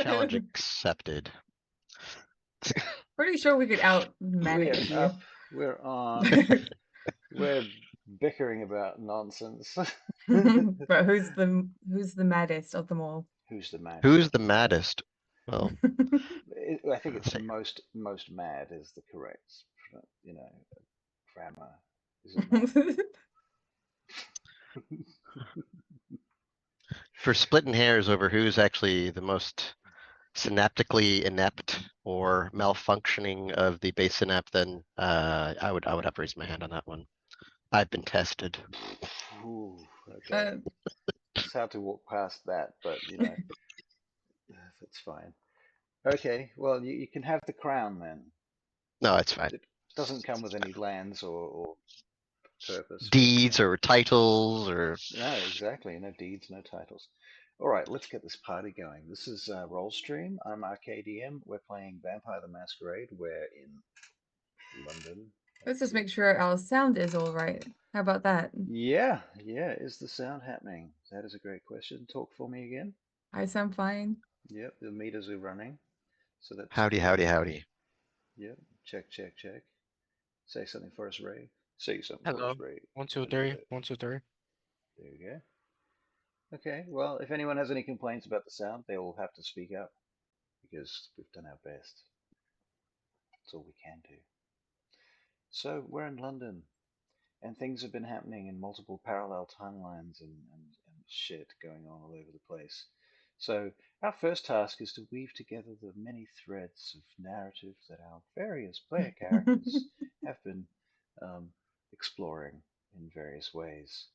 Challenge accepted. Pretty sure we could We're out-manage you. up. We're on. We're bickering about nonsense. But who's the maddest of them all? Who's the maddest? Who's the maddest? Well, I think it's let's see. most mad is the correct, grammar. Is it not? For splitting hairs over who's actually the most synaptically inept or malfunctioning of the base synapse, then I would have raised my hand on that one. I've been tested. Ooh, okay. It's hard to walk past that, but that's fine. Okay, well, you can have the crown then. No, it's fine. It doesn't come with any lands or purpose. Deeds or titles or No, exactly. No deeds, no titles. All right, let's get this party going. This is Rollstream. I'm RKDM. We're playing Vampire the Masquerade. We're in London. Let's just make sure our sound is all right. How about that? Yeah. Is the sound happening? That is a great question. Talk for me again. I sound fine. Yep, the meters are running. So that's howdy. Yep, check. Say something for us, Ray. Say something for Hello. us, Ray. 1, 2, 3. 1, 2, 3. There you go. Okay, well, if anyone has any complaints about the sound, they will have to speak up because we've done our best. That's all we can do. So we're in London, and things have been happening in multiple parallel timelines and shit going on all over the place. So our first task is to weave together the many threads of narrative that our various player characters have been exploring in various ways.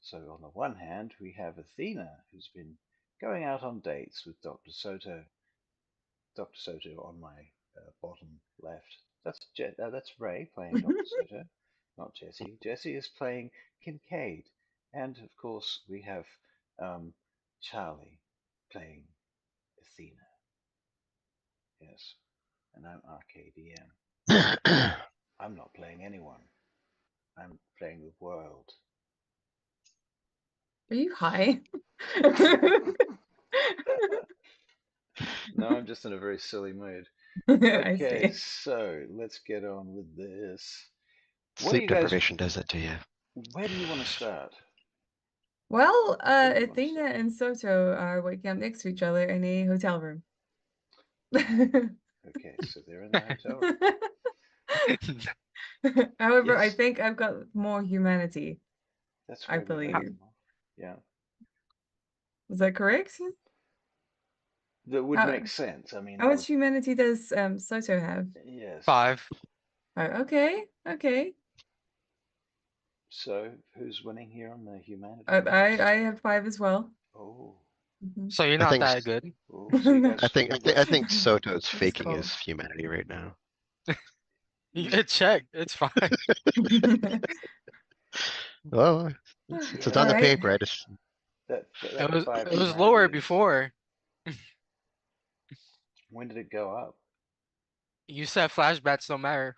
So on the one hand, we have Athena, who's been going out on dates with Dr. Soto. Dr. Soto on my bottom left. That's Ray playing Dr. Soto, not Jesse. Jesse is playing Kincaid, and of course we have Charlie playing Athena. Yes, and I'm RKDM. I'm not playing anyone. I'm playing the world. Are you high? No, I'm just in a very silly mood. I Okay, see. so let's get on with this. Sleep deprivation does that to you. Where do you want to start? Well, Where do you want to Athena start? and Soto are waking up next to each other in a hotel room. Okay, so they're in the hotel room. However, I Yes. think I've got more humanity. That's I where we left believe. them off. Yeah. Is that correct? That would make sense. I mean, How much humanity does Soto have? yes. 5. Oh, okay. So who's winning here on the humanity? I have 5 as well. Oh. So you're I not think that good. Oh, so you guys I think Soto's It's faking cold. his humanity right now. It's check. It's fine. Well, it's on the Alright. paper. I just that It was lower humanity is- before. When did it go up? You said flashbacks don't matter.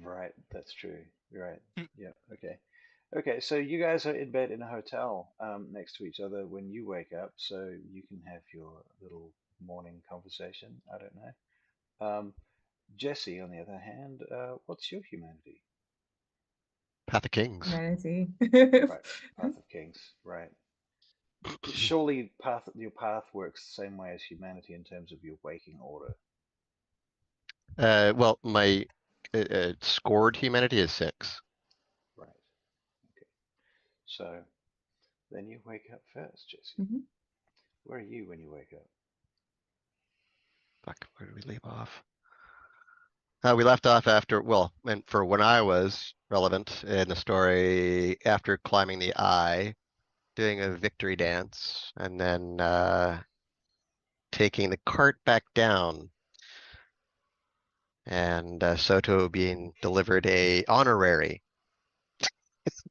Right, that's true. Right. Yeah. Okay. Okay. So you guys are in bed in a hotel next to each other when you wake up, so you can have your little morning conversation. I don't know. Jesse, on the other hand, what's your humanity? Path of Kings. Humanity. Right, Path of Kings. Right. Surely your path works the same way as humanity in terms of your waking order. Well, my scored humanity is 6. Right. Okay. So then you wake up first, Jesse. Mhm. Where are you when you wake up? Fuck, where did we leave off? We left off after, well, and for when I was relevant in the story, after climbing the eye, doing a victory dance, and then taking the cart back down, and Soto being delivered a honorary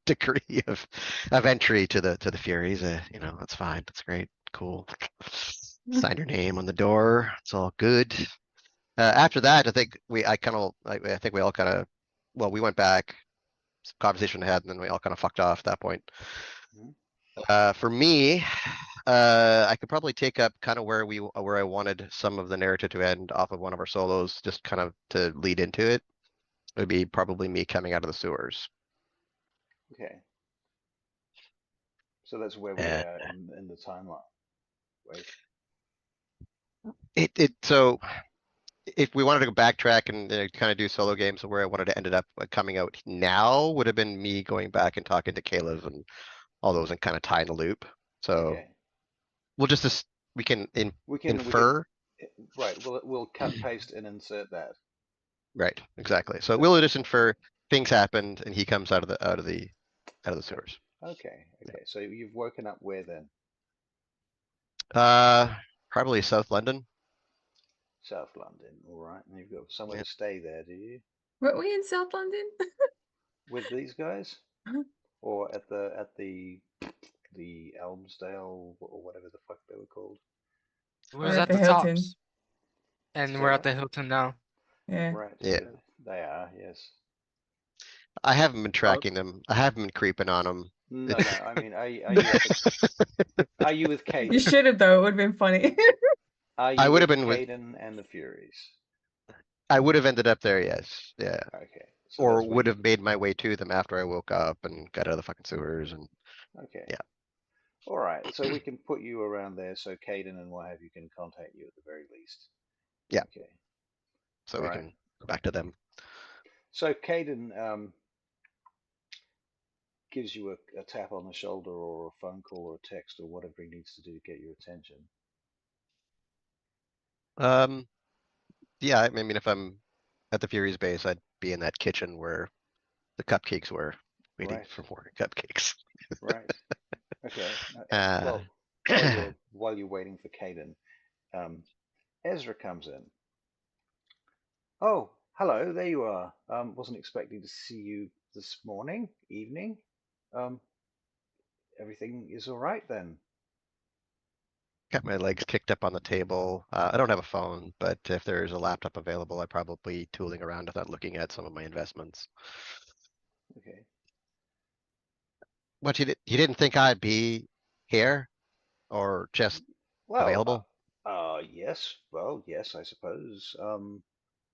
degree of entry to the Furies. That's fine. That's great. Cool. Sign your name on the door. It's all good. After that, I think we all kind of, well, we went back, some conversation had, and then we all kind of fucked off at that point. Mhm. For me, I could probably take up kind of where I wanted some of the narrative to end off of one of our solos, just kind of to lead into it. It would be probably me coming out of the sewers. Okay. So that's where we Uh, are in the timeline. Wait. So if we wanted to go backtrack and kind of do solo games where I wanted to end it up coming out now would have been me going back and talking to Caleb and all those and kind of tying the loop. So Okay. we'll just we can We can infer. right. We'll cut, paste, and insert that. Right, exactly. So That's we'll just infer things happened and he comes out of the sewers. okay. Okay. So you've woken up where then? Probably South London. South London. All right. And you've got somewhere Yeah. to stay there, do you? Were we in South London? With these guys, or at the Elmsdale or whatever the fuck they were called. It Or was at at the the Hilton. tops. And Is we're that at the right? Hilton now. Yeah. Right. Yeah. They are. Yes. I haven't been tracking them. I haven't been creeping on them. No. I mean, are you up are you with You Caden? should have though, it would have been funny. Are I you would have with been with. Caden and the Furies? I would have ended up there, yes. Yeah. Okay. So Or that's where would you. have made my way to them after I woke up and got out of the fucking sewers and Okay. yeah. All right. So we can put you around there so Caden and what have you can contact you at the very least. Yeah. Okay. So All we right. can go back to them. So Caden gives you a tap on the shoulder or a phone call or a text or whatever he needs to do to get your attention. Yeah, I mean, if I'm at the Furies base, I'd be in that kitchen where the cupcakes were, waiting Right. for more cupcakes. Right. Okay. Uh, Well, while you're waiting for Caden, Ezra comes in. Oh, hello. There you are. Wasn't expecting to see you this evening. Um, everything is all right then. got my legs kicked up on the table. I don't have a phone, but if there's a laptop available, I'd probably tooling around without looking at some of my investments. Okay. What you didn't think I'd be here or just Well, available? yes. Well, yes, I suppose.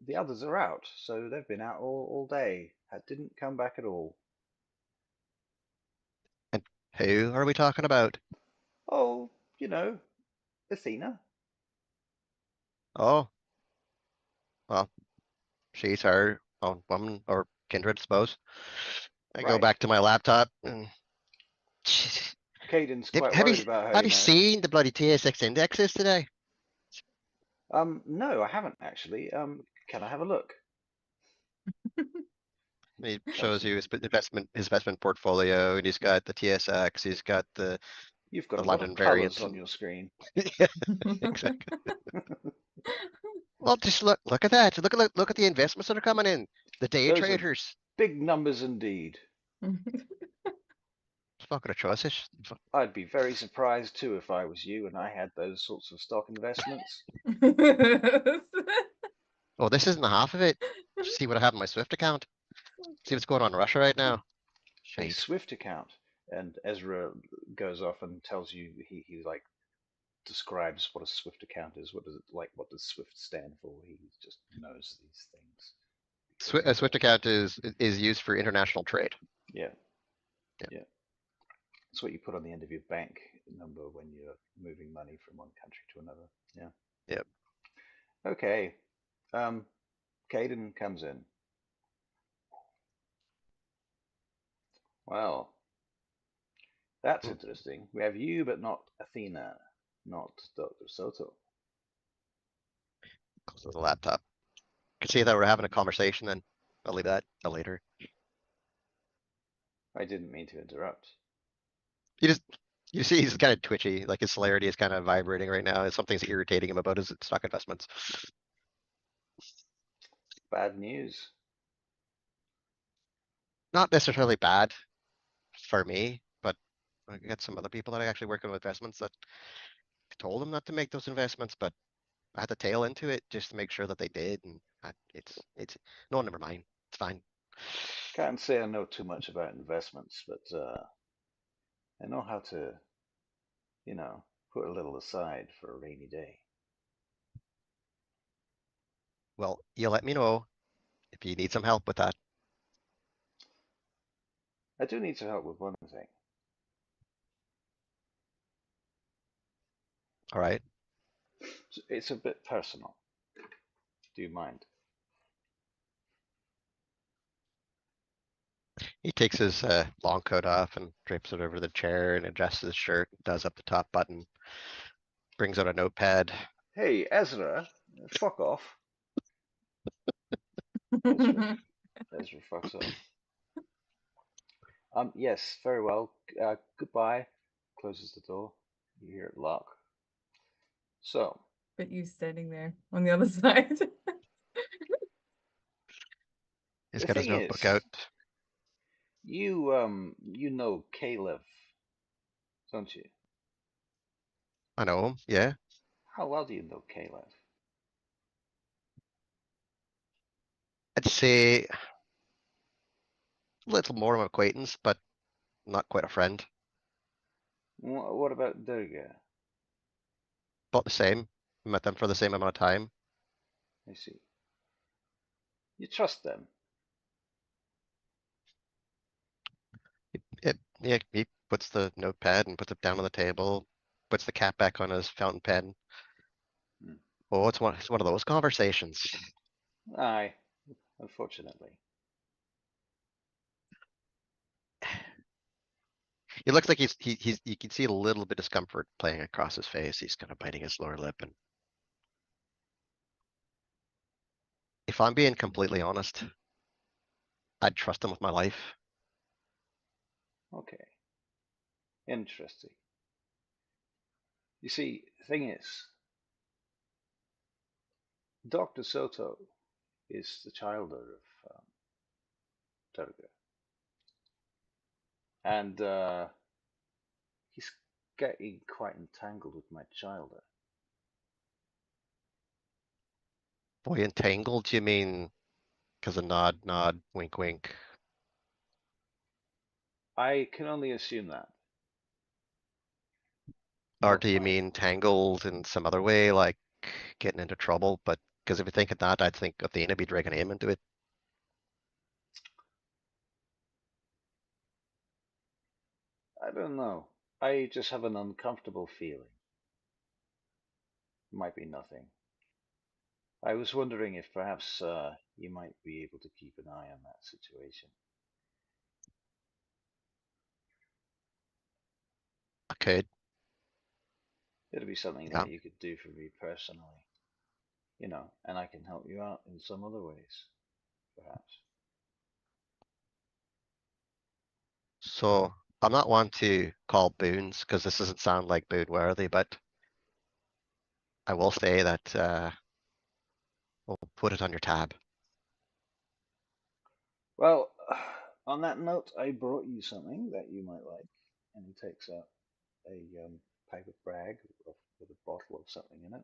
The others are out, so they've been out all day. Didn't come back at all. And who are we talking about? Oh, you know, Athena. Oh, well, she's her own woman or kindred, suppose. I go Right. back to my laptop and Caden's Have quite have you worried about her, have you seen the bloody TSX indexes today? No, I haven't actually. Can I have a look? He Comes shows in. you his investment portfolio, and he's got the TSX, he's got the You've got a lot of London colors variants, on and your screen. yeah, exactly. Well, just look at that. Look at the investments that are coming in. The day Those are traders. big numbers indeed. It's not gonna trust it. I'd be very surprised too if I was you and I had those sorts of stock investments. Oh, this isn't the half of it. See what I have in my Swift account. See what's going on in Russia right now. A Shite. Swift account. And Ezra goes off and tells you he like describes what a Swift account is. What does Swift stand for? He just knows these things. A Swift account is used for international trade. Yeah. Yeah. Yeah. It's what you put on the end of your bank number when you're moving money from one country to another. Yeah. Yep. Okay. Caden comes in. Well, that's interesting. We have you, but not Athena, not Dr. Soto. Close the laptop. Could see that we're having a conversation then. I'll leave that till later. I didn't mean to interrupt. You see he's kind of twitchy, like his celerity is kind of vibrating right now. Something's irritating him about his stock investments. Bad news. Not necessarily bad for me, but I got some other people that I actually work with investments that told them not to make those investments, but I had to tail into it just to make sure that they did. And it's no, never mind. It's fine. Can't say I know too much about investments, but I know how to, you know, put a little aside for a rainy day. Well, you let me know if you need some help with that. I do need some help with one thing. All right. It's a bit personal. Do you mind? He takes his long coat off and drapes it over the chair and adjusts his shirt, does up the top button, brings out a notepad. Hey, Ezra, fuck off. Ezra, Ezra fucks off. Yes, very well. Goodbye. Closes the door. You hear it lock. So, But you standing there on the other side. He's the got his thing notebook is, out. you know Caleb, don't you? I know him, yeah. How well do you know Caleb? I'd say a little more of an acquaintance, but not quite a friend. What about Durga? About the same. Met them for the same amount of time. I see. You trust them? Yeah, he puts the notepad and puts it down on the table, puts the cap back on his fountain pen. Hmm. Oh, it's one of those conversations. Aye, unfortunately. It looks like you can see a little bit of discomfort playing across his face. He's kind of biting his lower lip, and if I'm being completely honest, I'd trust him with my life. Okay, interesting. You see, the thing is, Dr. Soto is the childer of Durga. And he's getting quite entangled with my childer. Boy, entangled, you mean because of nod, nod, wink, wink. I can only assume that. Or Not do you my. mean tangled in some other way, like getting into trouble? But because if you think of that, I'd think Athena be dragging him into it. I don't know. I just have an uncomfortable feeling. Might be nothing. I was wondering if perhaps you might be able to keep an eye on that situation. I could, It'd be something yeah. that you could do for me personally, and I can help you out in some other ways, perhaps. So I'm not one to call boons because this doesn't sound like boon worthy, but I will say that we'll put it on your tab. Well, on that note, I brought you something that you might like. And he takes out a paper bag with a bottle of something in it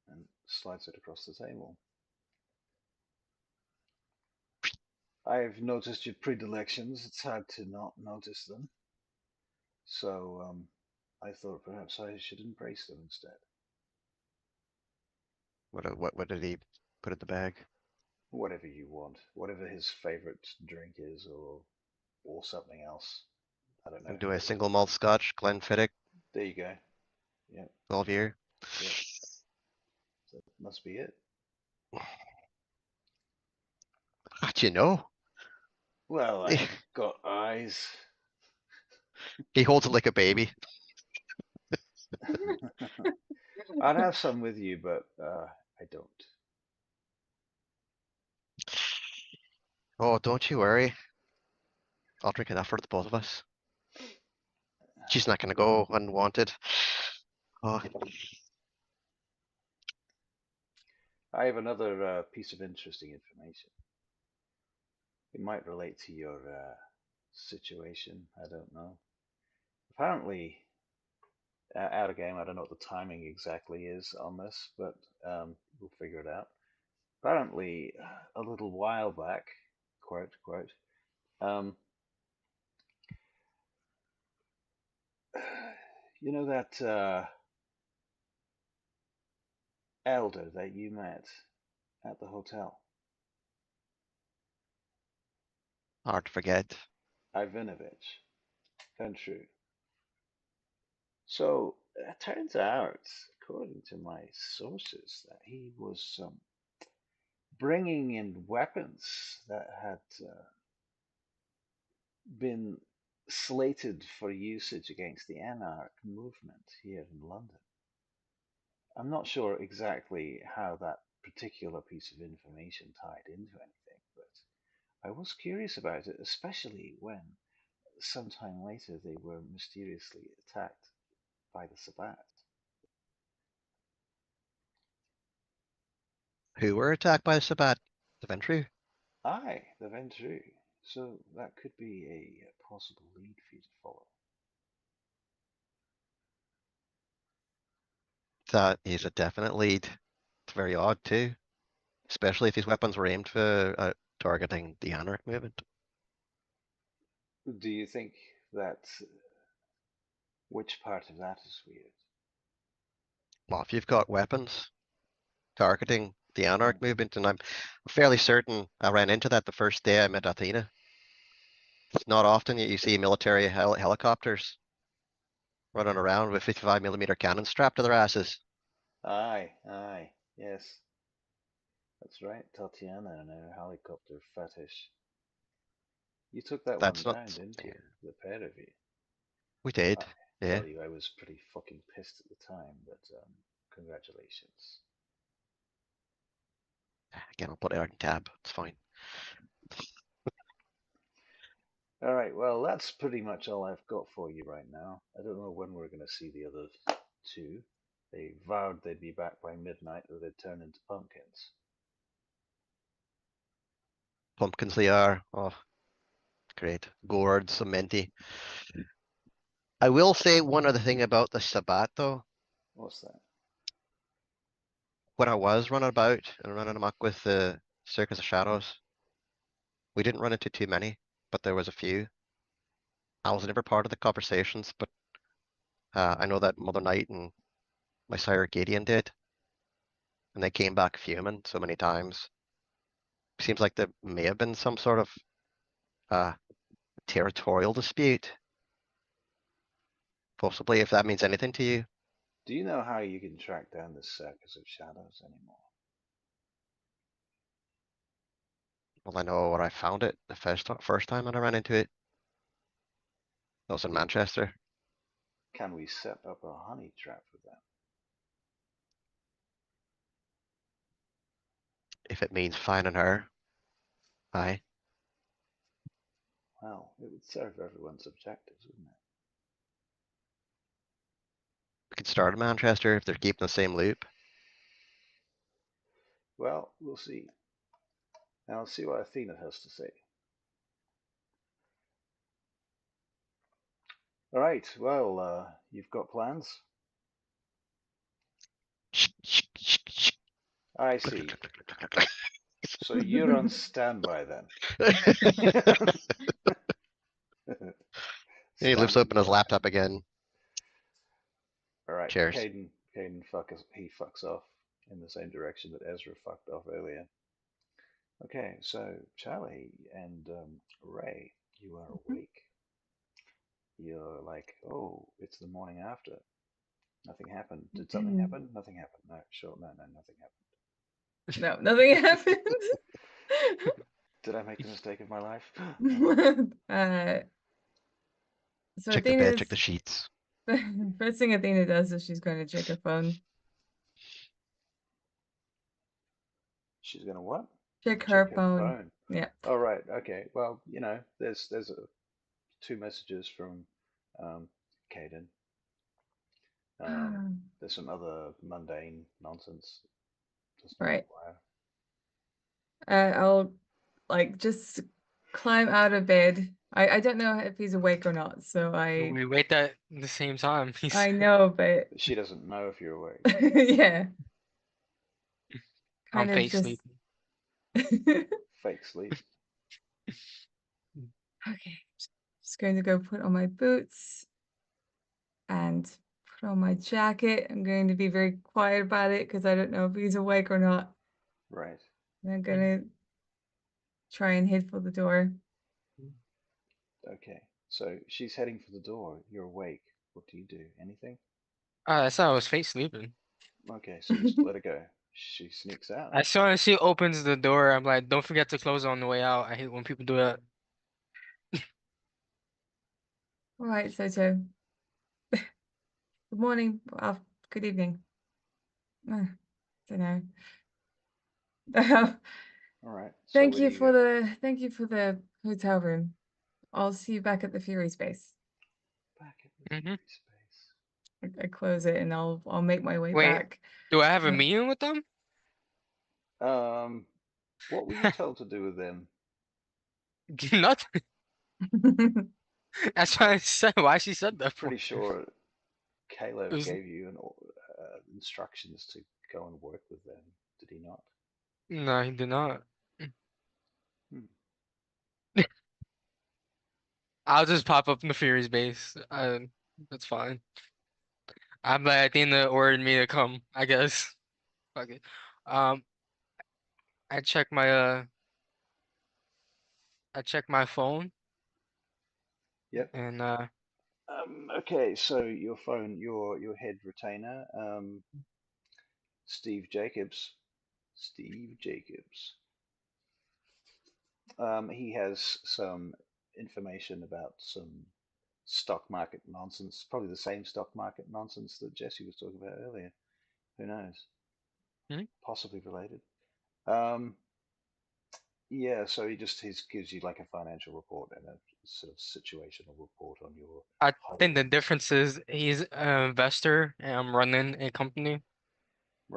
and slides it across the table. I've noticed your predilections. It's hard to not notice them. So I thought perhaps I should embrace them instead. What did he put in the bag? Whatever you want, whatever his favorite drink is, or something else. I don't know. And do a single malt scotch, Glenfiddich, There you go. Yeah, 12 year. yeah. That must be it. How'd you know? Well, He, I've got eyes. he holds it like a baby. I'd have some with you, but I don't. Oh, don't you worry. I'll drink enough for the both of us. She's not gonna go unwanted. Oh, I have another piece of interesting information. It might relate to your situation. I don't know. Apparently, out of game. I don't know what the timing exactly is on this, but we'll figure it out. Apparently, a little while back, quote quote, um, you know that elder that you met at the hotel, Hard to forget. Ivanovich, Ventru. So it turns out, according to my sources, that he was bringing in weapons that had been slated for usage against the anarch movement here in London. I'm not sure exactly how that particular piece of information tied into anything, but I was curious about it, especially when sometime later they were mysteriously attacked by the Sabbat. Who were attacked by the Sabbat? The Ventru? Aye, the Ventru. So that could be a possible lead for you to follow. That is a definite lead. It's very odd too, especially if these weapons were aimed for targeting the anarch movement. Do you think that which part of that is weird? Well, if you've got weapons targeting the anarch movement, and I'm fairly certain I ran into that the first day I met Athena. It's not often that you see military helicopters running around with 55mm cannons strapped to their asses. Aye, aye, yes. That's right, Tatiana and her helicopter fetish. You took that one That's not. down, didn't you? The pair of you. We did. I Yeah. tell you, I was pretty fucking pissed at the time, but congratulations. Again, I'll put it out in tab. It's fine. All right, well, that's pretty much all I've got for you right now. I don't know when we're going to see the other two. They vowed they'd be back by midnight or they'd turn into pumpkins. Pumpkins they are. Oh, great. Gourds, some minty. I will say one other thing about the Sabbat though. What's that? When I was running about and running amok with the Circus of Shadows, we didn't run into too many, but there was a few. I was never part of the conversations, but I know that Mother Night and my sire Gideon did, and they came back fuming so many times. Seems like there may have been some sort of uh, territorial dispute, possibly, if that means anything to you. Do you know how you can track down the Circus of Shadows anymore? Well, I know where I found it the first time that I ran into it. That was in Manchester. Can we set up a honey trap with that? If it means finding her, aye. Well, it would serve everyone's objectives, wouldn't it? We could start in Manchester if they're keeping the same loop. Well, we'll see. Now, let's see what Athena has to say. All right, well, you've got plans? I see. So you're on standby then. He lifts open his Standing by. laptop again. All right, Cheers. Caden fucks off in the same direction that Ezra fucked off earlier. Okay, so Charlie and Ray, you are awake. You're like, oh, it's the morning after. Nothing happened. Did something happen? Nothing happened. No, sure, no, nothing happened. No, nothing happened. Did I make the mistake of my life? So Check the bed, Athena's check the sheets. first thing Athena does is she's going to check her phone. She's gonna what? Check her phone. phone. Yeah. Oh right, okay. Well, there's two messages from Caden. There's some other mundane nonsense. Right. I'll like just climb out of bed. I don't know if he's awake or not, so We wait at the same time. I know, but She doesn't know if you're awake. yeah. I'm Kind of fake just sleeping. Fake sleep. Okay. Just going to go put on my boots and put on my jacket. I'm going to be very quiet about it because I don't know if he's awake or not. Right. And I'm gonna try and head for the door. Okay. So she's heading for the door. You're awake. What do you do? Anything? I thought I was fake sleeping. Okay, so you just let her go. She sneaks out. As soon as she opens the door, I'm like, don't forget to close on the way out. I hate when people do that. All right, Soto. Good morning. Good evening. Don't know. All right. So where do you go? Thank you for the hotel room. I'll see you back at the Fury space. Back at the Mhm. space. I close it and I'll make my way Wait, back. do I have a Uh, meeting with them? What were you told to do with them? Nothing. That's why I said why she said that for. Pretty sure It Caleb was, gave you instructions to go and work with them. Did he not? no, he did not. Hmm. I'll just pop up in the Fury's base. That's fine. I'm like, I think they ordered me to come, I guess. Fuck it. Um, I check my I check my phone Yep. and Okay, so your phone, your head retainer, Steve Jacobs. Steve Jacobs. He has some information about some stock market nonsense, probably the same stock market nonsense that Jesse was talking about earlier. Who knows? hmm? Possibly related. Um, yeah, so he gives you like a financial report and a sort of situational report on your I think the holdings. difference is he's an investor and I'm running a company,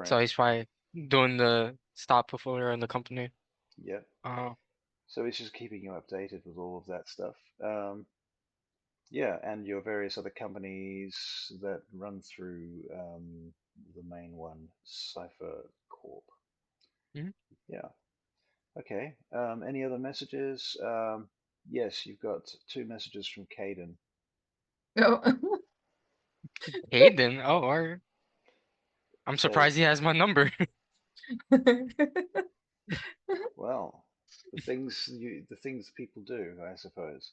so Right. he's probably doing the stock portfolio in the company. Yep. Uh, So he's just keeping you updated with all of that stuff. Yeah, and your various other companies that run through the main one, Cipher Corp. mhm. Yeah. Okay. Any other messages? Yes, you've got two messages from Caden. Oh. Hayden, oh, alright. I'm Says, surprised he has my number. well, the things people do, I suppose.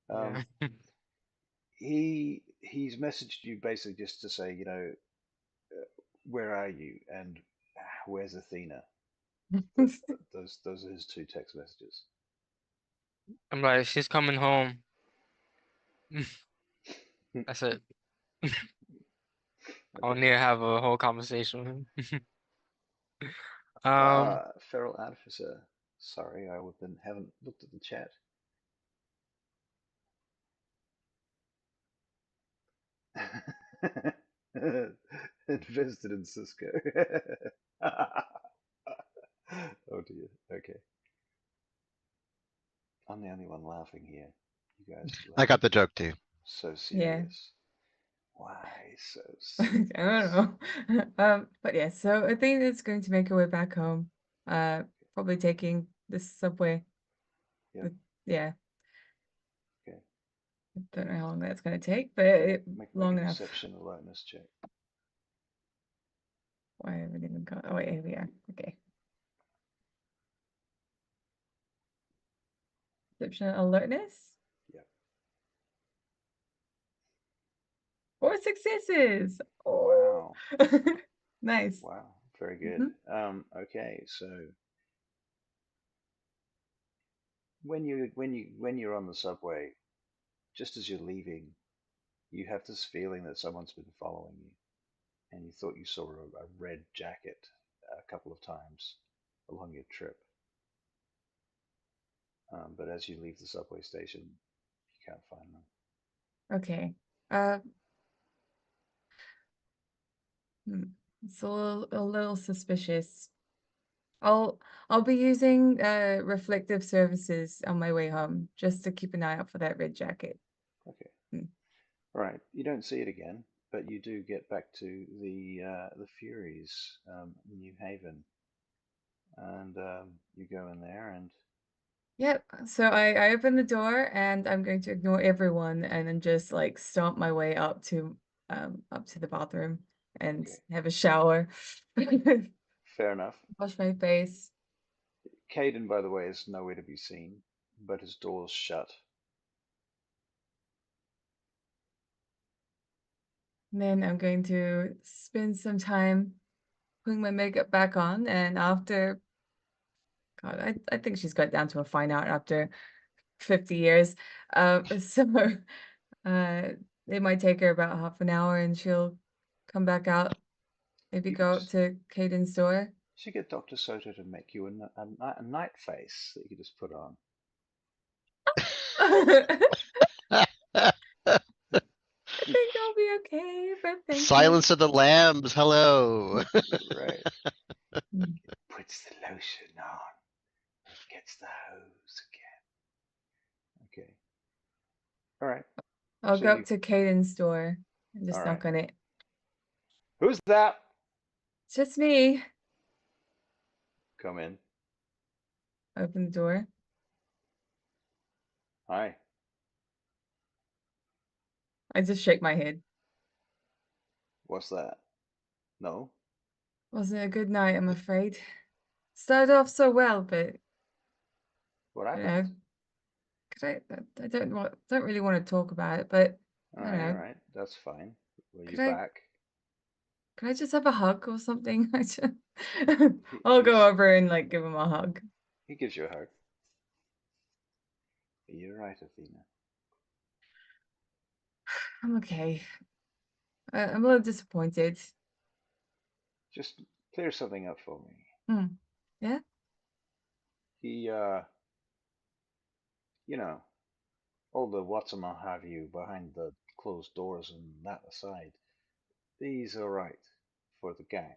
Yeah. He's messaged you basically just to say, where are you and where's Athena? Those are his two text messages. I'm like, she's coming home. That's it. I'll Okay. need to have a whole conversation with him. Feral Artificer. Sorry, haven't looked at the chat. Invested in Cisco. Oh dear. Okay. I'm the only one laughing here. You guys I laugh got the joke too. so Yeah. serious. Why so I serious? don't know. But yeah, so I think it's going to make her way back home. Probably taking the subway. Yep. Yeah, Okay. I don't know how long that's going to take, but Make long a enough. deception alertness check. Why haven't even got? Oh wait, here we are. Okay. Deception alertness. Yep. 4 successes. Oh, Wow. nice. Wow. Very good. Okay, so when you're on the subway, just as you're leaving, you have this feeling that someone's been following you, and you thought you saw a red jacket a couple of times along your trip. But as you leave the subway station, you can't find them. Okay. It's a little suspicious. I'll be using reflective services on my way home just to keep an eye out for that red jacket. Okay. Hmm. Right. You don't see it again, but you do get back to the Furies, New Haven, and you go in there and Yep. So I open the door and I'm going to ignore everyone and then just like stomp my way up to up to the bathroom and Okay. have a shower, Fair enough. wash my face. Caden, by the way, is nowhere to be seen, but his door's shut. And then I'm going to spend some time putting my makeup back on, and after, God, I think she's got down to a fine art after 50 years. So it might take her about half an hour, and she'll come back out, maybe You go could up to Caden's door. should get Dr. Soto to make you a night face that you could just put on. I think I'll be okay, but thank you. Silence of the Lambs. Hello. Right. Mm. Puts the lotion on. It gets the hose again. Okay. All right. I'll So go you. up to Caden's door and just All knock right. on it. Who's that? It's just me. Come in. Open the door. Hi. I just shake my head. What's that? No. Wasn't a good night, I'm afraid. Started off so well, but What I don't happened? know. I don't really want to talk about it, but All I don't right. All know. right. That's fine. Well, Could you're I back. could I just have a hug or something? He, I'll go he's, over and like give him a hug. he gives you a hug. You're right, Athena. I'm okay. I'm a little disappointed. Just clear something up for me. Hmm. Yeah? He, you know, all the what'em have you behind the closed doors and that aside, he's alright for the gang.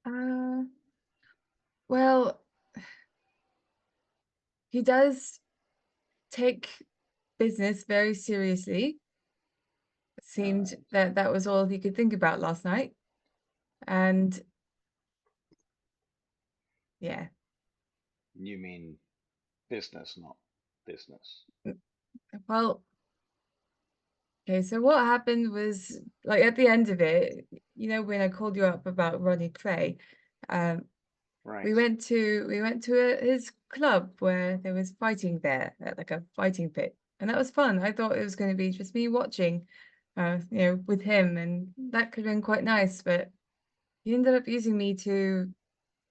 Uh, well, he does take business very seriously. It seemed Alright. that that was all he could think about last night. And yeah, You mean business, not business. well, okay, so what happened was like at the end of it, you know, when I called you up about Ronnie Clay, um, Right. we went to his club where there was fighting there, at like a fighting pit, and that was fun. I thought it was going to be just me watching, you know, with him, and that could have been quite nice. But he ended up using me to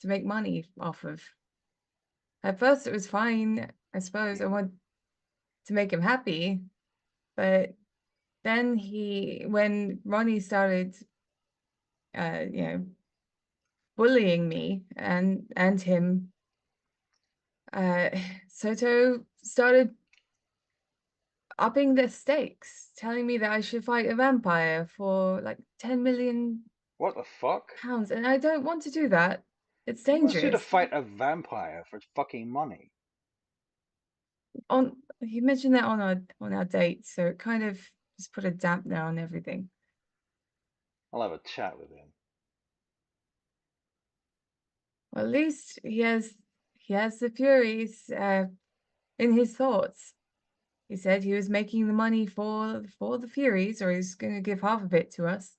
make money off of. At first, it was fine, I suppose. I wanted to make him happy, but then when Ronnie started, you know, bullying me and him, uh, Soto started upping the stakes, telling me that I should fight a vampire for like 10 million What the fuck? pounds, and I don't want to do that. It's He wants you to dangerous. fight a vampire for fucking money. He mentioned that on our date, so it kind of just put a dampener on everything. I'll have a chat with him. Well, at least he has the Furies in his thoughts. He said he was making the money for the Furies, or he's going to give half of it to us.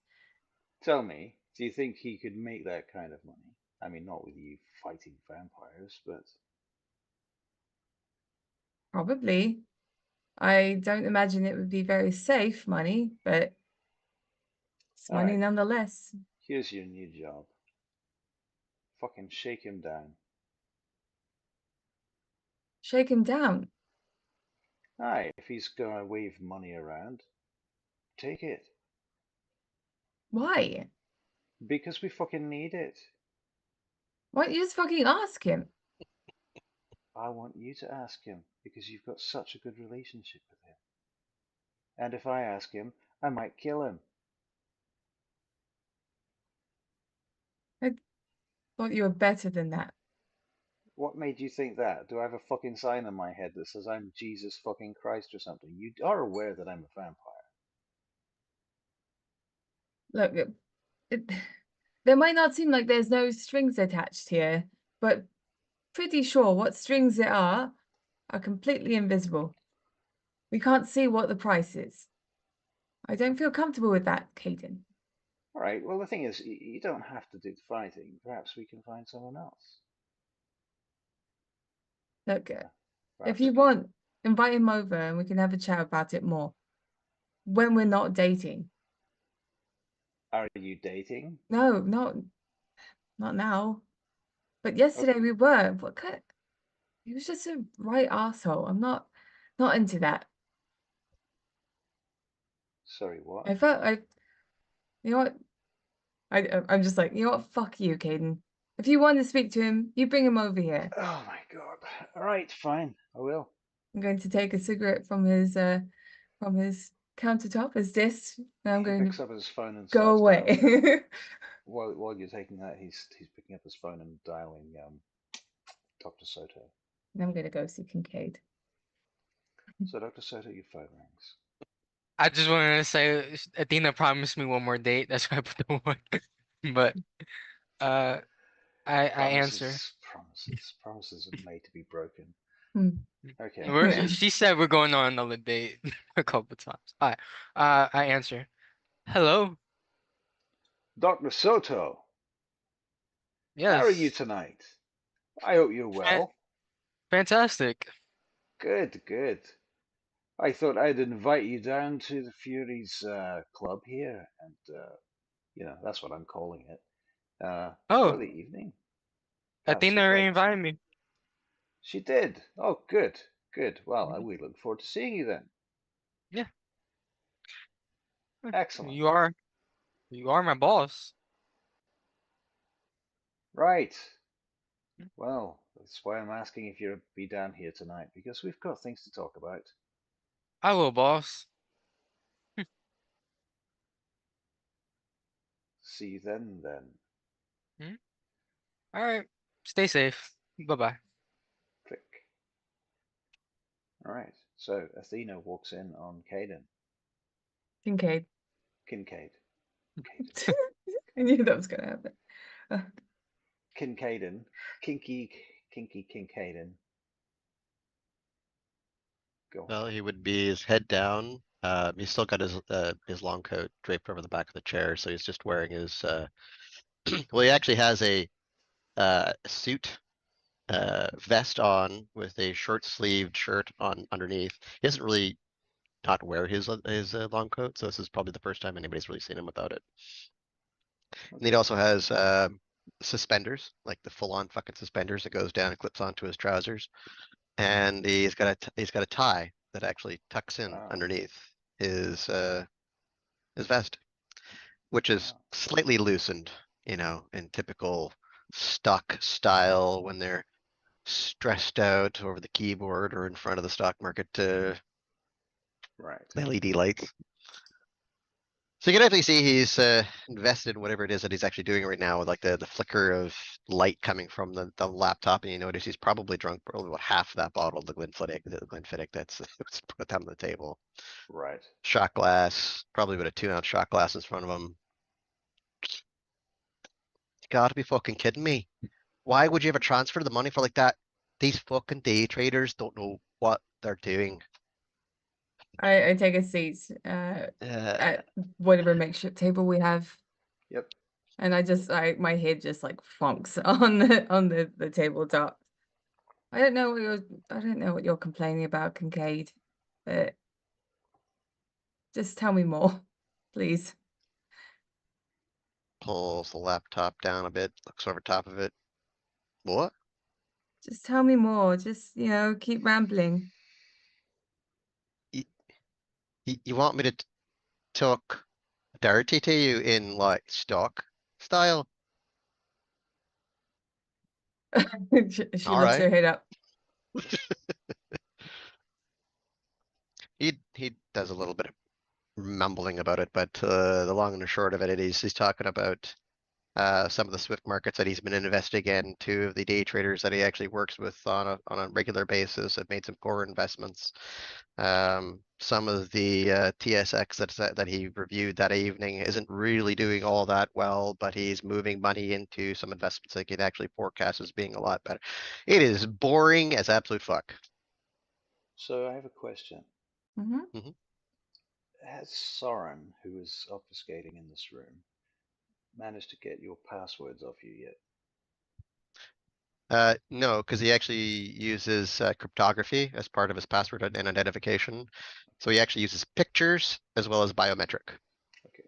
Tell me, do you think he could make that kind of money? I mean, not with you fighting vampires, but Probably. I don't imagine it would be very safe money, but it's money alright, nonetheless. here's your new job. Fucking shake him down. Shake him down. Aye, if he's gonna wave money around, take it. Why? Because we fucking need it. Why don't you just fucking ask him? I want you to ask him because you've got such a good relationship with him. And if I ask him, I might kill him. I thought you were better than that. What made you think that? Do I have a fucking sign on my head that says I'm Jesus fucking Christ or something? You are aware that I'm a vampire. Look, there might not seem like there's no strings attached here, but pretty sure what strings there are completely invisible. We can't see what the price is. I don't feel comfortable with that, Caden. All right. Well, the thing is, you don't have to do the fighting. Perhaps we can find someone else. Look, Uh, if perhaps. you want, invite him over and we can have a chat about it more. When we're not dating. Are you dating? No, not now. But yesterday Okay. we were. What kind? He was just a right asshole. I'm not into that. Sorry, what? I felt you know what? I'm just like, you know what? Fuck you, Caden. If you want to speak to him, you bring him over here. Oh my god. All right, fine. I will. I'm going to take a cigarette from his countertop, his disc, and I'm He going to picks up his phone and go starts dialing. away. While you're taking that, he's picking up his phone and dialing Dr. Soto. I'm going to go see Kincaid. So Dr. Soto, your phone rings. I just wanted to say Athena promised me one more date. That's why I put the one. But uh, I answer. Promises are made to be broken. Hmm. Okay. Yeah. She said we're going on another date a couple times. Alright. I answer. Hello. Dr. Soto, how are you Yes. tonight? I hope you're Fan well. fantastic. Good, good. I thought I'd invite you down to the Furies club here, and that's what I'm calling it, for Oh, the evening. Perhaps Athena you'd already like to. invited me. She did. Oh, good, good. Well, Mhm. we look forward to seeing you then. Yeah. Excellent. You are my boss. Right. Well, that's why I'm asking if you'll be down here tonight, because we've got things to talk about. I will, boss. See you then. Mhm. All right. Stay safe. Bye-bye. Click. All right. So Athena walks in on Caden. Kincaid. Kincaid. Caden. I knew that was going to happen. Kincaiden. Kinky Kincaiden. Go on. Well, he would be his head down. He's still got his long coat draped over the back of the chair, so he's just wearing his well, he actually has a suit vest on with a short sleeved shirt on underneath. He doesn't really not wear his long coat, so this is probably the first time anybody's really seen him without it. And he Okay. also has suspenders, like the full on fucking suspenders that goes down and clips onto his trousers. And he's got a tie that actually tucks in Wow. underneath his vest, which is Wow. slightly loosened, in typical stock style when they're stressed out over the keyboard or in front of the stock market Right. LED lights. So you can actually see he's invested in whatever it is that he's actually doing right now with like the flicker of light coming from the laptop, and you notice he's probably drunk probably about half that bottle of the Glenfiddich that's put on the table. Right. Shot glass, probably about a 2-ounce shot glass in front of him. You gotta be fucking kidding me. Why would you ever transfer the money for like that? These fucking day traders don't know what they're doing. I take a seat Uh, at whatever makeshift table we have, Yep. and my head just like funks on the tabletop. I don't know what you're complaining about, Kincaid, but just tell me more, please. pulls the laptop down a bit, looks over top of it. What? Just tell me more. Just, keep rambling. You want me to talk dirty to you in like stock style? She All lifts right. her head up. He does a little bit of mumbling about it, but the long and the short of it is he's talking about some of the Swift markets that he's been investing in. Two of the day traders that he actually works with on a regular basis have made some core investments. Some of the TSX that he reviewed that evening isn't really doing all that well, but he's moving money into some investments that he can actually forecast as being a lot better. It is boring as absolute fuck. So I have a question. Hmm. Has Soren, who is obfuscating in this room, managed to get your passwords off you yet? No, because he actually uses cryptography as part of his password and identification. So he actually uses pictures as well as biometric. Okay,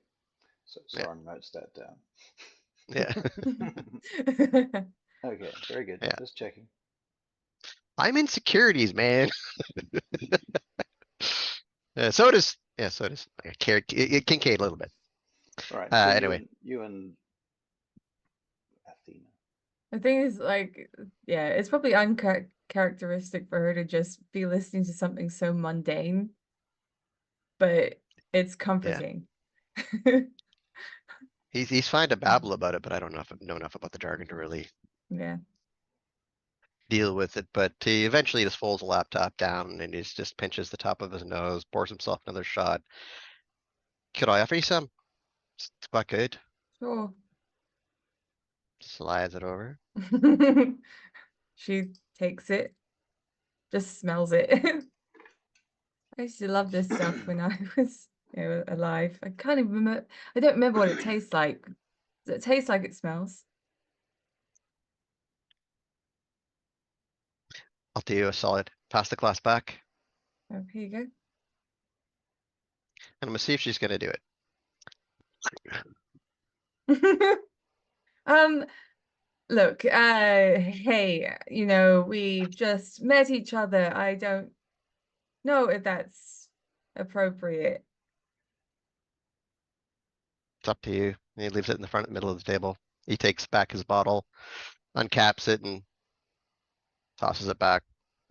so Yeah, Soren notes that down. yeah, Okay, very good. yeah. Just checking. I'm in securities, man. So does Kincaid a little bit. All right, so Anyway, you and Athena. The thing is, like, yeah, it's probably uncharacteristic for her to just be listening to something so mundane, but it's yeah, comforting. he's fine to babble about it, but I don't know enough about the jargon to really Yeah. deal with it. But he eventually just folds the laptop down and he just pinches the top of his nose, pours himself another shot. Could I offer you some? It's quite good. Sure. Slides it over. She takes it, just smells it. I used to love this stuff when I was, alive. I can't even remember. I don't remember what it tastes like. Does it taste like it smells? I'll do you a solid. Pass the glass back, Oh, here you and I'm gonna see if she's gonna do it. go. Look, hey, we've just met each other. I don't know if that's appropriate. It's up to you. And he leaves it in the front middle of the table. He takes back his bottle, uncaps it, and tosses it back.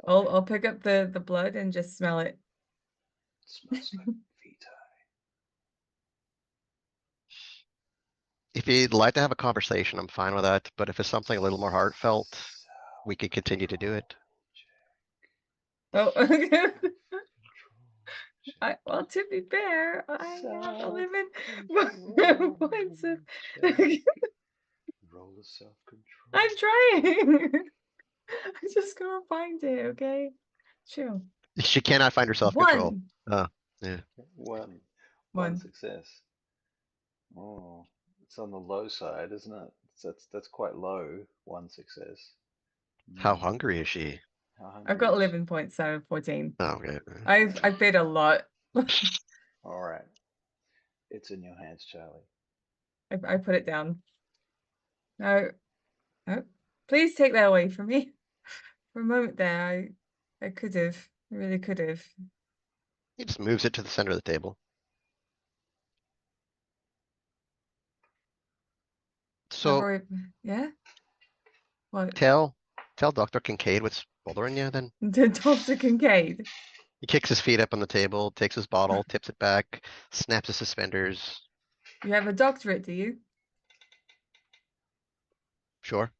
I'll pick up the blood and just smell it. It smells like Vita. If you'd like to have a conversation, I'm fine with that. But if it's something a little more heartfelt, we could continue to do it. Oh, Control well, to be fair, I have a self-control limit points of. check. Roll a self-control. I'm trying. I'm just gonna find it, okay? Chill. She cannot find her self-control. One. Oh, yeah. One One. success. Oh, it's on the low side, isn't it? That's quite low. One success. How Hmm. hungry is she? How I've hungry got is she? 11 points out of 14. Oh, okay. I've paid a lot. All right, it's in your hands, Charlie. I put it down. No, no. Please take that away from me. For a moment there, I could have. I really could have. He just moves it to the center of the table. So Yeah? What? tell Dr. Kincaid what's bothering you then. Dr. Kincaid. He kicks his feet up on the table, takes his bottle, tips it back, snaps his suspenders. You have a doctorate, do you? Sure.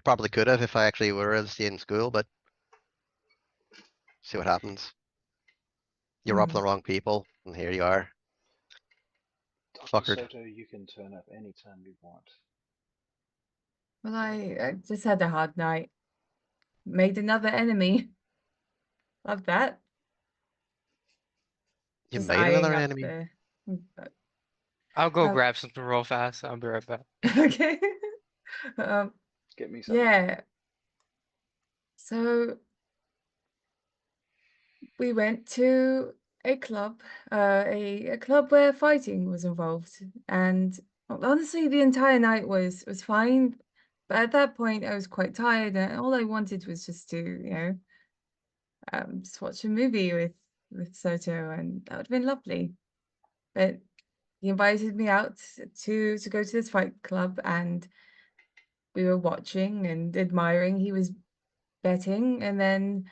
Probably could have if I actually were in school, but see what happens. You're up Hmm. the wrong people, and here you are. Dr. Fuckered. Soto, you can turn up anytime you want. Well, I just had a hard night. Made another enemy. Love that. You Just made eyeing another up enemy. the. I'll go Oh, grab something real fast. I'll be right back. okay. Um, Get me something. yeah. So we went to a club, a club where fighting was involved, and honestly, the entire night was fine. But at that point, I was quite tired, and all I wanted was just to, just watch a movie with Soto, and that would have been lovely. But he invited me out to go to this fight club, and we were watching and admiring. He was betting, and then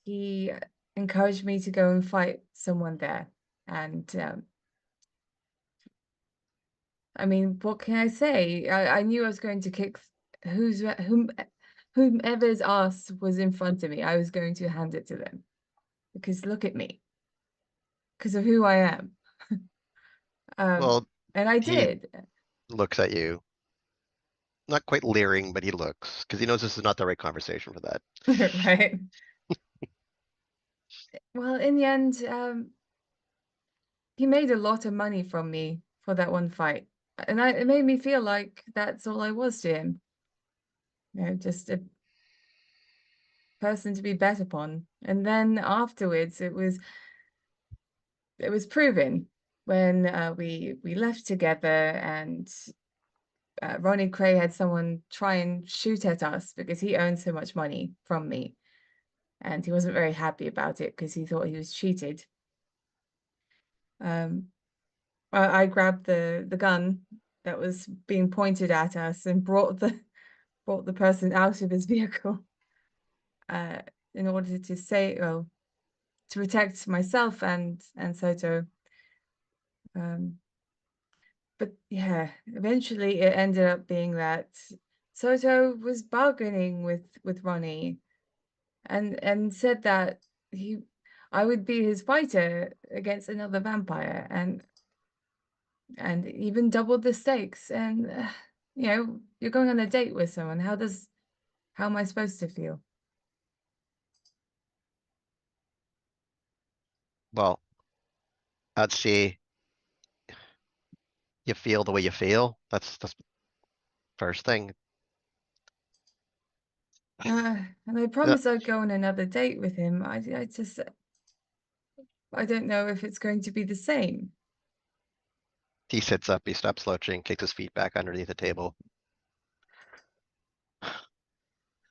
he encouraged me to go and fight someone there. And I mean, what can I say? I knew I was going to kick whomever's ass was in front of me. I was going to hand it to them because look at me, because of who I am. Well, And I he did. looks at you. Not quite leering, but he looks, because he knows this is not the right conversation for that. Right. well, in the end, he made a lot of money from me for that one fight. And it made me feel like that's all I was to him. You know, just a person to be bet upon. And then afterwards, it was proven when we left together, and Ronnie Cray had someone try and shoot at us because he earned so much money from me, and he wasn't very happy about it because he thought he was cheated. I grabbed the gun that was being pointed at us and brought the person out of his vehicle in order to to protect myself and Soto. But yeah, eventually it ended up being that Soto was bargaining with Ronnie and said that I would be his fighter against another vampire, and even doubled the stakes. And you know, you're going on a date with someone. How am I supposed to feel? Well, I'd say you feel the way you feel. That's the first thing. And I promised I'd go on another date with him. I just I don't know if it's going to be the same. He sits up, he stops slouching, kicks his feet back underneath the table.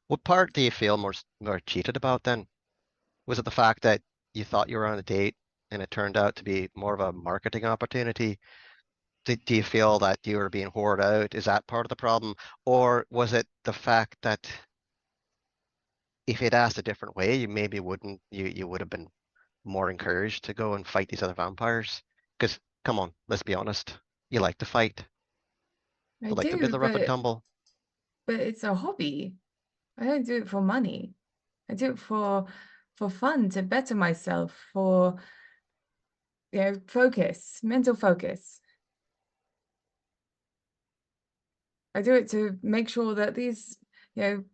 What part do you feel more cheated about then? Was it the fact that you thought you were on a date and it turned out to be more of a marketing opportunity? Do you feel that you were being whored out? Is that part of the problem? Or was it the fact that if you'd asked a different way, you maybe wouldn't, you would have been more encouraged to go and fight these other vampires? Because, come on, let's be honest. You like to fight. I You like to be do, the rough and tumble. but it's a hobby. I don't do it for money. I do it for fun, to better myself, for focus, mental focus. I do it to make sure that these, the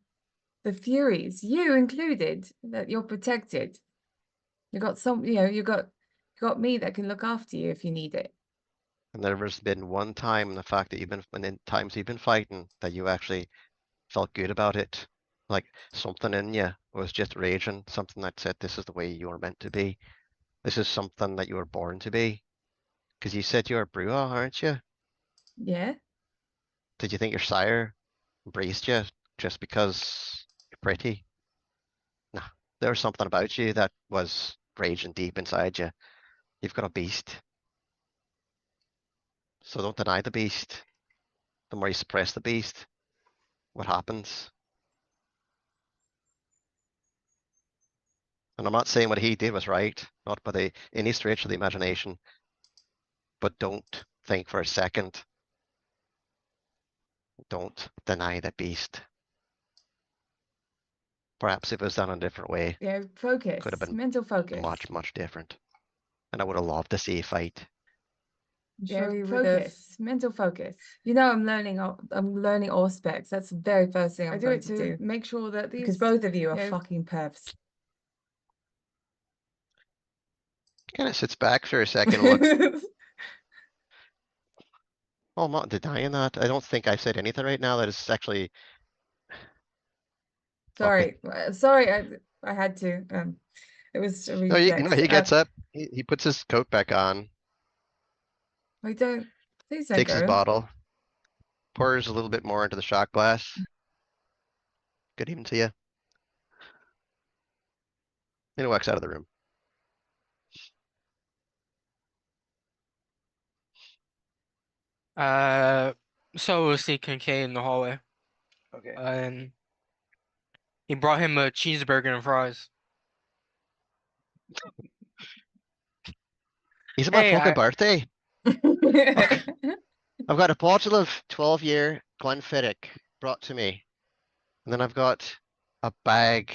Furies, you included, that you're protected. You got you got me that can look after you if you need it. And there's been one time in the fact that when in times you've been fighting, that you actually felt good about it. Like something in you was just raging, something that said, this is the way you were meant to be. This is something that you were born to be. Because you said you're a brewer, aren't you? Yeah. Did you think your sire embraced you just because you're pretty? No, there was something about you that was raging deep inside you. You've got a beast. So don't deny the beast. The more you suppress the beast, what happens? And I'm not saying what he did was right, not by any stretch of the imagination, but don't think for a second. Don't deny the beast. Perhaps if it was done in a different way, Focus, could have been mental focus. much, much different. And I would have loved to see you fight. Focus, mental focus. You know, I'm learning all specs. That's the very first thing I'm going to do. Make sure that because both of you are fucking pervs. Kind of sits back for a second and looks. Oh, I'm not denying that. I don't think I said anything right now that is actually. Sorry, I had to. It was a No, reflex. he gets up. He puts his coat back on. Please don't Takes his go. bottle. Pours a little bit more into the shot glass. Good evening to you. And he walks out of the room. So was seeing Kay in the hallway, Okay. and he brought him a cheeseburger and fries. He's my Hey, fucking birthday. I've got a bottle of 12-year Glenfiddich brought to me. And then I've got a bag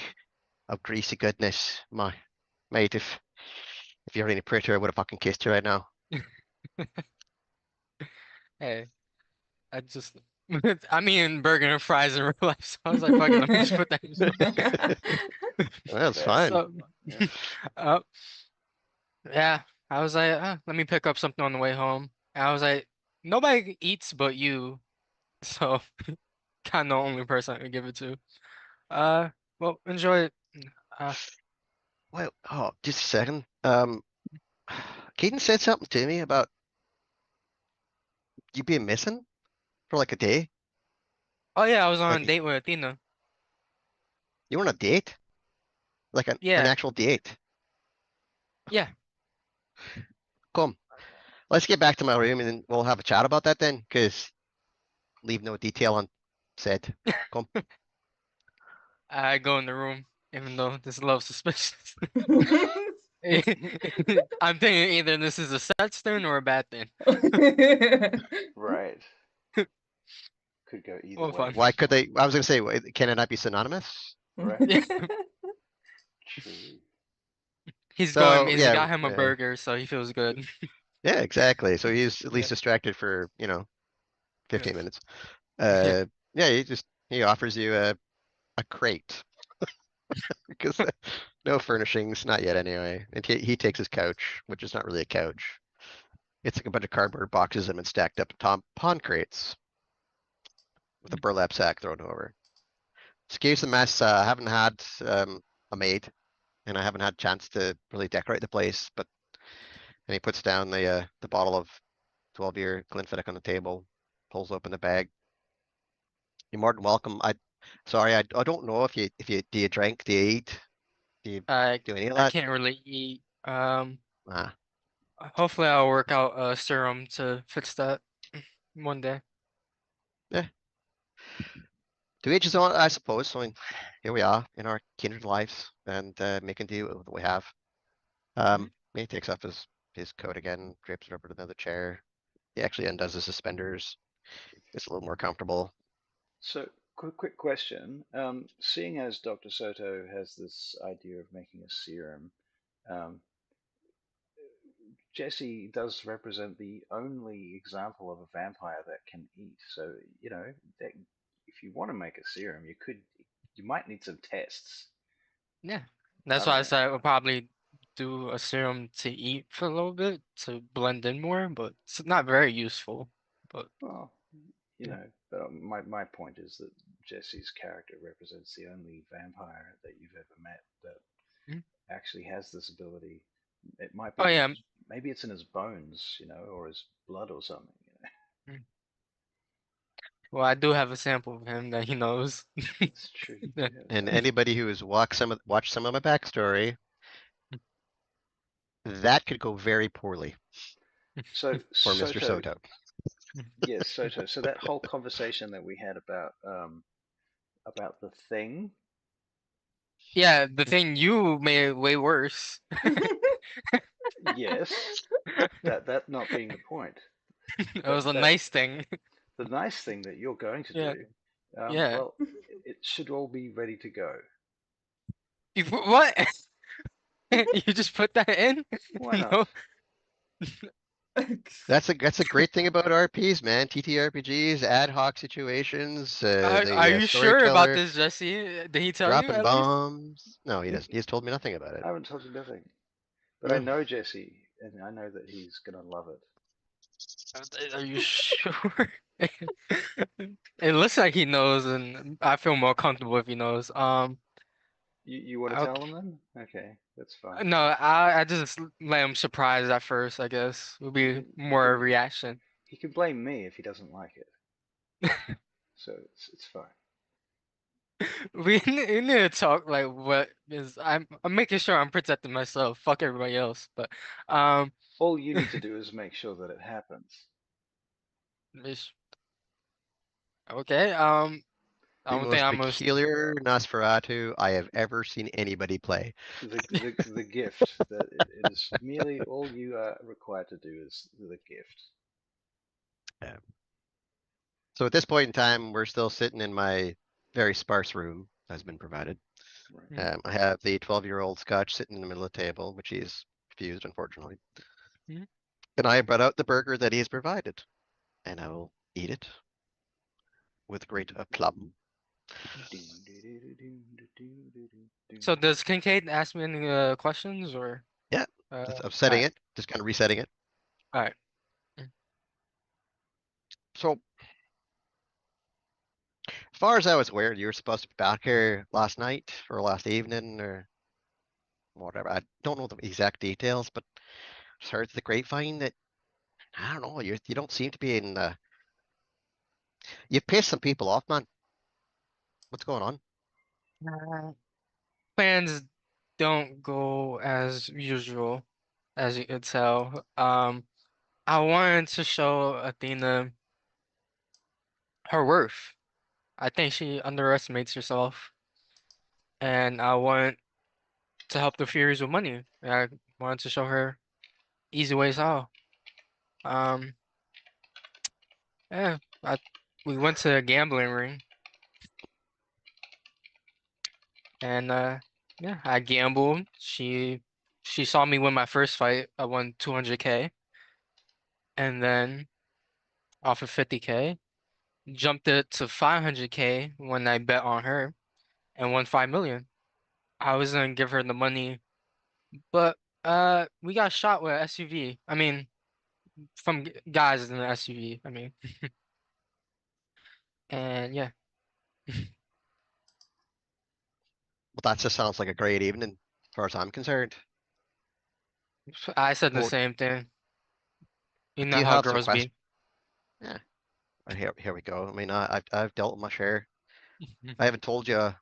of greasy goodness. Mate, if you're any prettier, I would have fucking kissed you right now. hey, I just, I mean, burger and fries in real life. So I was like, fuck it, let me just put that in. That's Fair. fine. So, Yeah. Uh, yeah, I was like, let me pick up something on the way home. And I was like, nobody eats but you, so kind of the only person I could give it to. Well, enjoy it. Uh, Well, oh, just a second. Keaton said something to me about you being missing for like a day. oh yeah, I was on Like a date with Athena. you were on a date, like an Yeah, actual date. yeah. Come, let's get back to my room and then we'll have a chat about that then, because leave no detail on said. Come. I go in the room, even though this is a little suspicious. I'm thinking either this is a sad thing or a bad thing. Right. Could go either Well, fun. way. Why could they? I was gonna say, can it not be synonymous? Right. Yeah, True. he's going. So He's yeah, got him a burger, so he feels good. yeah, exactly. So he's at Yeah, least distracted for, yeah, 15 minutes. yeah. Yeah, he offers you a crate because no furnishings, not yet anyway. And he takes his couch, which is not really a couch. It's like a bunch of cardboard boxes that have been stacked up pawn crates with a burlap sack thrown over. Excuse the mess. I haven't had a maid, and I haven't had a chance to really decorate the place. But and he puts down the bottle of 12-year Glenfiddich on the table, pulls open the bag. You're more than welcome. Sorry, I don't know if you do you drink, do you eat, do you I do any of I that? can't really eat. Ah, Hopefully I'll work out a serum to fix that one day. yeah. To each his own, I suppose. So here we are in our kindred lives and making do with what we have. Mhm. He takes off his coat again, drapes it over to another chair. He actually undoes his suspenders. Gets a little more comfortable. So, quick question. Seeing as Dr. Soto has this idea of making a serum, um, Jesse does represent the only example of a vampire that can eat. So, that, if you want to make a serum, you might need some tests. Yeah, I that's don't why I know. said I would probably do a serum to eat for a little bit to blend in more, but it's not very useful. But Well, yeah, but my point is that Jesse's character represents the only vampire that you've ever met that Mhm. actually has this ability. It might be Oh in yeah, his, maybe it's in his bones, or his blood or something. mm. Well, I do have a sample of him that he knows. That's true. You Yeah. do have And that. anybody who has watched some of my backstory, that could go very poorly So for Mr. Soto, Soto. yes, Soto. So that whole conversation that we had about the thing, Yeah, the thing you made way worse. yes, that not being the point. It That was a that nice thing. the nice thing that you're going to Yeah, do, yeah. well, it should all be ready to go. What? You just put that in? Why not? No. That's a great thing about RPs, man. TTRPGs, ad hoc situations, Are the you sure about storyteller this, Jesse? Did he tell you dropping at least? bombs. No, he doesn't. He's told me nothing about it. I haven't told you nothing, but I No. know Jesse, and I know that he's gonna love it. Are you sure? It looks like he knows, and I feel more comfortable if he knows. You want to tell Okay. him then? Okay, that's fine. No, I just let him surprise at first, I guess. Would He be can he more a can reaction. he can blame me if he doesn't like it, so it's fine. We need to talk like what is I'm making sure I'm protecting myself. Fuck everybody else. But um All you need to do is make sure that it happens. ish- okay. I The don't think most I'm most peculiar Nosferatu I have ever seen anybody play. The gift that it is merely all you are required to do is the gift. Yeah. So at this point in time, we're still sitting in my very sparse room that has been provided. Right. Mhm. I have the 12-year-old scotch sitting in the middle of the table, which he's refused, unfortunately. Mhm. And I brought out the burger that he has provided, and I will eat it with great aplomb. So does Kincaid ask me any questions or Yeah, uh I'm setting alright, it, just kind of resetting it. alright. So, as far as I was aware, you were supposed to be back here last night or last evening or whatever. I don't know the exact details, but just heard the grapevine that I don't know. You don't seem to be in. You pissed some people off, man. What's going on? Plans don't go as usual, as you could tell. I wanted to show Athena her worth. I think she underestimates herself, and I want to help the Furies with money. I wanted to show her easy ways how. Um, yeah, we went to a gambling ring, and yeah, I gambled. She saw me win my first fight. I won 200K, and then off of 50K, jumped it to 500K when I bet on her and won 5 million. I was gonna give her the money, but we got shot with a SUV. I mean, from guys in the SUV. I mean, and yeah, Well, that just sounds like a great evening, as far as I'm concerned. I said the Well, same thing. You do know you how have some girls questions? be. Yeah, here we go. I mean, I've dealt with my share. I haven't told you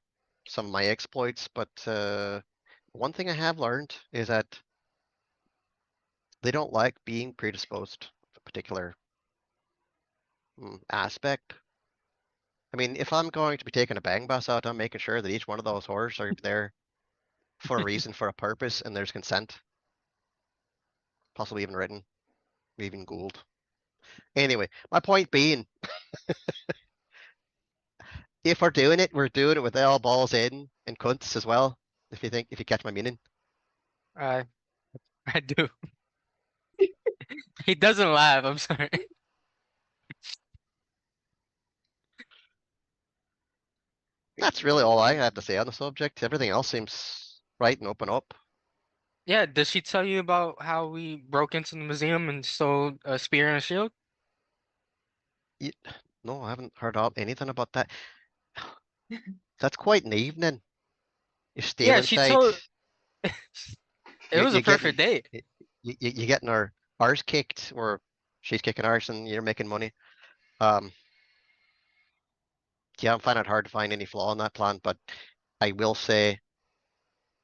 some of my exploits, but one thing I have learned is that they don't like being predisposed to a particular aspect. I mean, if I'm going to be taking a bang bus out, I'm making sure that each one of those whores are there for a reason, for a purpose, and there's consent, possibly even written, even Gould. Anyway, my point being, if we're doing it with all balls in and cunts as well. If you catch my meaning. I I do. He doesn't laugh. I'm sorry. That's really all I have to say on the subject. Everything else seems right and open up. Yeah, did she tell you about how we broke into the museum and stole a spear and a shield? You, no, I haven't heard anything about that. That's quite an evening. You steal Yeah, she inside. told. It You was a you perfect getting date. you getting ours kicked, or she's kicking ours, and you're making money. Um, yeah, I'm finding it hard to find any flaw in that plan, but I will say,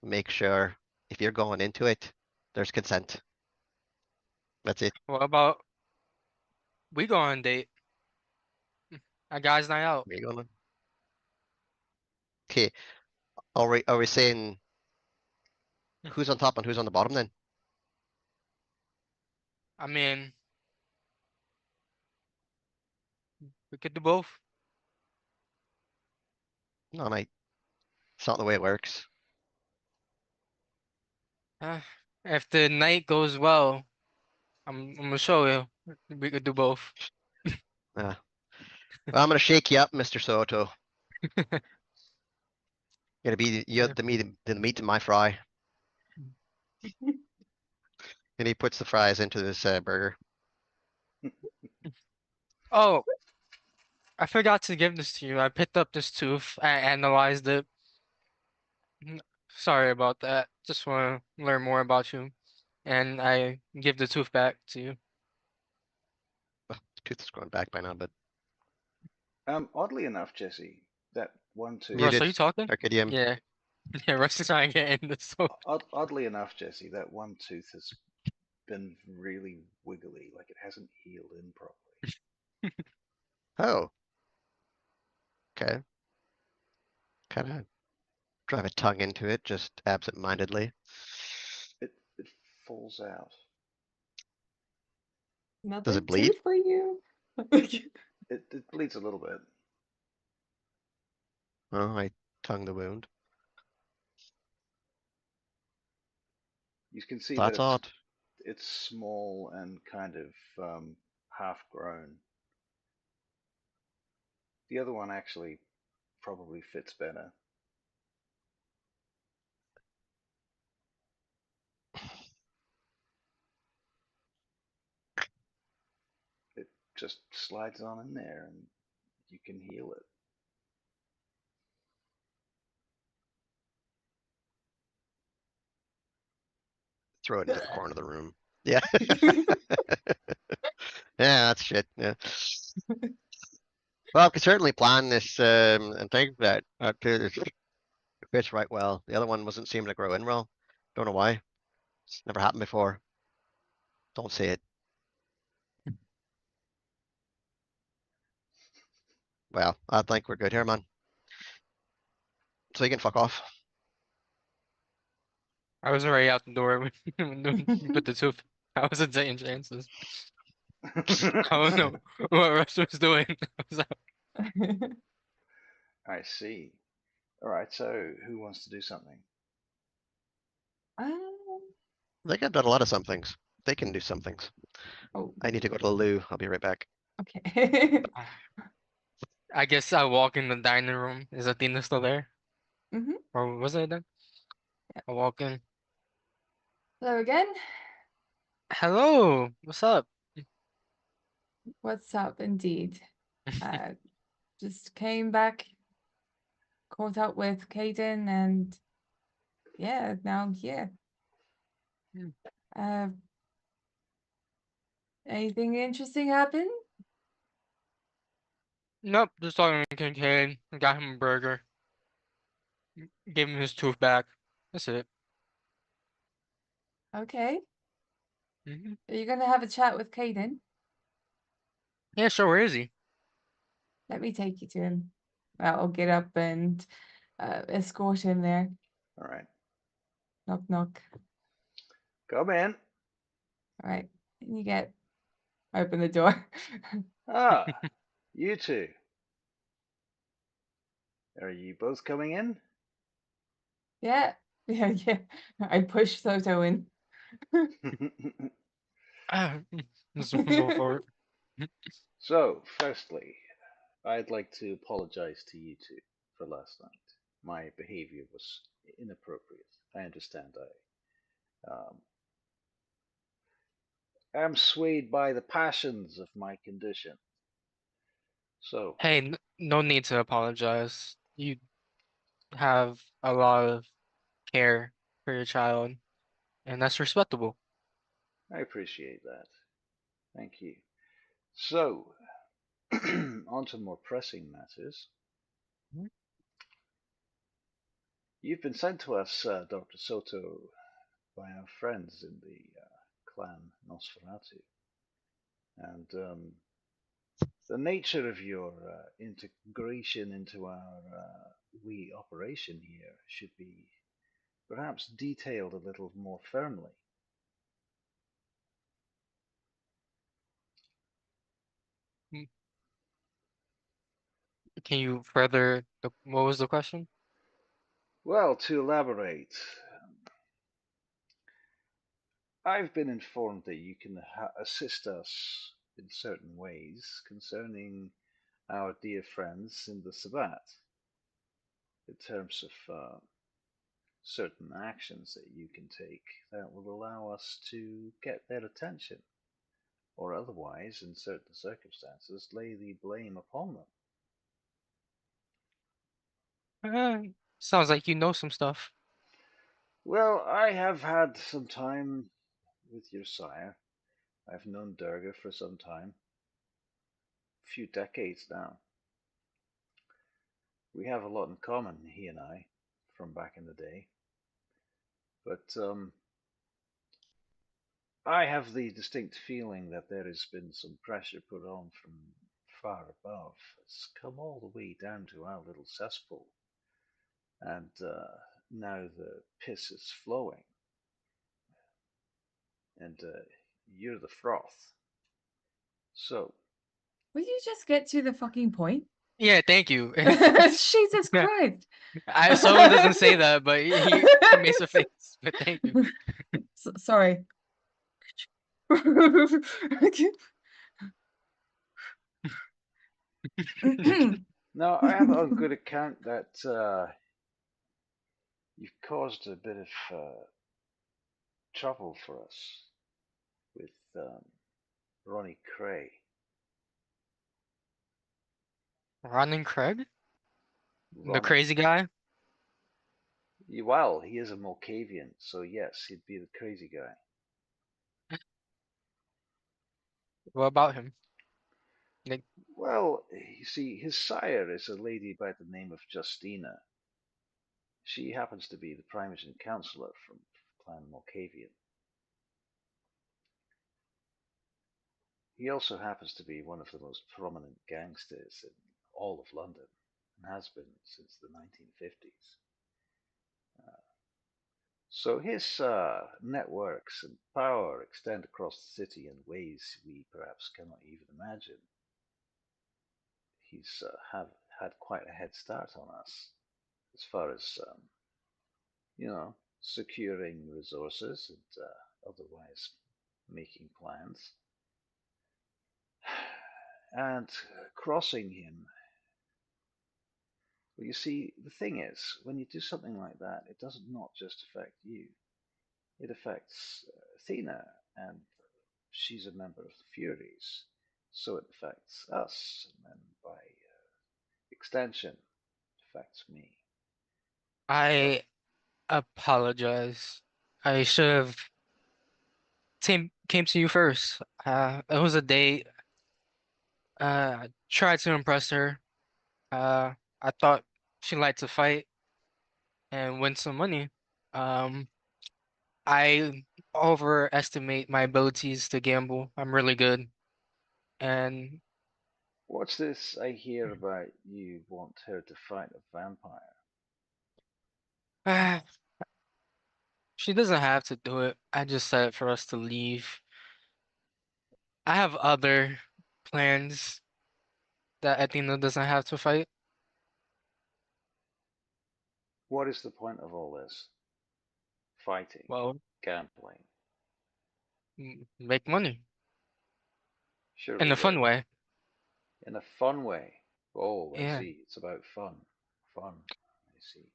make sure if you're going into it, there's consent. That's it. What about we go on a date? A guy's night out. You're going. Okay. Are we saying who's on top and who's on the bottom then? I mean, we could do both. No, mate. It's not the way it works. Uh, if the night goes well, I'm gonna show you. We could do both. Well, I'm gonna shake you up, Mr. Soto. Gonna be you Yeah. the meat in my fry, and he puts the fries into this burger. Oh, I forgot to give this to you. I picked up this tooth. I analyzed it. N- Sorry about that. Just want to learn more about you, and I give the tooth back to you. Well, the tooth is growing back by now, but Oddly enough, Jesse, that one tooth. Russ, are muted. you talking? RKDM. Yeah, yeah. Russ is trying to get in this. So Oddly enough, Jesse, that one tooth has been really wiggly, like it hasn't healed in properly. Oh, okay. Kind of drive a tongue into it, just absent-mindedly. It falls out. Does Another it bleed? tooth for you? It bleeds a little bit. Oh, I tongue the wound. You can see that That's odd. it's small and kind of half grown. The other one actually probably fits better. It just slides on in there and you can heal it. Throw it into the corner of the room. Yeah. Yeah, that's shit. Yeah. Well, I could certainly plan this and think that it fits right well. The other one wasn't seeming to grow in well. Don't know why. It's never happened before. Don't say it. Well, I think we're good here, man. So you can fuck off. I was already out the door when you put the tooth. I wasn't taking chances. I don't know what Russ was doing. I was out. I see. All right, so who wants to do something? I think I've done a lot of some things. They can do some things. Oh, I need to go to the loo. I'll be right back. okay. I guess I walk in the dining room. Is Athena still there? hmm Or was I there? I walk in. Hello again. Hello, what's up? What's up, indeed? Just came back, caught up with Caden, and yeah, now I'm here. Hmm. Uh, anything interesting happen? Nope, just talking to Kincaid. Got him a burger. Gave him his tooth back. That's it. Okay. Hmm. Are you gonna have a chat with Caden? Yeah, sure. Where is he? Let me take you to him. I'll get up and escort him there. All right, Knock, knock. come in. All right. And you get open the door. Ah, you two. Are you both coming in? Yeah. Yeah, yeah. I push Soto in. Ah, just go for it. So, firstly, I'd like to apologize to you two for last night. My behavior was inappropriate. I understand am swayed by the passions of my condition. So, Hey, no need to apologize. You have a lot of care for your child, and that's respectable. I appreciate that. Thank you. So, on to more pressing matters. Mhm. You've been sent to us, Dr. Soto, by our friends in the clan Nosferatu. And the nature of your integration into our wee operation here should be perhaps detailed a little more firmly. Mm, Can you further what was the question? Well, to elaborate, I've been informed that you can assist us in certain ways concerning our dear friends in the Sabbat, in terms of certain actions that you can take that will allow us to get their attention, or otherwise, in certain circumstances, lay the blame upon them. Uh, Sounds like you know some stuff. Well, I have had some time with your sire. I've known Durga for some time, a few decades now. We have a lot in common, he and I, from back in the day. But I have the distinct feeling that there has been some pressure put on from far above. It's come all the way down to our little cesspool. And now the piss is flowing. And you're the froth. So, Will you just get to the fucking point? Yeah, thank you. Jesus Yeah, Christ. someone doesn't say that, but he makes a face. But thank you. Sorry. Now, I have it on good account that you've caused a bit of trouble for us with Ronnie Cray. Ron and Craig, the Ronnie. crazy guy. Well, he is a Malkavian, so yes, he'd be the crazy guy. What about him? Like, Well, you see, his sire is a lady by the name of Justina. She happens to be the Primogenic Counselor from Clan Malkavian. He also happens to be one of the most prominent gangsters in all of London, and has been since the 1950s. So his networks and power extend across the city in ways we perhaps cannot even imagine. He's had quite a head start on us as far as securing resources and otherwise making plans. And crossing him, well, you see, the thing is, when you do something like that, it does not just affect you. It affects Athena, and she's a member of the Furies, so it affects us, and then by extension, it affects me. So, I apologize. I should have came to you first. It was a date. I tried to impress her. I thought she liked to fight and win some money. Um, I overestimate my abilities to gamble. I'm really good, and what's this I hear about you want her to fight a vampire? she doesn't have to do it. I just said for us to leave. I have other plans that Athena doesn't have to fight. What is the point of all this? Fighting, Well, gambling. make money in Surely a fun there, way. in a fun way. Oh, I Yeah. see. It's about fun. Fun. I see.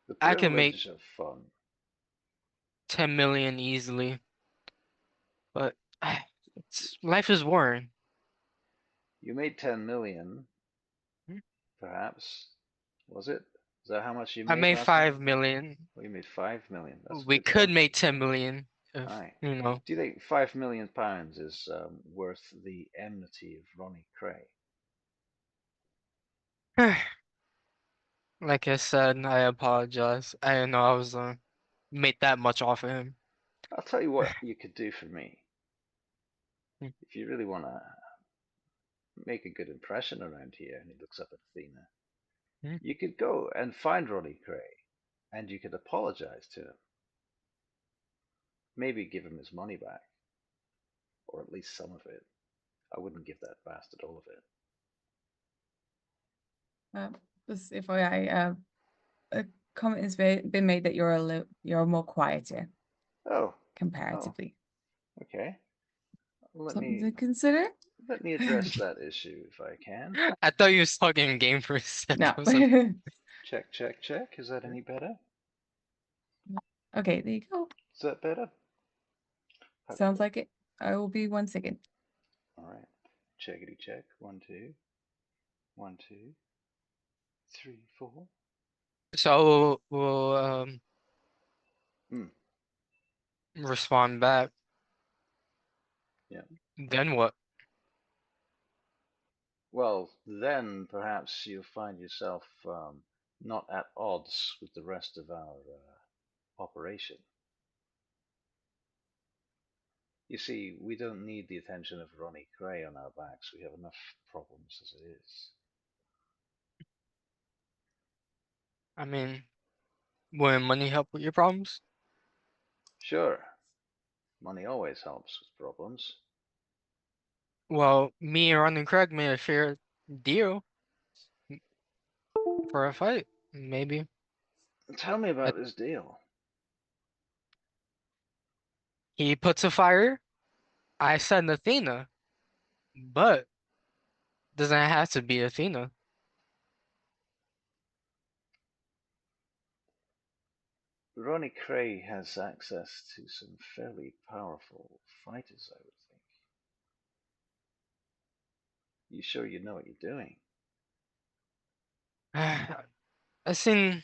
The I can make privilege of fun. 10 million easily, but life is boring. You made 10 million, Hmm? perhaps. Was it? Is that how much you I made made last night? 5 million. Well, you made 5 million. That's We good could fun. make 10 million if, Aye. you know. Do you think £5 million is worth the enmity of Ronnie Cray? Like I said, I apologize. I didn't know I was made that much off of him. I'll tell you what you could do for me. If you really want to make a good impression around here, and he looks up at Athena, Hmm? you could go and find Ronnie Cray, and you could apologize to him. Maybe give him his money back, or at least some of it. I wouldn't give that bastard all of it. Just FYI, a comment has been made that you're more quieter Oh, comparatively. okay. Let Something to me consider? let me address that issue if I can. I thought you was talking game for a sec. No. I was like, Check, check, check. Is that any better? Okay, there you go. Is that better? Sounds like it. I will be 1 second. All right. Checkity check. 1, 2. 1, 2. 3, 4. so we'll Hmm. respond back. Yeah. Then what? Well, then perhaps you'll find yourself not at odds with the rest of our operation. You see, we don't need the attention of Ronnie Cray on our backs. We have enough problems as it is. I mean, wouldn't money help with your problems? Sure, money always helps with problems. Well, me and Ron and Craig made a fair deal for a fight. Maybe. Tell me Uh, about this deal. He puts a fire. I said Athena, but doesn't have to be Athena. Ronnie Cray has access to some fairly powerful fighters, I would think. You sure you know what you're doing? I seen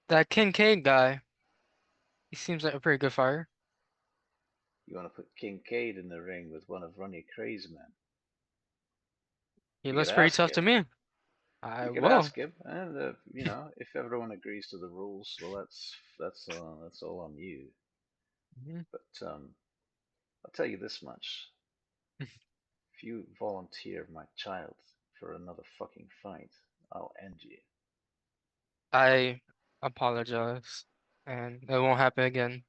that Kincaid guy. He seems like a pretty good fighter. You want to put Kincaid in the ring with one of Ronnie Cray's men? He You could looks pretty ask tough to him. me. I You could will. ask him, and if everyone agrees to the rules, well, that's all on you. Mhm. But I'll tell you this much: if you volunteer my child for another fucking fight, I'll end you. I apologize, and it won't happen again,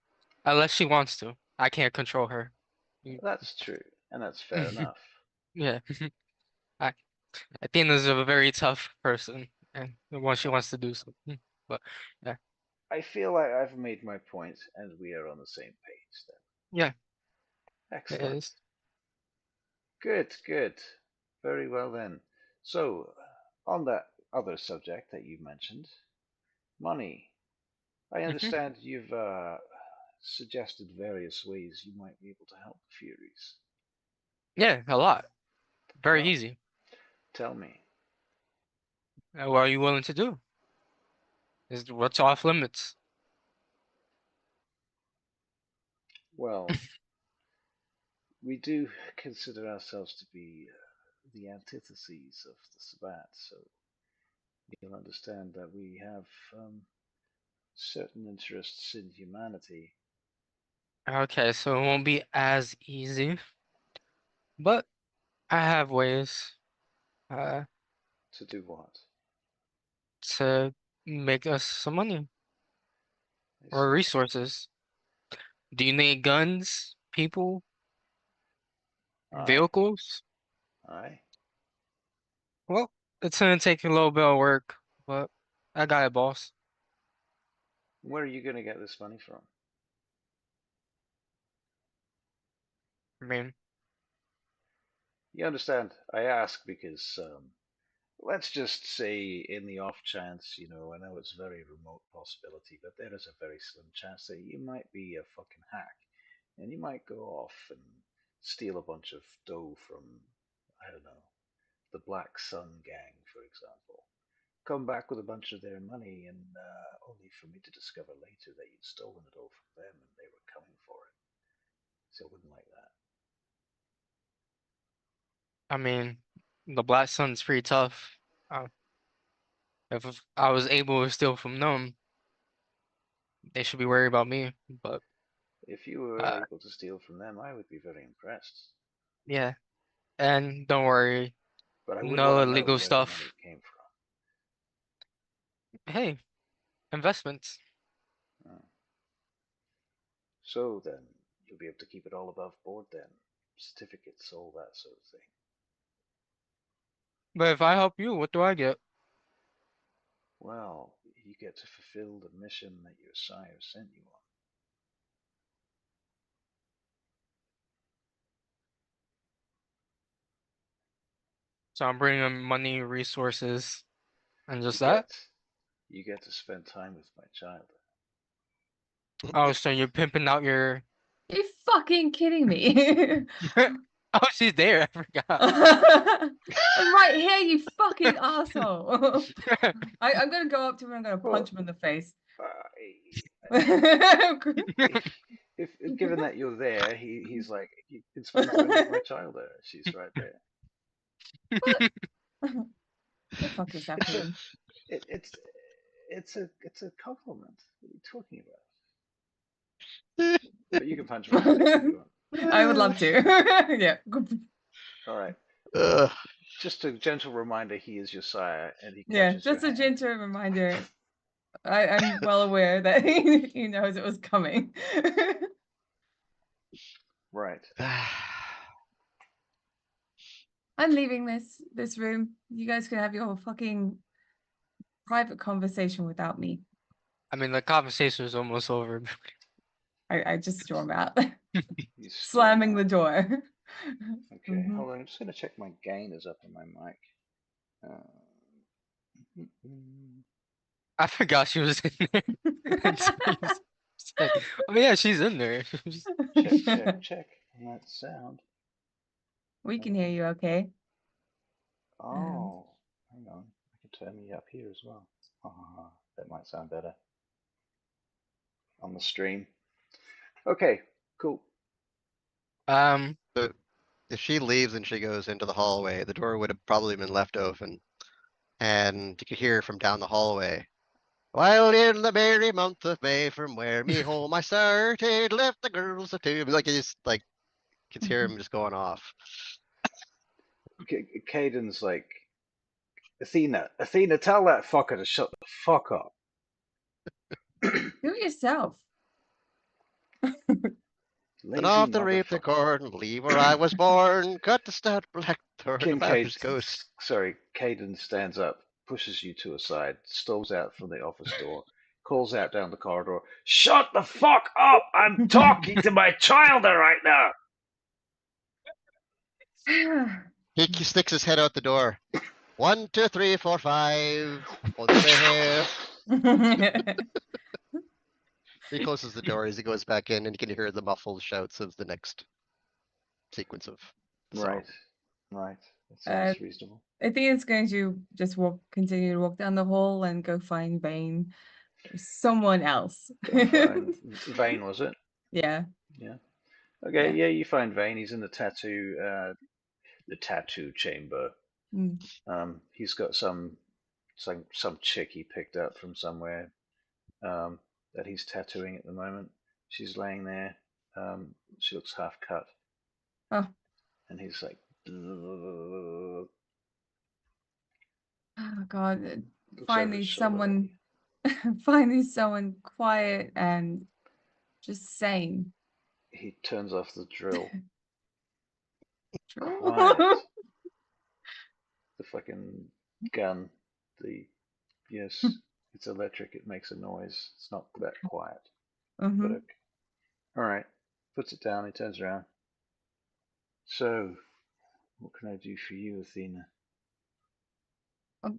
unless she wants to. I can't control her. Mm. That's true, and that's fair enough. Yeah, I Athena's a very tough person, and once she wants to do something, but yeah, I feel like I've made my point, and we are on the same page then. yeah, it Excellent. is. Good, good. Very well then. So, on that other subject that you mentioned, money. I Hmm. understand you've suggested various ways you might be able to help the Furies. Yeah, a lot. Very Well, easy. tell me. What are you willing to do? Is what's off limits? Well, we do consider ourselves to be the antitheses of the Sabbat, so you'll understand that we have certain interests in humanity. Okay, so it won't be as easy, but I have ways uh To do what? to make us some money I or see. resources. Do you need guns, people, Aye, vehicles? aye. Well, it's gonna take a little bit of work, but I got it, boss. Where are you going to get this money from? I mean, You understand? I ask because let's just say, in the off chance, I know it's a very remote possibility, but there is a very slim chance that you might be a fucking hack, and you might go off and steal a bunch of dough from, I don't know, the Black Sun gang, for example. Come back with a bunch of their money, and only for me to discover later that you'd stolen it all from them and they were coming for it. So I wouldn't like that. I mean, the Black Sun's pretty tough. If I was able to steal from them, they should be worried about me. But If you were uh, able to steal from them, I would be very impressed. yeah, and don't worry, But I would want no to know illegal where the money stuff. came from. Hey, investments. Oh. So then, you'll be able to keep it all above board then. Certificates, all that sort of thing. But if I help you, what do I get? Well, you get to fulfill the mission that your sire sent you on. So I'm bringing money, resources, and You just that. get you get to spend time with my child. Oh, so you're pimping out your. Are you fucking kidding me? Oh, she's there. I forgot. I'm right here, you fucking asshole. I'm gonna go up to him and I'm gonna punch Well, him in the face. if given that you're there, he's like he can spend time with my child there. She's right there. What the fuck is It's a happening? it's it's a compliment. What are you talking about? But you can punch him in the face if you want. I would love to. Yeah. All right. Ugh. Just a gentle reminder: he is your sire, and he Yeah, catches your just a hand. gentle reminder. I'm well aware that he knows it was coming. Right. I'm leaving this room. You guys can have your fucking private conversation without me. I mean, the conversation is almost over. I just storm out, You storm slamming out. the door. Okay, hold on. I'm just going to check my gain is up on my mic. I forgot she was in there. Until you said, oh yeah, she's in there. Check, check, check on that sound. We can hear you okay. Oh, hang on. I can turn me up here as well. That might sound better on the stream. Okay, cool. Um, So if she leaves and she goes into the hallway, the door would have probably been left open. And you could hear from down the hallway, while in the merry month of May, from where me home I started, left the girls of two. Like, you just, like, you could hear him just going off. Caden's like, Athena, tell that fucker to shut the fuck up. Do it yourself. And Lazy off to reap the motherfucker. corn, leave where I was born, cut the stout black thorn, the Kincaid, father's ghost. sorry, Caden stands up, pushes you to a side, storms out from the office door, calls out down the corridor, shut the fuck up! I'm talking to my child right now! He sticks his head out the door. 1, 2, 3, 4, 5. Once a hair. He closes the door as he goes back in, and you can hear the muffled shouts of the next sequence of the song. Right, right. That sounds reasonable. I think it's going to just continue to walk down the hall and go find Vane or someone else. Go find Vane, was it? Yeah. Yeah. Okay, Yeah. yeah, you find Vane. He's in the tattoo chamber. Mm. He's got some chick he picked up from somewhere that he's tattooing at the moment. She's laying there. She looks half cut. Oh. And he's like, oh God! looks Finally, over his shoulder. finally someone quiet and just sane. He turns off the drill. Drill? Quiet. The fucking gun. Yes, it's electric. It makes a noise. It's not that quiet. But okay. All right. Puts it down. He turns around. So, what can I do for you, Athena?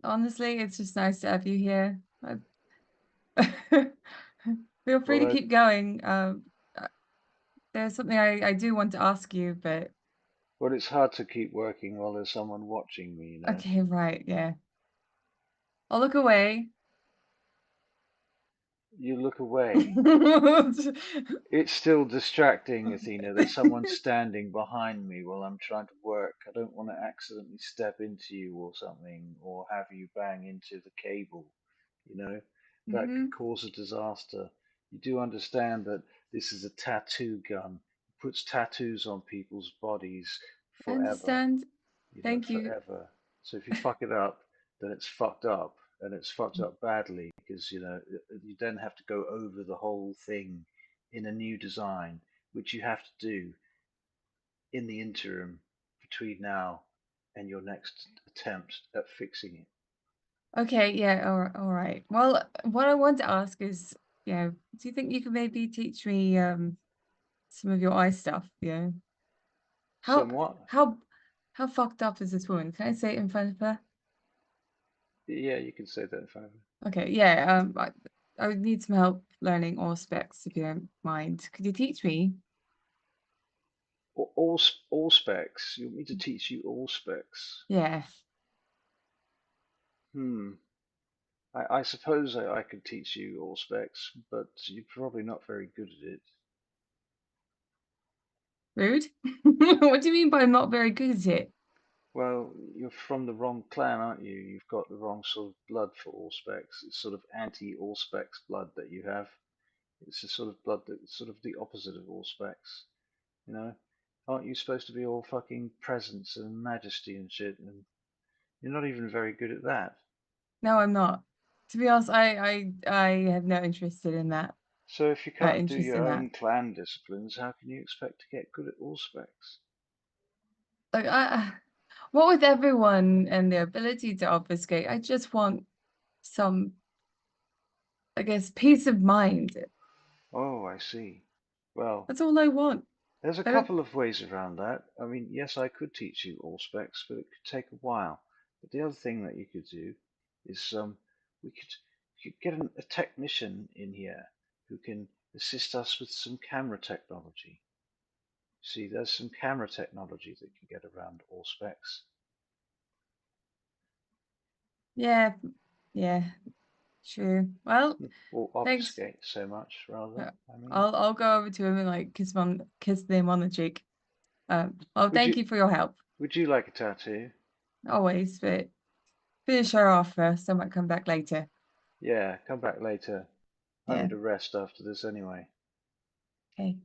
Honestly, it's just nice to have you here. Feel free to keep going. There's something I do want to ask you, but... Well, it's hard to keep working while there's someone watching me, you know? Okay, right, yeah. I'll look away. You look away. It's still distracting, Athena. There's someone standing behind me while I'm trying to work. I don't want to accidentally step into you or something, or have you bang into the cable, you know? That could cause a disaster. You do understand that this is a tattoo gun. It puts tattoos on people's bodies I forever. understand. You know, Thank you. forever. So if you fuck it up, then it's fucked up, and it's fucked up badly because you then have to go over the whole thing in a new design, which you have to do in the interim between now and your next attempt at fixing it. Okay, yeah, all right. Well, what I want to ask is, do you think you could maybe teach me some of your eye stuff? Somewhat. How fucked up is this woman? Can I say it in front of her? Yeah, you can say that in front of her. Okay, yeah. I would need some help learning all specs if you don't mind. Could you teach me? All specs. You want me to teach you all specs? Yeah. I suppose I could teach you all specs, but you're probably not very good at it. Rude? What do you mean by I'm not very good at it? Well, you're from the wrong clan, aren't you? You've got the wrong sort of blood for all specs. It's sort of anti-all specs blood that you have. It's a sort of blood that's sort of the opposite of all specs. You know? Aren't you supposed to be all fucking presence and majesty and shit? And you're not even very good at that. No, I'm not. To be honest, I have no interest in that. So if you can't do your own clan disciplines, how can you expect to get good at all specs? Like what with everyone and their ability to obfuscate, I just want some, I guess, peace of mind. Oh, I see. Well, that's all I want. There's a couple of ways around that. I mean, yes, I could teach you all specs, but it could take a while. But the other thing that you could do is we could could get a technician in here who can assist us with some camera technology. See, there's some camera technology that can get around all specs. Yeah, yeah, true. Well, Or thanks. obfuscate so much, rather. I mean, I'll go over to him and like kiss them on the cheek. Well, thank you for your help. Would you like a tattoo? Always, but finish her off first. I might come back later. Yeah, come back later. I Yeah. need a rest after this anyway. Okay.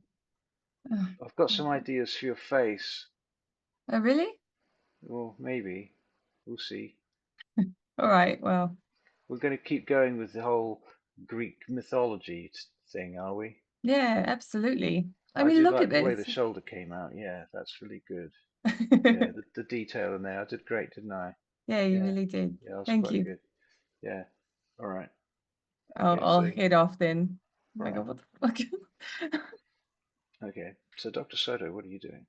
I've got some ideas for your face. Oh, really? Well, maybe. We'll see. All right. Well, We're going to keep going with the whole Greek mythology thing, are we? yeah, absolutely. I I mean, did look like at the way the this. shoulder came out. Yeah, that's really good. Yeah, the detail in there. I did great, didn't I? Yeah, you Yeah, really did. yeah, that was Thank quite you. good. Yeah. All right. I'll Okay, I'll so head off then. Oh my right. God, what the fuck? Okay, so Dr. Soto, what are you doing?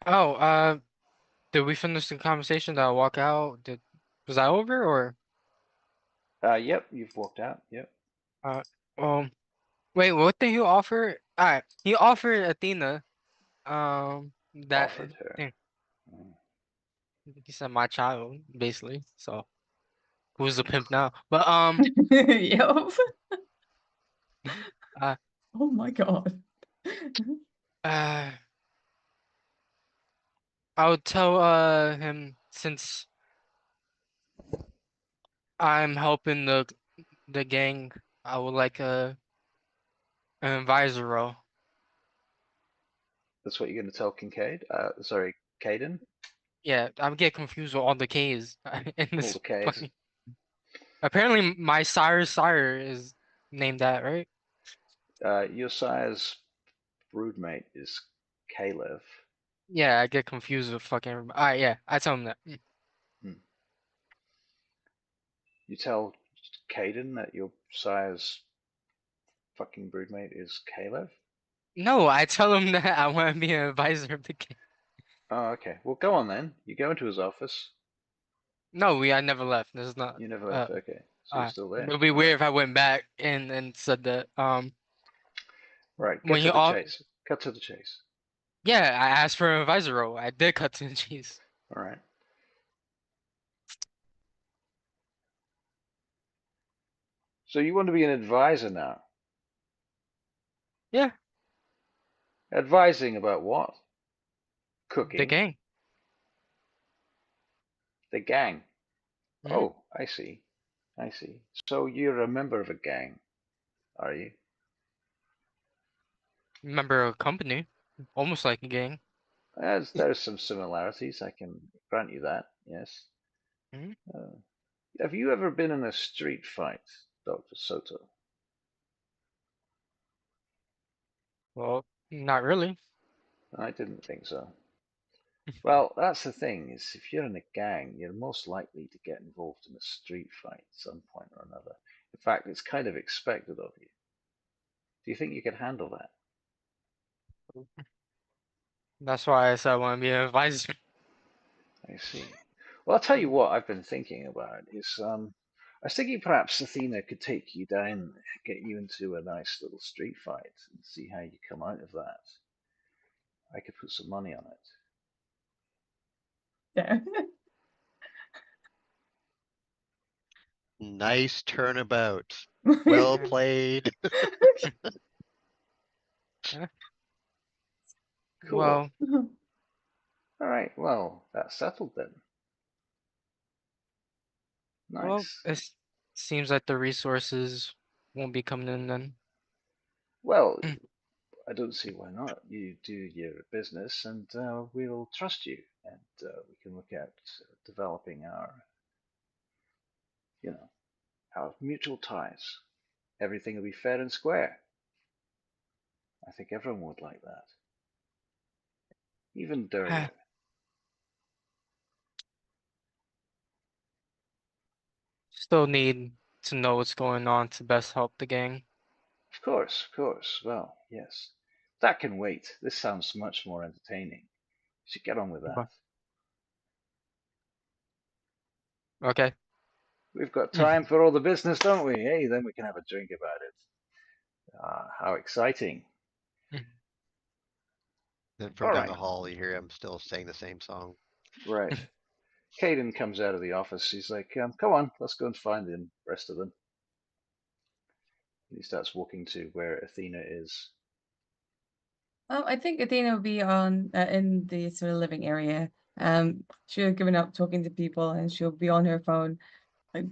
Oh, did we finish the conversation? Did I walk out? Was I over or Yep, you've walked out. Yep. uh um wait, what did he offer? Alright, he offered Athena that Offered her. thing. Mm. He said my child, basically. So who's the pimp now? But Yep. uh Oh my God. uh I would tell him since I'm helping the gang, I would like an advisor role. That's what you're going to tell Kincaid? Sorry, Caden? Yeah, I'm getting confused with all the K's in All this the Ks. fucking. Apparently, my sire's sire is named that, right? Your sire's broodmate is Kalev. Yeah, I get confused with fucking everybody. Alright, yeah, I tell him that. Hmm. You tell Caden that your sire's fucking broodmate is Kalev? No, I tell him that I want to be an advisor of the gang. Oh, okay. Well, go on then. You go into his office. No, I never left. This is not. You never left. Okay, so you're Uh, still there. it would be All right. weird if I went back and said that. Right. Get When to he the all, chase. Cut to the chase. yeah, I asked for an advisor role. I did cut to the chase. All right. So you want to be an advisor now? Yeah, Advising about what? the Cooking. gang. The gang. Hmm. Oh, I see. I see. So you're a member of a gang, are you? Member of a company, almost like a gang. There's some similarities. I can grant you that. Yes. Hmm. Uh, have you ever been in a street fight, Dr. Soto? Well, not really. I didn't think so. Well, that's the thing, is if you're in a gang, you're most likely to get involved in a street fight at some point or another. In fact, it's kind of expected of you. Do you think you could handle that? That's why I said I want to be an advisor. I see. Well, I'll tell you what I've been thinking about is I was thinking perhaps Athena could take you down, get you into a nice little street fight and see how you come out of that. I could put some money on it. Yeah. Nice turnabout. Well played. Yeah. Cool. Well, All right. Well, that's settled then. well, Nice. it seems like the resources won't be coming in then. Well, I don't see why not. You do your business, and we'll trust you, and we can look at developing you know, our mutual ties. Everything will be fair and square. I think everyone would like that, even Dario. Still need to know what's going on to best help the gang. Of course, of course. Well, yes, that can wait. This sounds much more entertaining. You should get on with Okay. that. Okay. We've got time for all the business, don't we? Hey, then we can have a drink about it. How exciting. Then from All down right, the hall, you hear him still saying the same song. right. Caden comes out of the office. He's like, come on, let's go and find the rest of them. And he starts walking to where Athena is. I think Athena will be on in the sort of living area. She'll have given up talking to people, and she'll be on her phone, like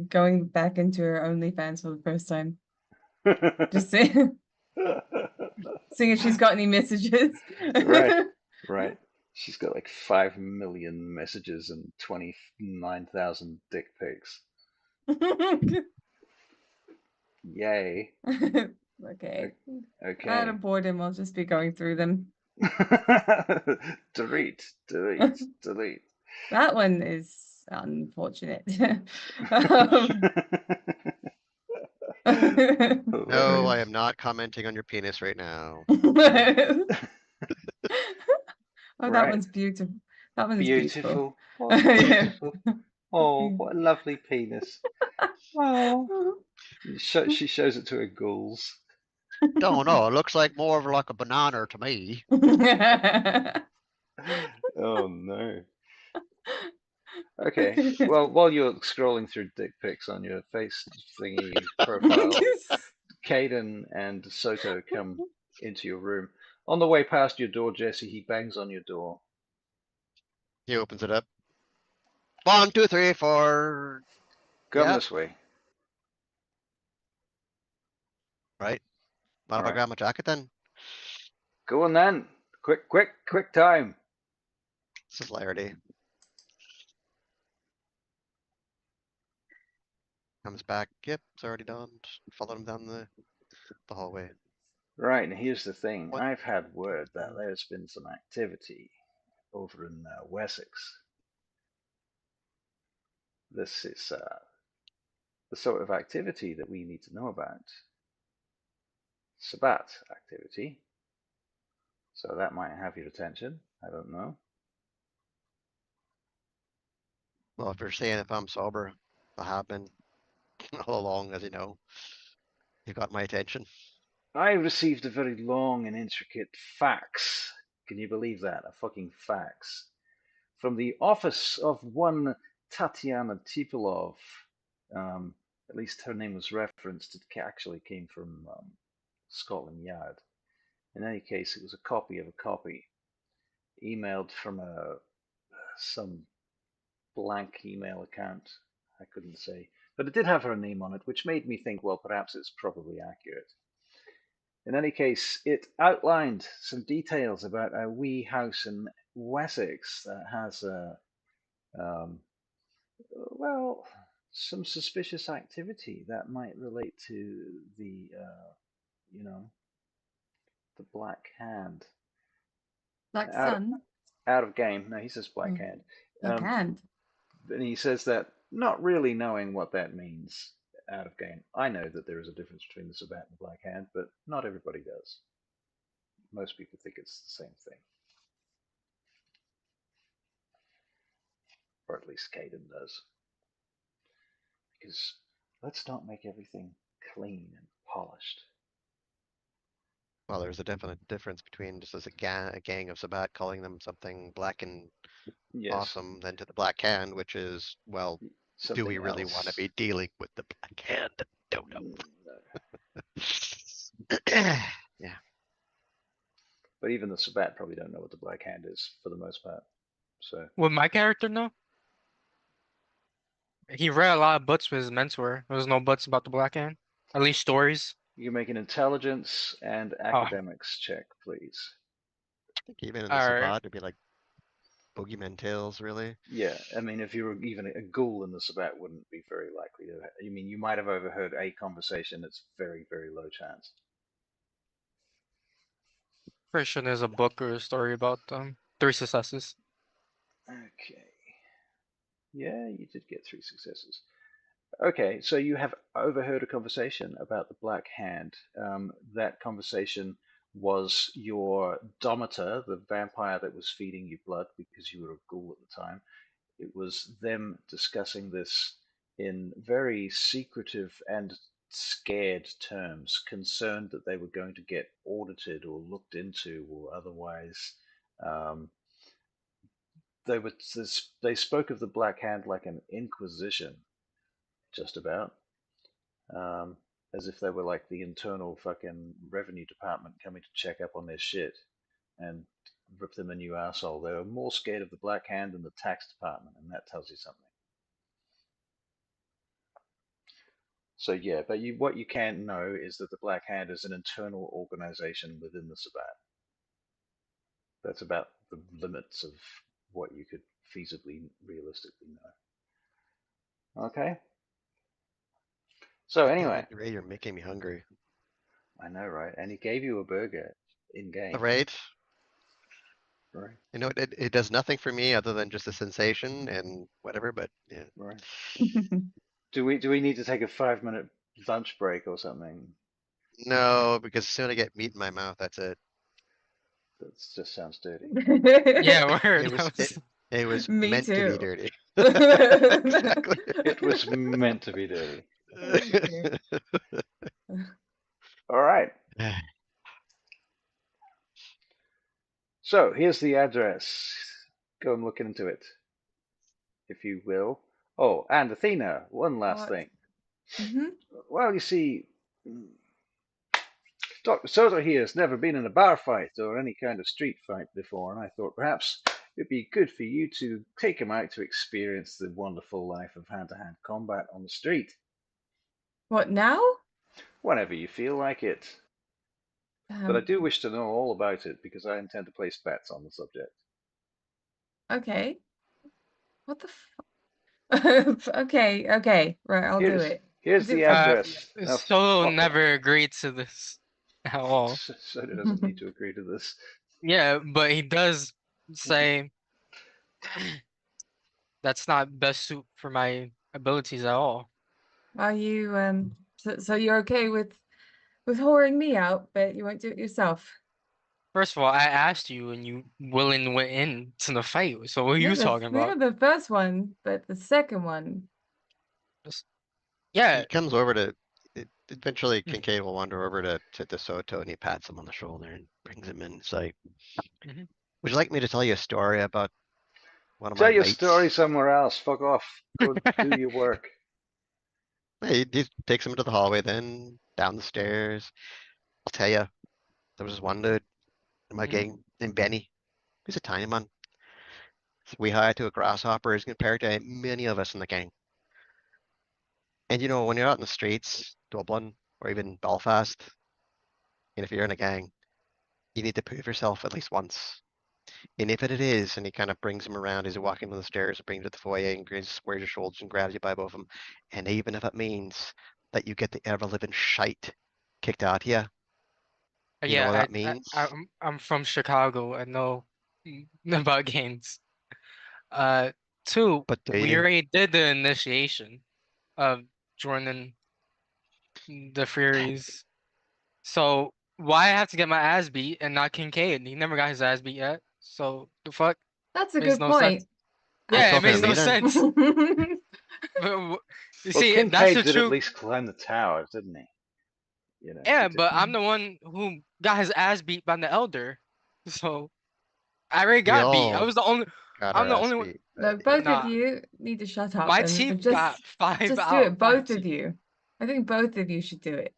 going back into her OnlyFans for the first time. Just seeing if she's got any messages. Right, right. She's got like 5 million messages and 29,000 dick pics. Yay. Okay. Okay. Out of boredom, I'll just be going through them. Delete. That one is unfortunate. Um, No, I am not commenting on your penis right now. Oh, that Right. one's beautiful. That one is beautiful. Beautiful. Oh, beautiful. Oh, what a lovely penis. Oh. She shows it to her ghouls. Don't know. It looks like more of like a banana to me. Oh no. Okay. Well, while you're scrolling through dick pics on your face thingy profile, Caden and Soto come into your room. On the way past your door, Jesse, he bangs on your door. He opens it up. 1, 2, 3, 4. Come Yeah, this way. right. Mind if I All right. grab my jacket then? Go on then. Quick time. This is Larry. Comes back. Yep, it's already done. Followed him down the hallway. Right, and here's the thing. What? I've had word that there's been some activity over in Wessex. This is the sort of activity that we need to know about. Sabbat activity. So that might have your attention. I don't know. Well, if you're saying if I'm sober, I have been all along, as you know. You got my attention. I received a very long and intricate fax. Can you believe that? A fucking fax. From the office of one Tatiana Tipilov. At least her name was referenced. It actually came from Scotland Yard. In any case, it was a copy of a copy, emailed from some blank email account. I couldn't say, but it did have her name on it, which made me think, well, perhaps it's probably accurate. In any case, it outlined some details about a wee house in Wessex that has well, some suspicious activity that might relate to the, you know, the Black Hand. Black Out, Sun? out of game. No, he says Black Oh, Hand. Black Hand. And he says that not really knowing what that means out of game. I know that there is a difference between the Sabbat and the Black Hand, but not everybody does. Most people think it's the same thing. Or at least Caden does. Because let's not make everything clean and polished. Well, there's a definite difference between just as a gang of Sabat calling them something black and Yes. awesome than to the Black Hand, which is, well, Something do we really want to else. be dealing with the Black Hand? Don't know. Yeah. But even the Sabbat probably don't know what the Black Hand is for the most part. So Would my character know? He read a lot of books with his mentor. There was no books about the Black Hand. At least stories. you can make an intelligence and Oh, academics check, please. I think even in the alright. Sabbat, it'd be like boogeyman tales, really. Yeah, I mean, if you were even a ghoul in the Sabbat, wouldn't be very likely to. I mean, you might have overheard a conversation. It's very, very low chance. Pretty sure there's a book or a story about 3 successes. Okay. Yeah, you did get 3 successes. Okay, so you have overheard a conversation about the Black Hand. That conversation was your Domitor, the vampire that was feeding you blood because you were a ghoul at the time. It was them discussing this in very secretive and scared terms, concerned that they were going to get audited or looked into or otherwise. Um, they spoke of the Black Hand like an inquisition, just about, um, as if they were like the internal fucking revenue department coming to check up on their shit and rip them a new asshole. They were more scared of the Black Hand than the tax department, and that tells you something. So yeah, but what you can't know is that the Black Hand is an internal organization within the Sabbat. That's about the limits of what you could feasibly, realistically know. Okay. So Damn anyway, it, Ray, you're making me hungry. I know, right? And he gave you a burger in game, Right? right? You know, it does nothing for me other than just a sensation and whatever, but yeah. Right. Do we need to take a 5 minute lunch break or something? No, because as soon as I get meat in my mouth, that's it. That just sounds dirty. Yeah, word. It was it, it was Me meant to be too. dirty. Oh Exactly. It was meant to be dirty. dear. All right. So here's the address. Go and look into it, if you will. Oh, and Athena, one last What? thing. Mm-hmm. Well, you see, Dr. Soto here has never been in a bar fight or any kind of street fight before, and I thought perhaps it'd be good for you to take him out to experience the wonderful life of hand-to-hand combat on the street, What now? whenever you feel like it. But I Um, do wish to know all about it because I intend to place bets on the subject. okay. What the f Okay, okay. Right, I'll do Here's it. here's Is it the for address. Now Solo fuck off. never agreed to this at all. Soda doesn't need to agree to this. Yeah, but he does say that's not best suit for my abilities at all. Are you so you're okay with whoring me out, but you won't do it yourself? First of all, I asked you and you willingly went into the fight. So what are Yeah, you talking yeah, about? the first one, but the second one. Just, yeah. He comes over to eventually Mm, Kincaid will wander over to DeSoto and he pats him on the shoulder and brings him in. It's like, mhm. would you like me to tell you a story about one of my Tell your story mates? somewhere else. Fuck off. Go do your work. He takes him to the hallway, then down the stairs. I'll tell you, there was this one dude in my Mhm. gang named Benny. He's a tiny man. We hire to a grasshopper is compared to many of us in the gang. And you know, when you're out in the streets, Dublin or even Belfast, and if you're in a gang, you need to prove yourself at least once. And if it is, and he kind of brings him around as he's walking down the stairs, brings you to the foyer and squares your shoulders and grabs you by both of them. And even if it means that you get the ever living shite kicked out of you, you know what Yeah, that means? I'm from Chicago. I know about games. Uh, two, But do we you? already did the initiation of joining the Furies. So why I have to get my ass beat and not Kincaid? He never got his ass beat yet. So the fuck That's a makes good no sense. point, You're Yeah, it talking to makes me no actually. then? sense. But you Well, see, that's Kincaid the did at truth. least climb the towers, didn't he? He Yeah, did. but I'm the one who got his ass beat by the elder. So I already We got beat. all got our I'm the ass only one. beat. No, You know. both of Nah, you need to shut up my and team got five just do out. it. Five Both of team. you. I think both of you should do it.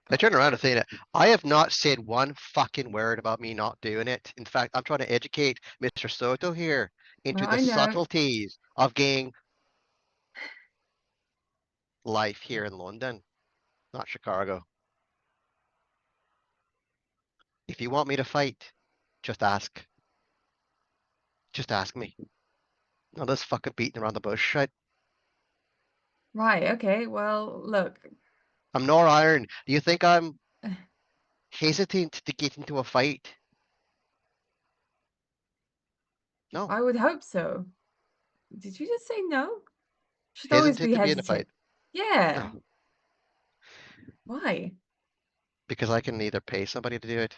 I turn around and say that I have not said one fucking word about me not doing it. In fact, I'm trying to educate Mr. Soto here into the I know. subtleties of gang life here in London, not Chicago. If you want me to fight, just ask. Just ask me. Not this fucking beating around the bush shit. Right, okay. Well, look. I'm not iron. Do you think I'm hesitant to get into a fight? No. I would hope so. Did you just say no? Should always Hesitant be to be in a fight? hesitant. Yeah. No. Why? Because I can either pay somebody to do it,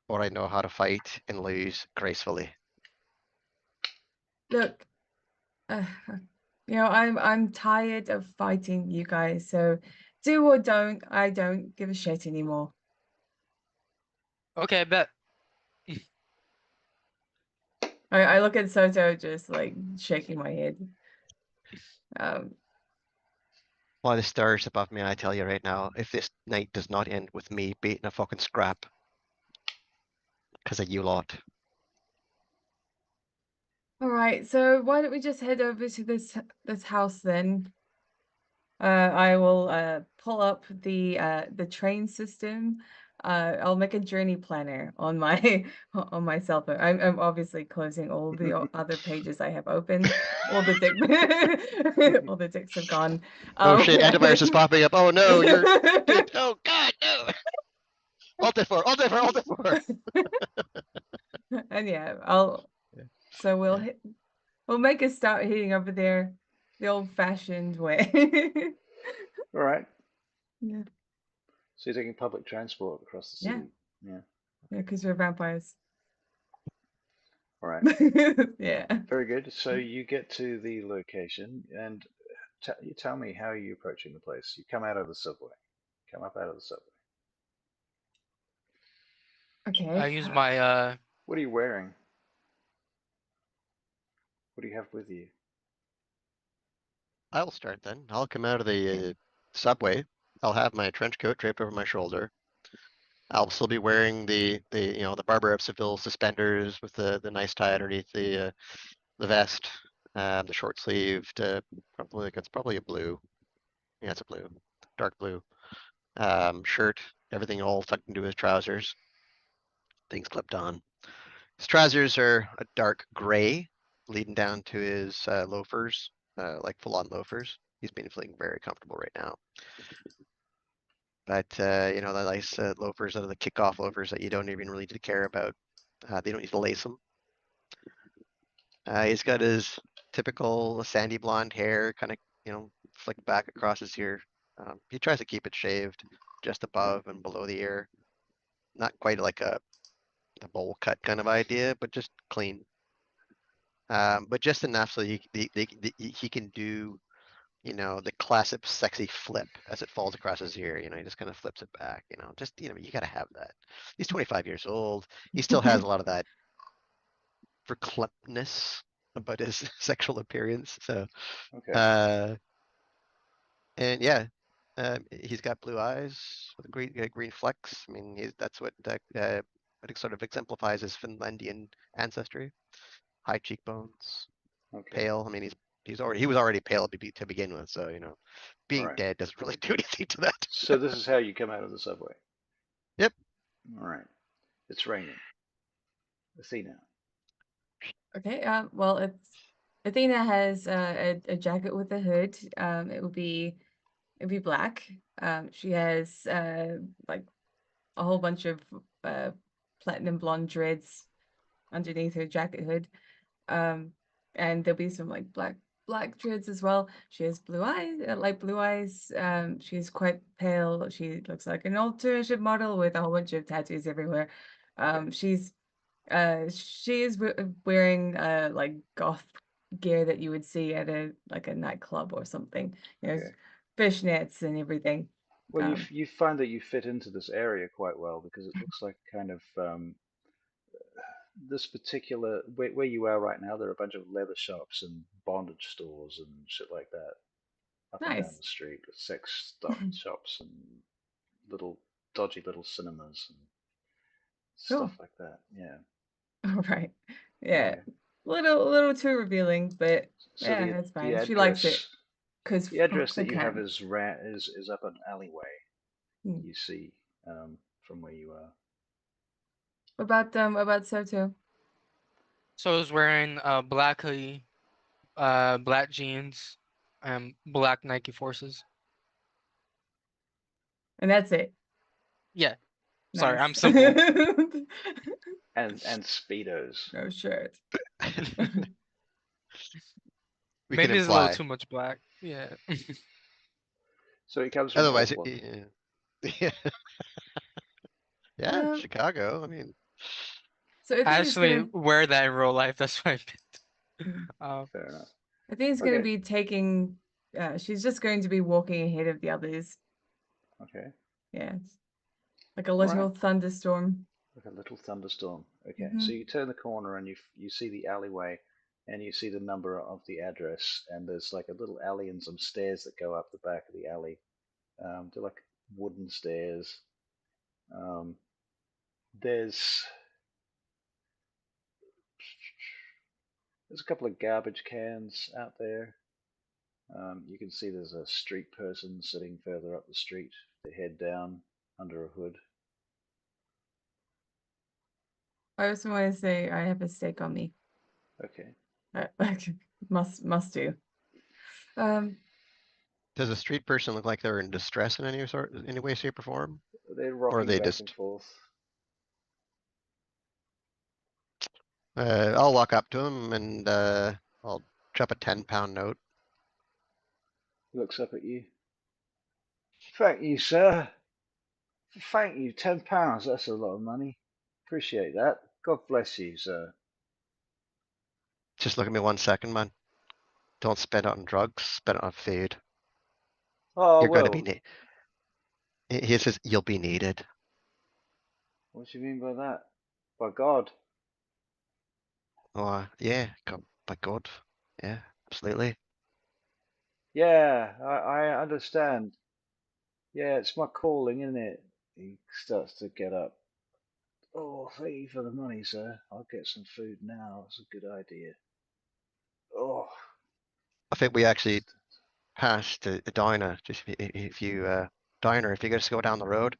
or I know how to fight and lose gracefully. Look, You know, I'm tired of fighting you guys, so do or don't, I don't give a shit anymore. Okay, I bet. I look at Soto just like shaking my head. Um, While the stars above me, I tell you right now, if this night does not end with me beating a fucking scrap because of you lot. all right, so why don't we just head over to this house then? I will pull up the train system. I'll make a journey planner on my on my cell phone. I'm obviously closing all the other pages I have open. All the dick all the dicks have gone. Oh shit, antivirus is popping up. Oh no, you're good. Oh god, no. Alt F4, Alt F4, Alt F4. And yeah, Yeah. so Yeah. we'll make a start heading over there the old-fashioned way. All right. Yeah, So you're taking public transport across the yeah, city. Yeah. yeah, because we're vampires. All right. Yeah. Very good. So you get to the location, and you tell me how you're approaching the place. You come out of the subway. Come up out of the subway. I Okay. use my What are you wearing? What do you have with you? I'll start then. I'll come out of the subway. I'll have my trench coat draped over my shoulder. I'll still be wearing the Barber of Seville suspenders with the nice tie underneath the vest, the short sleeved, probably it's probably a blue. Yeah, it's a blue, dark blue. Shirt, everything all tucked into his trousers. Things clipped on. His trousers are a dark gray, leading down to his loafers, like full-on loafers. He's been feeling very comfortable right now. But the nice loafers that are the kickoff loafers that you don't even really need to care about. They don't need to lace them. He's got his typical sandy blonde hair, kind of flicked back across his ear. He tries to keep it shaved just above and below the ear. Not quite like a bowl cut kind of idea, but just clean. But just enough so he can do, the classic sexy flip as it falls across his ear. He just kind of flips it back. You gotta have that. He's 25 years old. He still has a lot of that verklempt-ness about his sexual appearance. So, Okay. and yeah, he's got blue eyes with green flecks. I mean, that's what it sort of exemplifies his Finlandian ancestry. High cheekbones, Okay. pale. I mean, he was already pale to begin with, so All being right. dead doesn't really do anything to that. So this is how you come out of the subway. Yep. All right. It's raining. Athena. Okay. Well, Athena has a jacket with a hood. It'll be black. She has like a whole bunch of uh platinum blonde dreads underneath her jacket hood. And there'll be some like black dreads as well. She has blue eyes, light blue eyes. She's quite pale. She looks like an alternative model with a whole bunch of tattoos everywhere. Okay. She is wearing like goth gear that you would see at a nightclub or something. Okay. Fishnets and everything. Well, you find that you fit into this area quite well because it looks like kind of this particular where you are right now. There are a bunch of leather shops and bondage stores and shit like that up and down Nice. the street, with sex stuff shops and little dodgy little cinemas and stuff Cool. like that. Yeah. All right. Yeah. Okay. Little too revealing, but So yeah, the it's the fine. She likes it address because the address fuck that the you have can. is up an alleyway. Hmm. You see from where you are. About Soto? So I was wearing a black hoodie, black jeans, and black Nike Forces. And that's it. Yeah, sorry, I'm Nice. simple. And speedos. No shirt. We can Maybe it's a little imply. too much black. Yeah. So he comes from Otherwise, Brooklyn. yeah, yeah, Um, Chicago. I mean, so I Athena's actually gonna wear that in real life. That's why I picked. hmm. Um, Fair enough. I think it's going to Okay. be taking. She's just going to be walking ahead of the others. Okay. Yeah, it's like a All right. little thunderstorm. Like a little thunderstorm. Okay. Mhm. So you turn the corner and you see the alleyway, and you see the number of the address, and there's like a little alley and some stairs that go up the back of the alley. They're like wooden stairs. Um, there's there's a couple of garbage cans out there. You can see there's a street person sitting further up the street, their head down under a hood. I also want to say I have a steak on me. Okay. Must do. Does a street person look like they're in distress in any way, shape, or form? They're Or are rocking they back and just, forth. I'll walk up to him and, I'll drop a 10-pound note. Looks up at you. Thank you, sir. Thank you. £10. That's a lot of money. Appreciate that. God bless you, sir. Just look at me 1 second, man. Don't spend it on drugs, spend it on food. Oh, You're gonna be well, he says you'll be needed. what do you mean by that? By God. Oh, yeah, God, by God. Yeah, absolutely. Yeah, I understand. Yeah, it's my calling, isn't it? He starts to get up. Oh, thank you for the money, sir. I'll get some food now. It's a good idea. Oh, I think we actually passed a diner. Just if you diner, if you just go down the road,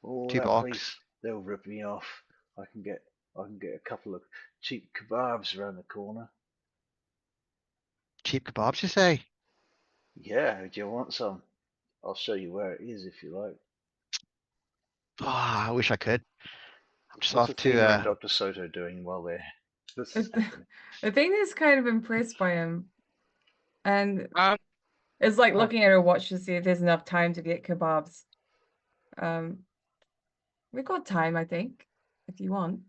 oh, two that place, blocks, they'll rip me off. I can get a couple of cheap kebabs around the corner. cheap kebabs, you say? Yeah, do you want some? I'll show you where it is if you like. Oh, I wish I could. I'm just What's off to Athena and Dr. Soto doing while this is happening? I think that's kind of impressed by him, and Um, it's like oh, looking at her watch to see if there's enough time to get kebabs. We've got time, I think, if you want.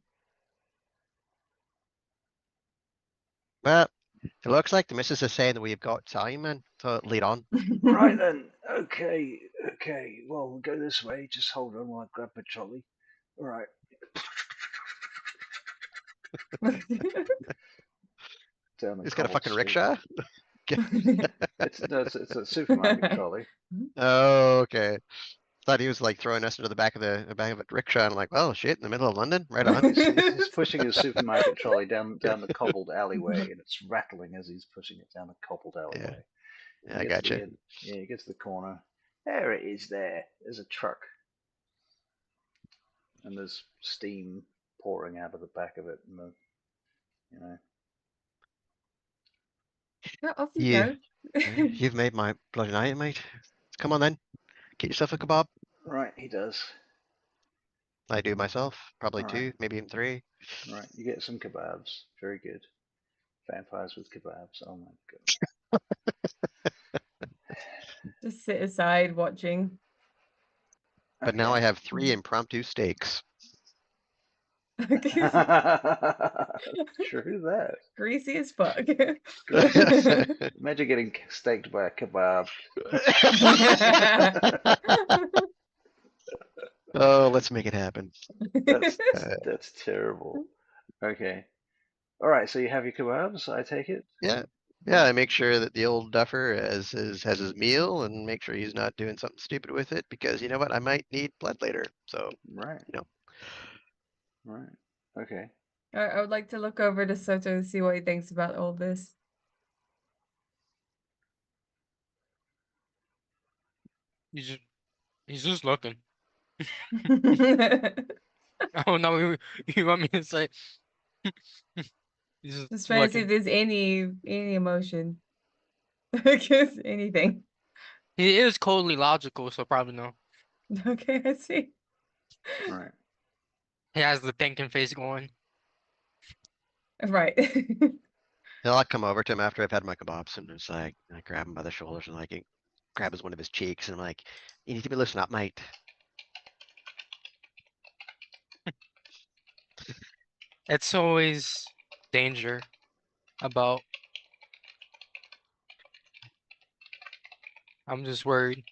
well, it looks like the missus is saying that we've got time, man. So lead on. Right then. Okay. Okay. Well, we'll go this way. Just hold on while I grab my trolley. All right. Down the He's got a cobbled fucking street. rickshaw. It's a supermarket trolley. Oh, okay. Thought he was like throwing us into the back of a rickshaw. And I'm like, oh shit, in the middle of London, right on. He's pushing his supermarket trolley down the cobbled alleyway, and it's rattling as he's pushing it down the cobbled Yeah, alleyway. yeah, I He gets to the gotcha. end. Yeah, he gets to the corner. There it is. There's a truck, and there's steam pouring out of the back of it, and you know. Yeah, off you You, go. you've made my bloody night, mate. Come on then, get yourself a kebab. Right, he does. I do myself, probably All right, 2, maybe even 3. all right. You get some kebabs. Very good. Vampires with kebabs. Oh my god. Just sit aside watching. But now I Okay. have 3 impromptu steaks. True that. Greasy as fuck. Imagine getting staked by a kebab. Oh, let's make it happen. That's Uh, that's terrible. Okay. All right. So you have your kebabs. I take it. yeah, All yeah. I right. make sure that the old duffer has his meal and make sure he's not doing something stupid with it because you know what, I might need blood later. So Right. you know, Right. Okay. I would like to look over to Soto and see what he thinks about all this. he's just looking. Oh no, you want me to say? He's Just just trying to see if looking. there's any emotion. Just anything. He is coldly logical, so probably no. Okay, I see. Right. He has the thinking face going. Right. I'll come over to him after I've had my kebabs and it's like I grab him by the shoulders and like grab one of his cheeks and I'm like, you need to be listening up, mate. It's always danger about I'm just worried.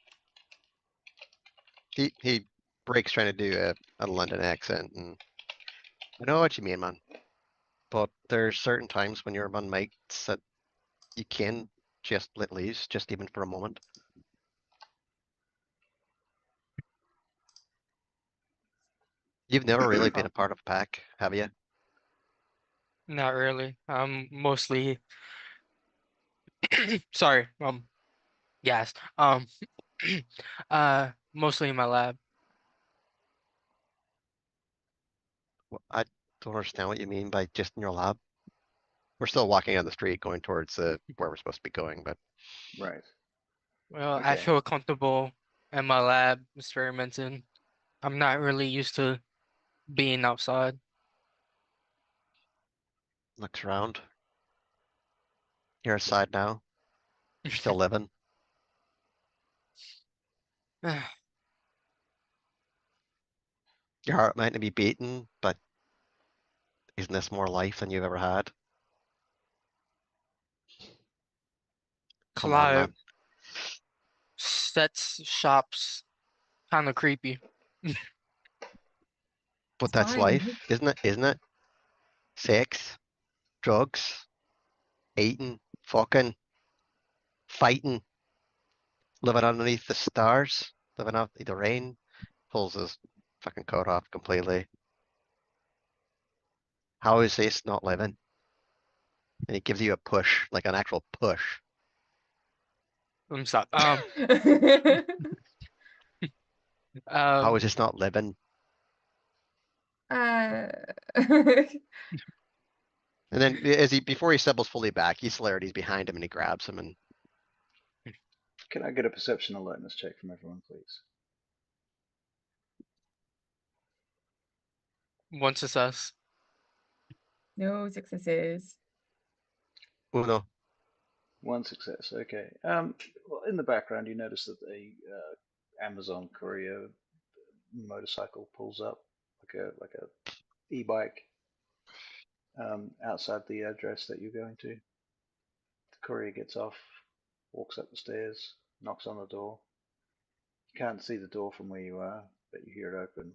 He breaks trying to do a London accent, and I know what you mean, man. But there's certain times when you're on mics that you can just let loose, just even for a moment. You've never really been a part of a pack, have you? Not really. I'm mostly sorry. Yes. Mostly in my lab. I don't understand what you mean by just in your lab. We're still walking down the street going towards where we're supposed to be going, but Right. Well, I Okay. feel comfortable in my lab experimenting. I'm not really used to being outside. looks around. You're outside now. You're still living. Your heart might not be beating, but isn't this more life than you've ever had? A Come on, lot of man. sets, shops, kind of creepy. But It's that's fine. life, isn't it? Isn't it? Sex, drugs, eating, fucking, fighting, living underneath the stars, living out the rain. Pulls his fucking coat off completely. How is this not living? And he gives you a push, like an actual push. Stop. How is Um, this not living? uh, And then before he stumbles fully back, Celerity's behind him and he grabs him and Can I get a perception alertness check from everyone, please? one success. no successes. Uno. One success. Okay. Well, in the background, you notice that a Amazon courier motorcycle pulls up, like a e-bike, outside the address that you're going to. The courier gets off, walks up the stairs, knocks on the door. You can't see the door from where you are, but you hear it open.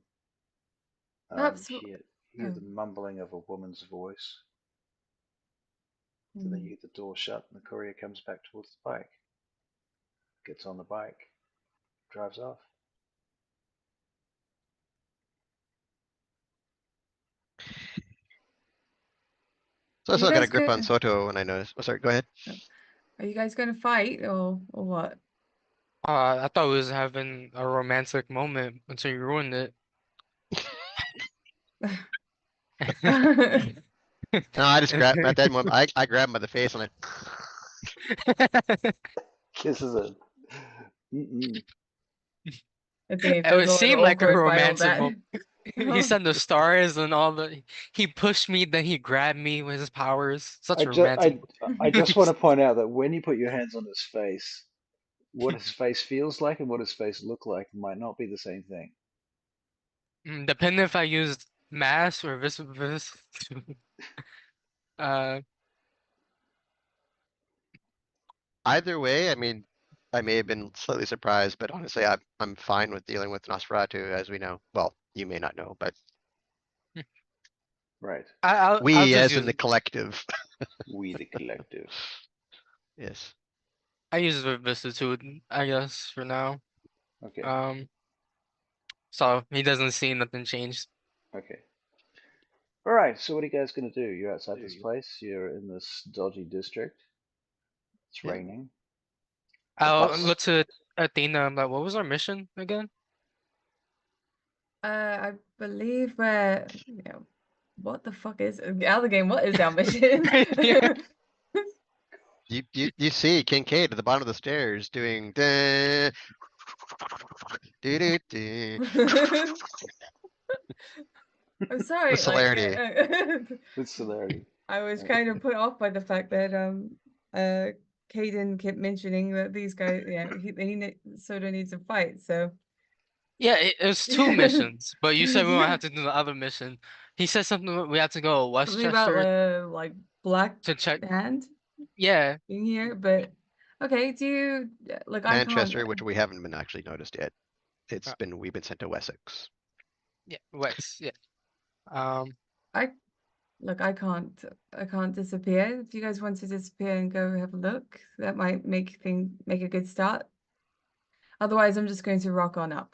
Perhaps. Hear the mumbling of a woman's voice. So then you get the door shut, and the courier comes back towards the bike, gets on the bike, drives off. So I Are you still got a guys grip on go? Soto when I notice. Oh, sorry, go ahead. Are you guys going to fight or what? I thought we was having a romantic moment until you ruined it. No, I just grabbed at that moment. I grabbed him by the face and Kisses it. Mm-mm. I think it It feels would a little seem like a awkward by all romantic that. moment. He sent the stars and all the. He pushed me, then he grabbed me with his powers. Such I a just romantic. I just want to point out that when you put your hands on his face, what his face feels like and what his face look like might not be the same thing. Depending if I used mass or vis. Uh, either way, I mean, I may have been slightly surprised, but honestly, I'm fine with dealing with Nosferatu, as we know. Well, you may not know, but Right. I'll we, just as in use. the collective, We the collective. yes. I use vicissitude, I guess, for now. Okay. So he doesn't see nothing changed. Okay. All right. So what are you guys gonna do? You're outside this place. You're in this dodgy district. It's Yeah. raining. The I'll bus. look to Athena. I'm like, what was our mission again? I believe what the fuck is out of the game? What is our mission? You see Kincaid at the bottom of the stairs doing da, do, do, I'm sorry, with celerity. With celerity. I was kind of put off by the fact that Caden kept mentioning that these guys, Soda needs a fight, so Yeah, it was 2 missions, but you said we don't have to do the other mission. He said something we have to go to something about Westchester like Black to check. Hand Yeah, in here, but Okay, do you like I can't Manchester, which we haven't been actually noticed yet. Uh, We've been sent to Wessex. yeah, Wets. Yeah. Um, I Look, I can't disappear. If you guys want to disappear and go have a look, that might make a good start. Otherwise, I'm just going to rock on up.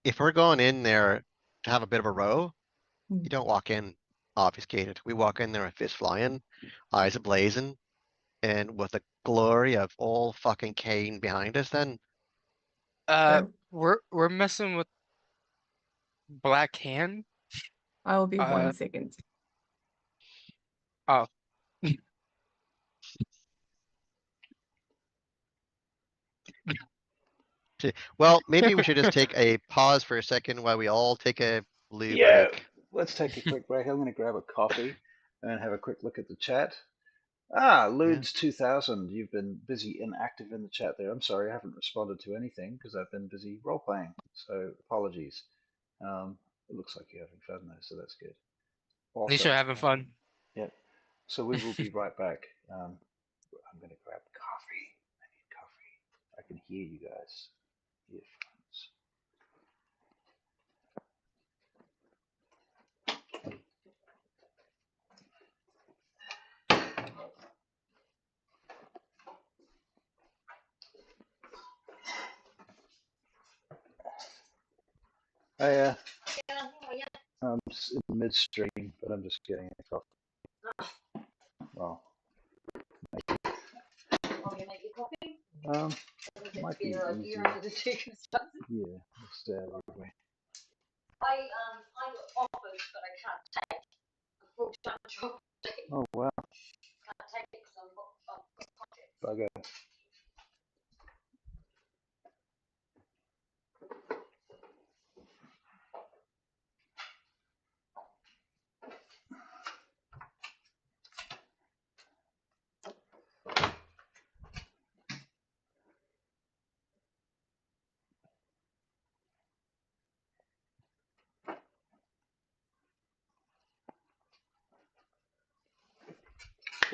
If we're going in there to have a bit of a row, Hmm. you don't walk in obfuscated. We walk in there with fists flying, eyes ablazing, and with the glory of all fucking Kane behind us, then Oh, we're messing with Black Hand. I will be Uh, 1 second. oh, well, maybe we should just take a pause for a second while we all take a blue Yeah, break. let's take a quick break. I'm going to grab a coffee and have a quick look at the chat. Ah, Yeah. Ludes2000, you've been busy and active in the chat there. I'm sorry, I haven't responded to anything because I've been busy role playing. So apologies. It looks like you're having fun though, so that's good. at least you're Awesome. having fun. Yep. So we will be right back. I'm going to grab coffee. I need coffee. I can hear you guys. Earphones. I, I'm just in midstream, but I'm just getting a coffee. Well, might be easier. Yeah, let's anyway. Oh wow. Bugger.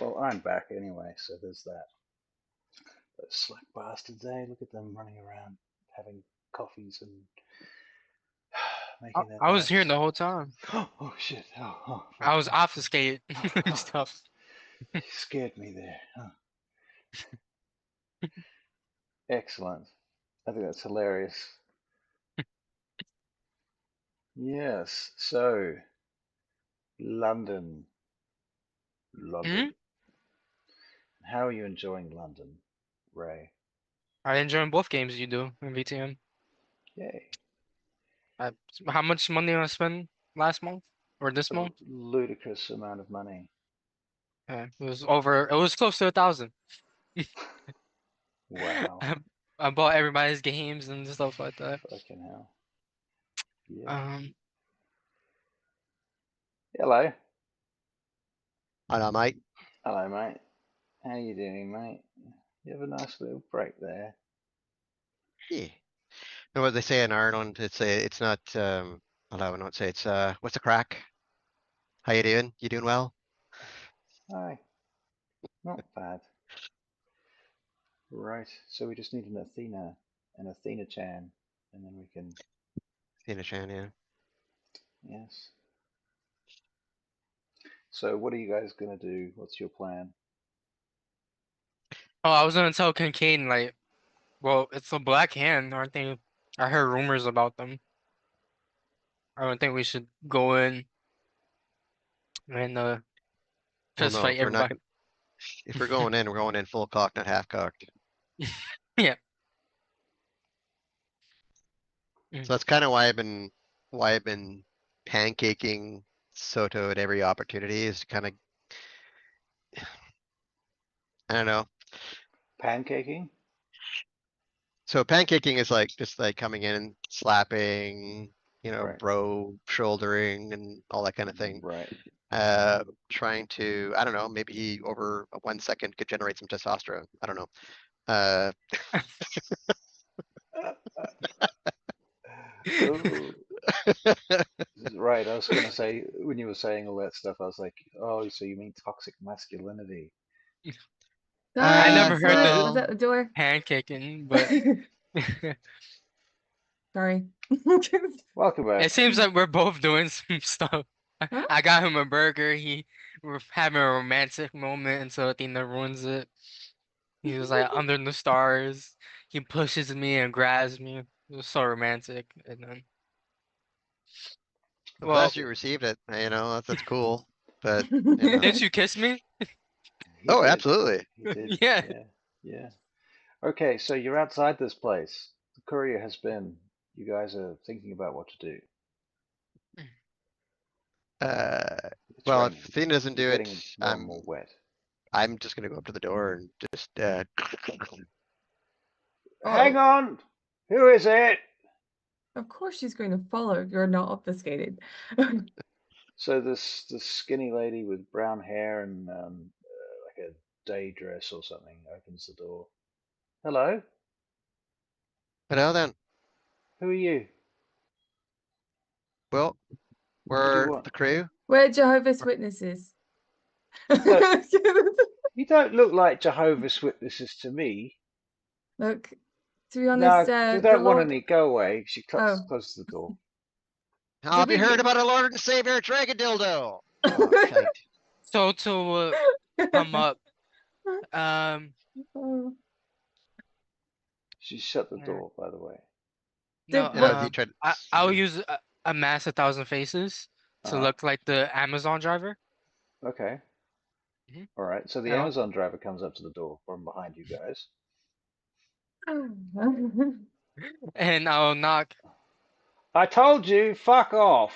Well, I'm back anyway, so there's that. Those slack bastards, eh? Look at them running around, having coffees and I, making their I was here lives. the whole time. Oh shit! Fuck. I was obfuscated and Oh, stuff. you scared me there. Excellent. I think that's hilarious. Yes. So, London. Hmm? London. How are you enjoying London, Ray? I enjoyed both games you do in VTM. Yay. I, how much money did I spend last month or this A month? ludicrous amount of money. Yeah, it was over. It was close to 1,000. Wow. I, I bought everybody's games and stuff like that. Fucking hell. Yeah. Um, Hello. Hello, mate. Hello, mate. How you doing, mate? You have a nice little break there. Yeah. Know what they say in Ireland? It's not hello, I don't say it's what's the crack? How you doing? You doing well? Hi. Not bad. Right. So we just need an Athena Chan, and then we can. In a chan, yeah. Yes. So what are you guys gonna do? What's your plan? oh, I was gonna tell Kincaid like, well, it's a Black Hand, aren't they? I heard rumors about them. I don't think we should go in and Well, fist no, fight if we're not everybody. gonna, if we're going in, we're going in full cocked, not half cocked. Yeah. Mm. So that's kind of why I've been pancaking Soto at every opportunity is to kind of, I don't know. Pancaking? So pancaking is like just like coming in and slapping, Right. bro shouldering and all that kind of thing. Right. Trying to, I don't know, maybe he over a 1 second could generate some testosterone. I don't know. Uh, Oh, right. I was gonna say when you were saying all that stuff, I was like, oh, so you mean toxic masculinity? I never heard the Was that the door? hand kicking, but Sorry. Welcome back. it seems like we're both doing some stuff. Huh? I got him a burger. We're having a romantic moment, and so Athena ruins it. He was like under the stars. He pushes me and grabs me. It was so romantic. And then, I'm well, glad you received it. You know, that's cool. But you know. didn't you kiss me? He Oh, did. absolutely. He did. Yeah. Yeah. Okay, so you're outside this place. The courier has been. You guys are thinking about what to do. It's Well, if raining. Athena doesn't You're do it, getting more and more wet. I'm just gonna go up to the door and just Hang Oh, on! Who is it? of course she's going to follow if you're not obfuscated. So this skinny lady with brown hair and like a day dress or something opens the door. Hello? But now then, Who are you? well, What do you we're want? the crew. We're Jehovah's Witnesses. Look, you don't look like Jehovah's Witnesses to me. Look, to be honest, No, we the don't want Lord. any. Go away. She Oh, closes the door. Have you we heard get? about our Lord and Savior Dragon Dildo? Oh, shite. So to come up, um, Oh. She shut the uh, door, by the way. no, You know, if you tried. I'll use a mask 1,000 faces to Uh-huh. look like the Amazon driver. Okay. Mhm. All right. So the And Amazon driver comes up to the door from behind you guys. I'll knock. I told you, fuck off.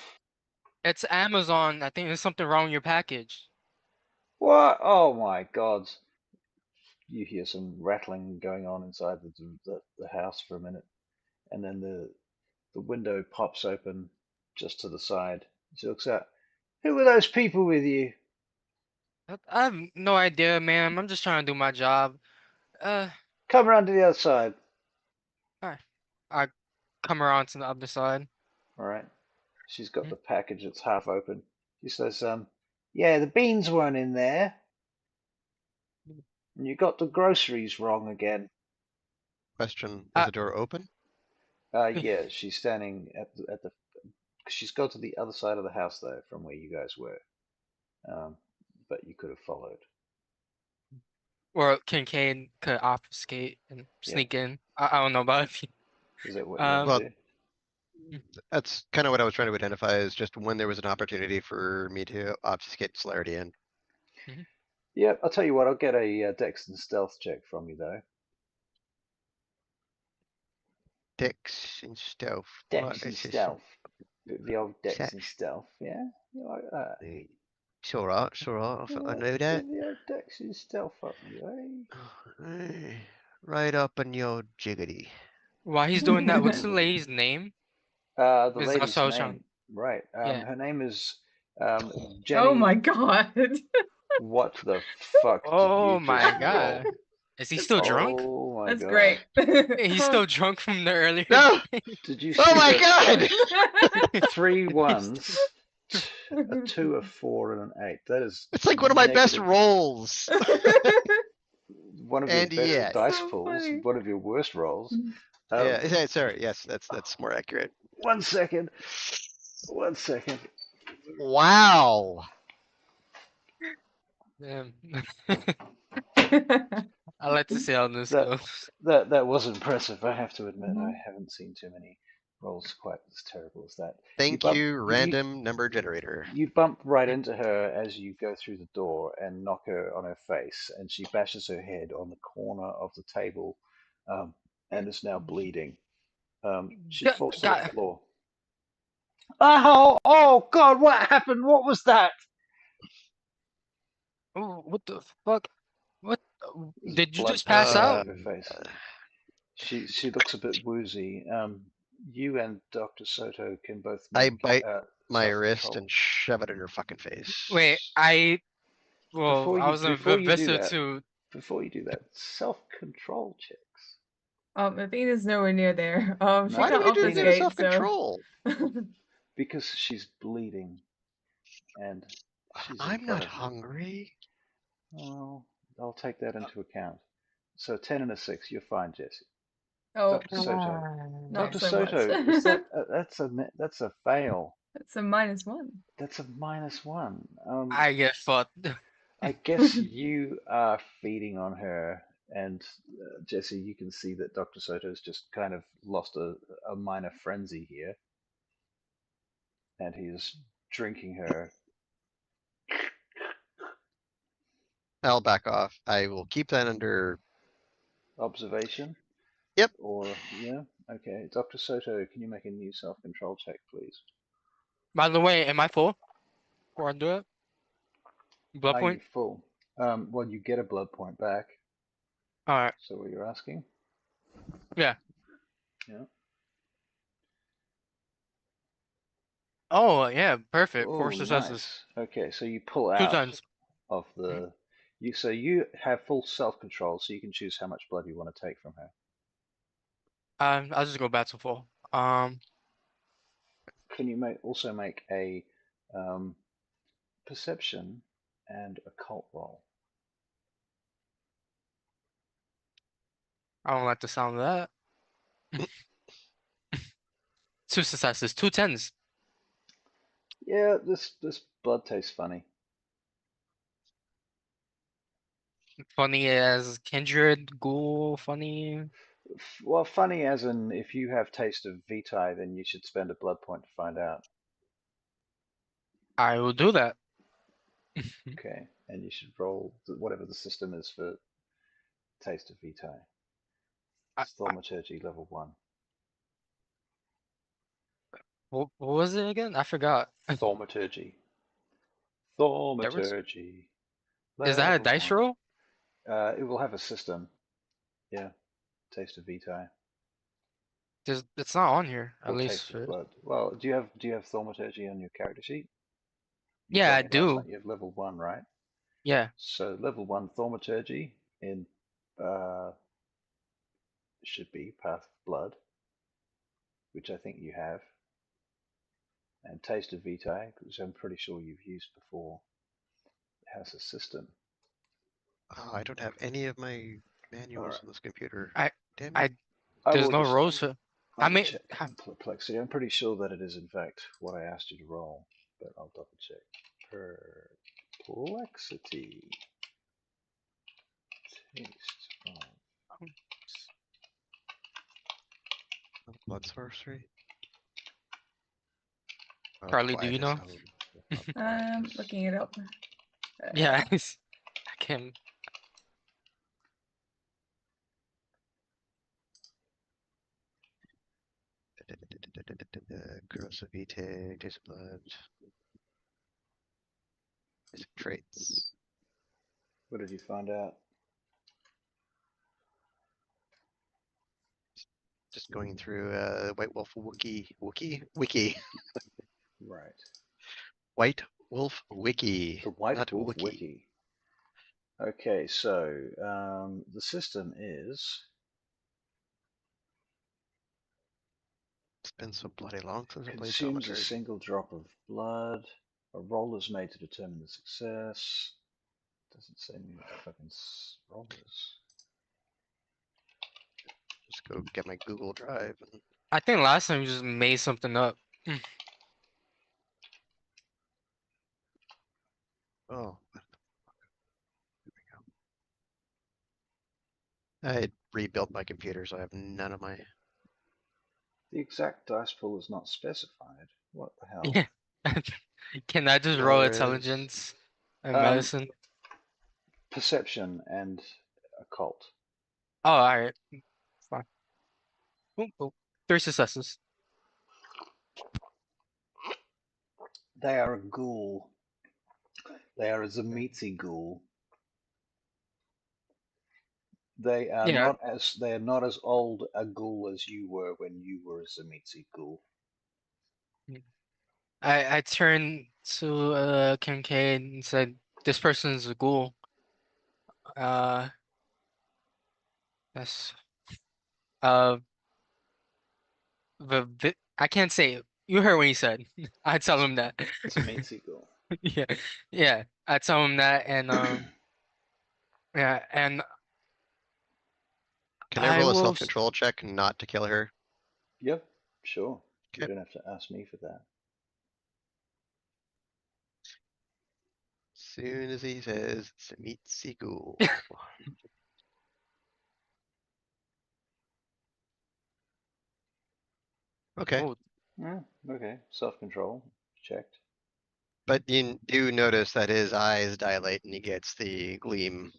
It's Amazon. I think there's something wrong with your package. What? Oh my God. You hear some rattling going on inside the house for a minute, and then the window pops open just to the side. She looks out. Who are those people with you? I have no idea, ma'am. I'm just trying to do my job. Come around to the other side. I, I come around to the other side. All right. She's got Mhm. the package that's half open. She says, yeah, the beans weren't in there, and you got the groceries wrong again. Question: is Uh, the door open? Yeah, she's standing at the. She's gone to the other side of the house though, from where you guys were. But you could have followed. or Kincaid could obfuscate and Yeah. sneak in. I don't know about it. Is that what you want Um, to Well, do? that's kind of what I was trying to identify is just when there was an opportunity for me to obfuscate celerity in. mhm. Yeah, I'll tell you what. I'll get a Dex and Stealth check from you though. Dex and stealth. What Dex and is this? Stealth. The old Dex Set? and Stealth. Yeah, you like that? It's alright, it's alright. I know Get that. the old Dex and Stealth up you, Eh, right up in your jiggity. While he's doing that, what's the lady's name? The Is lady's also name, right? Yeah. Her name is Oh Jenny. my God. What the fuck did Oh you my just roll? God. Is he still drunk? Oh my That's God. great. He's still drunk from the earlier No! day. Did you Oh see my those god! dice? Three He's ones, a two, a four, and an eight. That is It's like one of my best negative. rolls. One of your And best yet. dice So pulls, funny. one of your worst rolls. Yeah, sorry, yes, that's more accurate. 1 second. 1 second. Wow. Damn. I like to see how this That goes. that was impressive. I have to admit, I Mhm. haven't seen too many rolls quite as terrible as that. Thank bump you, random number generator. you bump right into her as you go through the door and knock her on her face, and she bashes her head on the corner of the table, and is now bleeding. She falls to the God. floor. Oh God! What happened? What was that? Oh, what the fuck? What? There's Did you blood just pass all Uh, out? over her face. She looks a bit woozy. You and Dr. Soto can both I make bite my wrist self-control. and shove it in her fucking face. Wait, well, I was in Vista too. Before you do that, self-control checks. Athena's nowhere near there. She Why No, do can't we do a bit of Athena's obfuscate, so. self-control? because she's bleeding, and she's in I'm front not of you. hungry. Well, I'll take that into account. So 10 and a 6, you're fine, Jesse. Oh, Dr. Soto. not Dr. so much. Soto, is that that's a fail. It's a -1. That's a -1. I get fucked. I guess you are feeding on her, and Jesse, you can see that Dr. Soto's just kind of lost a minor frenzy here, and he's drinking her. I'll back off. I will keep that under. Observation? Yep. Or, yeah? Okay. Dr. Soto, can you make a new self-control check, please? By the way, am I full before I do it? Blood Are you point? full? Well, you get a blood point back. Alright. So what you're asking? Yeah. Yeah. Oh, yeah, perfect. Oh, 4 successes. nice. Okay, so you pull 2 out times. of the so you have full self-control, so you can choose how much blood you want to take from her. I'll just go back to full. Can you also make a perception and occult roll? I don't like the sound of that. 2 successes, 2 tens. Yeah, this blood tastes funny. Funny as kindred, ghoul, funny. Well, funny as in if you have taste of Vitae, then you should spend a blood point to find out. I will do that. Okay, and you should roll whatever the system is for taste of Vitae. I, It's thaumaturgy level 1. what was it again? I forgot. Thaumaturgy. There was. Thaumaturgy. Is that a Level dice 1. roll? It will have a system. Yeah, taste of Vitae It's not on here, at or taste least. of blood. Well, do you have thaumaturgy on your character sheet? You Yeah, told I me last do. night you have level 1, right? Yeah. So level 1 thaumaturgy in should be Path of Blood, which I think you have, and Taste of Vitae, which I'm pretty sure you've used before. It has a system. Oh, I don't have any of my manuals Alright. on this computer. I Damn I it. I there's will no just rolls. I I will mean, check complexity. I'm pretty sure that it is in fact what I asked you to roll, but I'll double check. Perplexity. Taste of Blood sorcery. Oh, Charlie, do you quietus. know? Oh, quietus. Looking it up. Yeah, I can. Corrosive vitae, taste of blood. Basic traits. what did you find out? Just going through White Wolf Wiki. Right. White Wolf Wiki. The White Not Wolf Wiki. Wiki. Okay, so the system is It's been so bloody long since I played consumes a Thaumaturgy. single drop of blood. A roll is made to determine the success. Doesn't say me what the fucking roll is. Just go get my Google Drive. And... I think last time you just made something up. Oh. I had rebuilt my computer, so I have none of my. The exact dice pool is not specified. What the hell? Yeah. Can I just roll There is. intelligence and medicine? Perception and occult. Oh, alright. Fine. Boom, boom. 3 successes. They are a ghoul. They are a Zamitzi ghoul. They are Yeah. not as old a ghoul as you were when you were a Zamitzi ghoul. I turned to Kincaid and said, "This person's a ghoul." That's uh I can't say it. You heard what he said. I tell him that. Zamitzi ghoul. Yeah, yeah. I tell him that, and Yeah, and Can I I roll a will. self-control check not to kill her? Yep, sure. You Okay. don't have to ask me for that. Soon as he says it's a meet Siku. Okay, Oh, Yeah, okay. Self-control checked. but you do notice that his eyes dilate and he gets the gleam.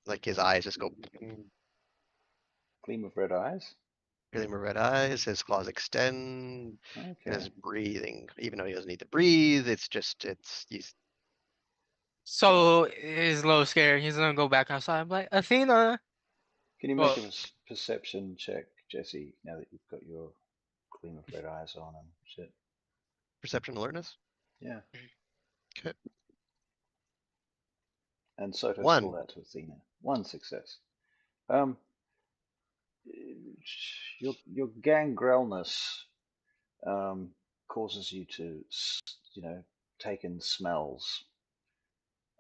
Like his eyes just go Gleam of red eyes. gleam of red eyes, his claws extend, and his Okay. breathing, even though he doesn't need to breathe, he's so he's a little scared. He's gonna go back outside. I'm like, Athena. Can you make Well, a perception check, Jesse, now that you've got your gleam of red eyes on and shit? perception alertness. Yeah. Okay. And Soto's One. called out to Athena. One success. Um, your gangrelness causes you to, take in smells.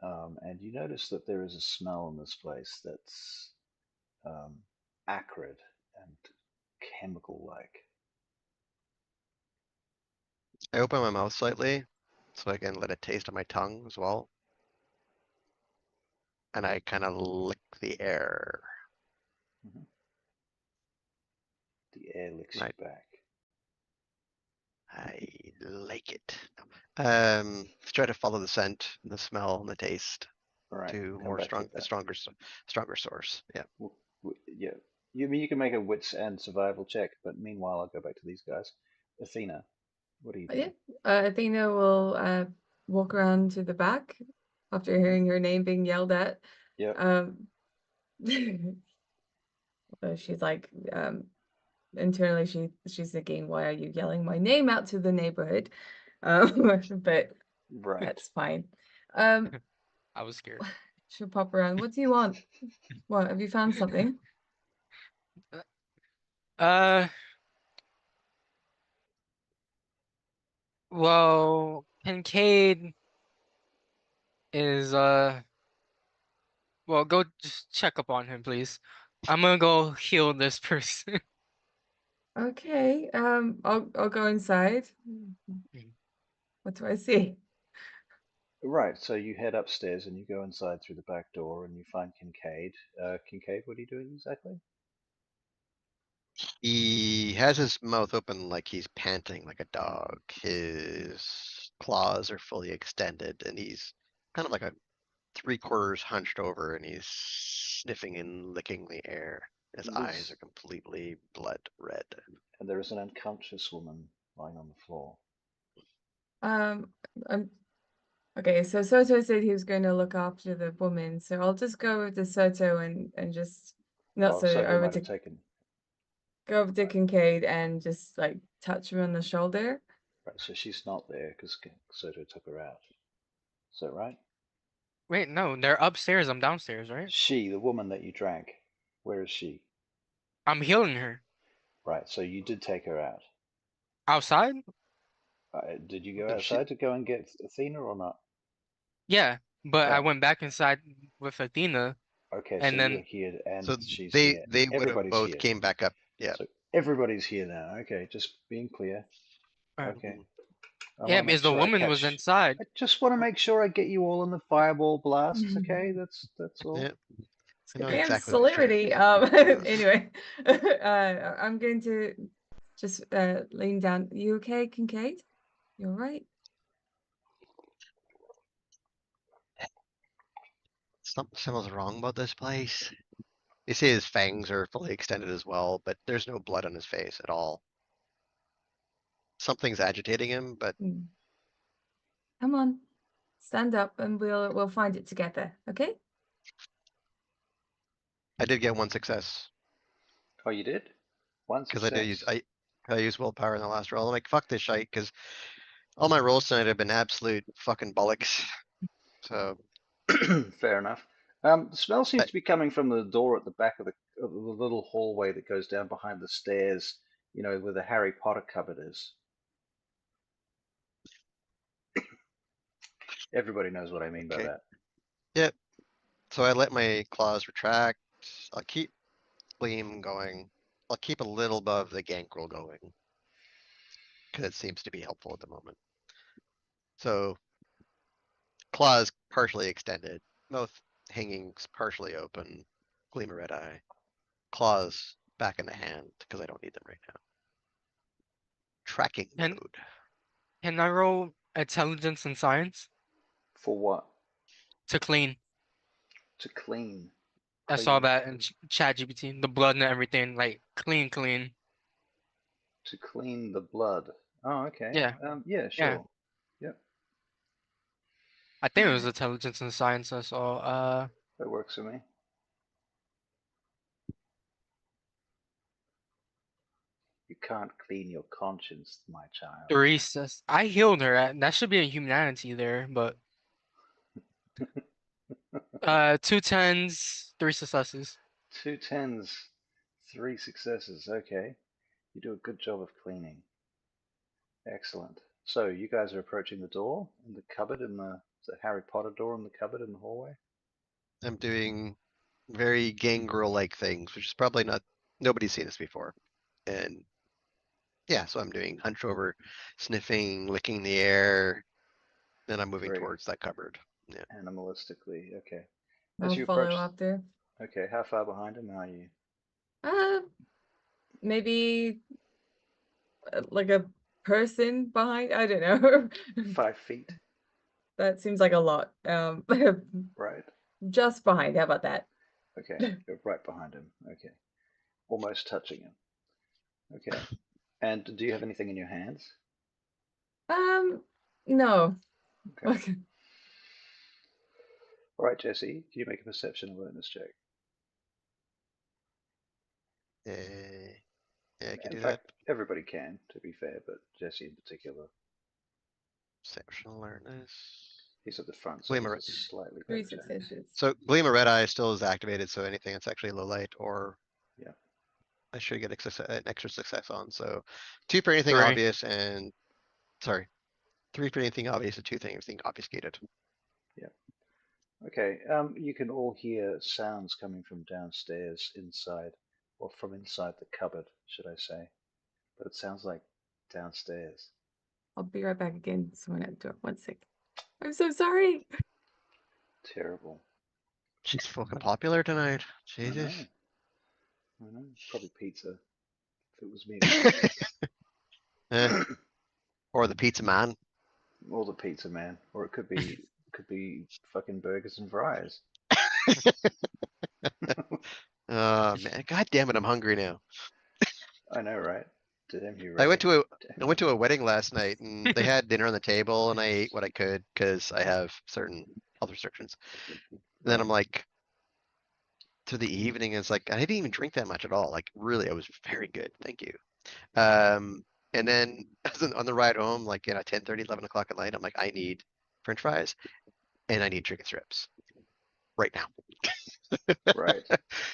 And you notice that there is a smell in this place that's um, acrid and chemical-like. I open my mouth slightly so I can let it taste on my tongue as well. And I kind of lick the air. Mhm. The air licks And you back. I like it. Try to follow the scent, the smell, and the taste All right, to come more back strong, with that. stronger source. Yeah. Yeah, you can make a wits and survival check, but meanwhile, I'll go back to these guys. Athena, what are you Yeah, doing? Athena will walk around to the back after Mhm. hearing her name being yelled at. Yep. Um, she's like, internally she's thinking, why are you yelling my name out to the neighborhood? But Right. that's fine. Um, I was scared. she'll pop around. What do you want? What, have you found something? Uh, well, Kincaid is well, go just check up on him, please. I'm gonna go heal this person. Okay, I'll go inside. What do I see? Right. So you head upstairs and you go inside through the back door and you find Kincaid. Kincaid, what are you doing exactly? He has his mouth open like he's panting like a dog. His claws are fully extended and he's kind of like a 3/4 hunched over and he's sniffing and licking the air. His eyes There's are completely blood red. and there is an unconscious woman lying on the floor. Um, I'm okay. So Soto said he was going to look after the woman, so I'll just go over to Soto and just not Well, Soto Soto over might to have taken. go over to Kincaid and just like touch him on the shoulder. Right. So she's not there because Soto took her out. Is that right? Wait, no, they're upstairs. I'm downstairs, right? She, the woman that you drank, where is she? I'm healing her. Right. So you did take her out. Outside? Did you go No, outside to go and get Athena or not? Yeah, but I Right. went back inside with Athena, Okay, so and you're then here and so she's they here. they would have Everybody's both here. came back up. Yeah. So everybody's here now. Okay, just being clear. uh, Okay. Mhm. I want yeah, to make because the sure I woman was catch. inside. I just want to make sure I get you all in the fireball blasts. Okay, that's all. Yeah. I know Damn exactly what you're celebrity. Anyway, I'm going to just lean down. You okay, Kincaid? You all right? Something smells wrong about this place. You see his fangs are fully extended as well, but there's no blood on his face at all. Something's agitating him, but Mm. Come on, stand up, and we'll find it together. Okay? I did get one success Oh, you did? One because I did use success. I used willpower in the last roll. I'm like, fuck this shite, because all my rolls tonight have been absolute fucking bollocks. So Fair enough. The smell seems I, to be coming from the door at the back of the little hallway that goes down behind the stairs. You know, where the Harry Potter cupboard is. Everybody knows what I mean by okay. that. Yep. So I let my claws retract. I'll keep Gleam going. I'll keep a little above the gangrel going. Cause it seems to be helpful at the moment. So claws partially extended, mouth hangings partially open, Gleam of Red Eye. Claws back in the hand, because I don't need them right now. Tracking Can mode. can I roll intelligence and science For what? to clean? To clean. I saw Clean. that in ChatGPT, the blood and everything, like clean. To clean the blood. Oh, okay. Yeah, Yeah, yeah. sure. Yep, I think it was intelligence and science I saw. that works for me. You can't clean your conscience, my child. Three says I healed her. That should be a humanity there, but 2 10s, 3 successes. 2 10s, 3 successes. Okay. You do a good job of cleaning. Excellent. So you guys are approaching the door in the cupboard in the Harry Potter door in the cupboard in the hallway. I'm doing very gangrel-like things, which is probably not, nobody's seen this before. And yeah, so I'm doing hunch over, sniffing, licking the air. Then I'm moving Very towards that cupboard. Yeah. animalistically. Okay. As I'll you follow approach, after. okay, how far behind him are you? Maybe like a person behind. I don't know. 5 feet, That seems like a lot. right? Just behind. How about that? Okay, you're right behind him. Okay, almost touching him. Okay. And do you have anything in your hands? No. Okay. All right, Jesse, can you make a perception awareness check? Yeah, I can In do that. fact, everybody can, to be fair, but Jesse in particular. Perception awareness. He's at the front, so Gleam he's of a slightly 3 better chance. successes. So Gleam of Red Eye still is activated, so anything that's actually low light or Yeah. I should get an extra success on. So 2 for anything 3. obvious and sorry, 3 for anything obvious and 2 for anything obfuscated. Yeah. Okay. You can all hear sounds coming from downstairs inside, or from inside the cupboard, should I say. But it sounds like downstairs. I'll be right back again. Someone at the door. 1 sec. I'm so sorry. Terrible. She's fucking popular tonight. I know. Jesus. I know. Probably pizza. If it was me. Or the pizza man. Or the pizza man. Or it could be fucking burgers and fries. Oh man, god damn it, I'm hungry now. I know, right? Damn you, I Ray. went to a Damn I went you. to a wedding last night and they had dinner on the table and I ate what I could because I have certain health restrictions. And then I'm like to the evening, it's like I didn't even drink that much at all. Like really, it was very good. Thank you. And then on the ride home, like 10:30, 11 o'clock at night, I'm like, I need French fries and I need chicken strips right now. Right.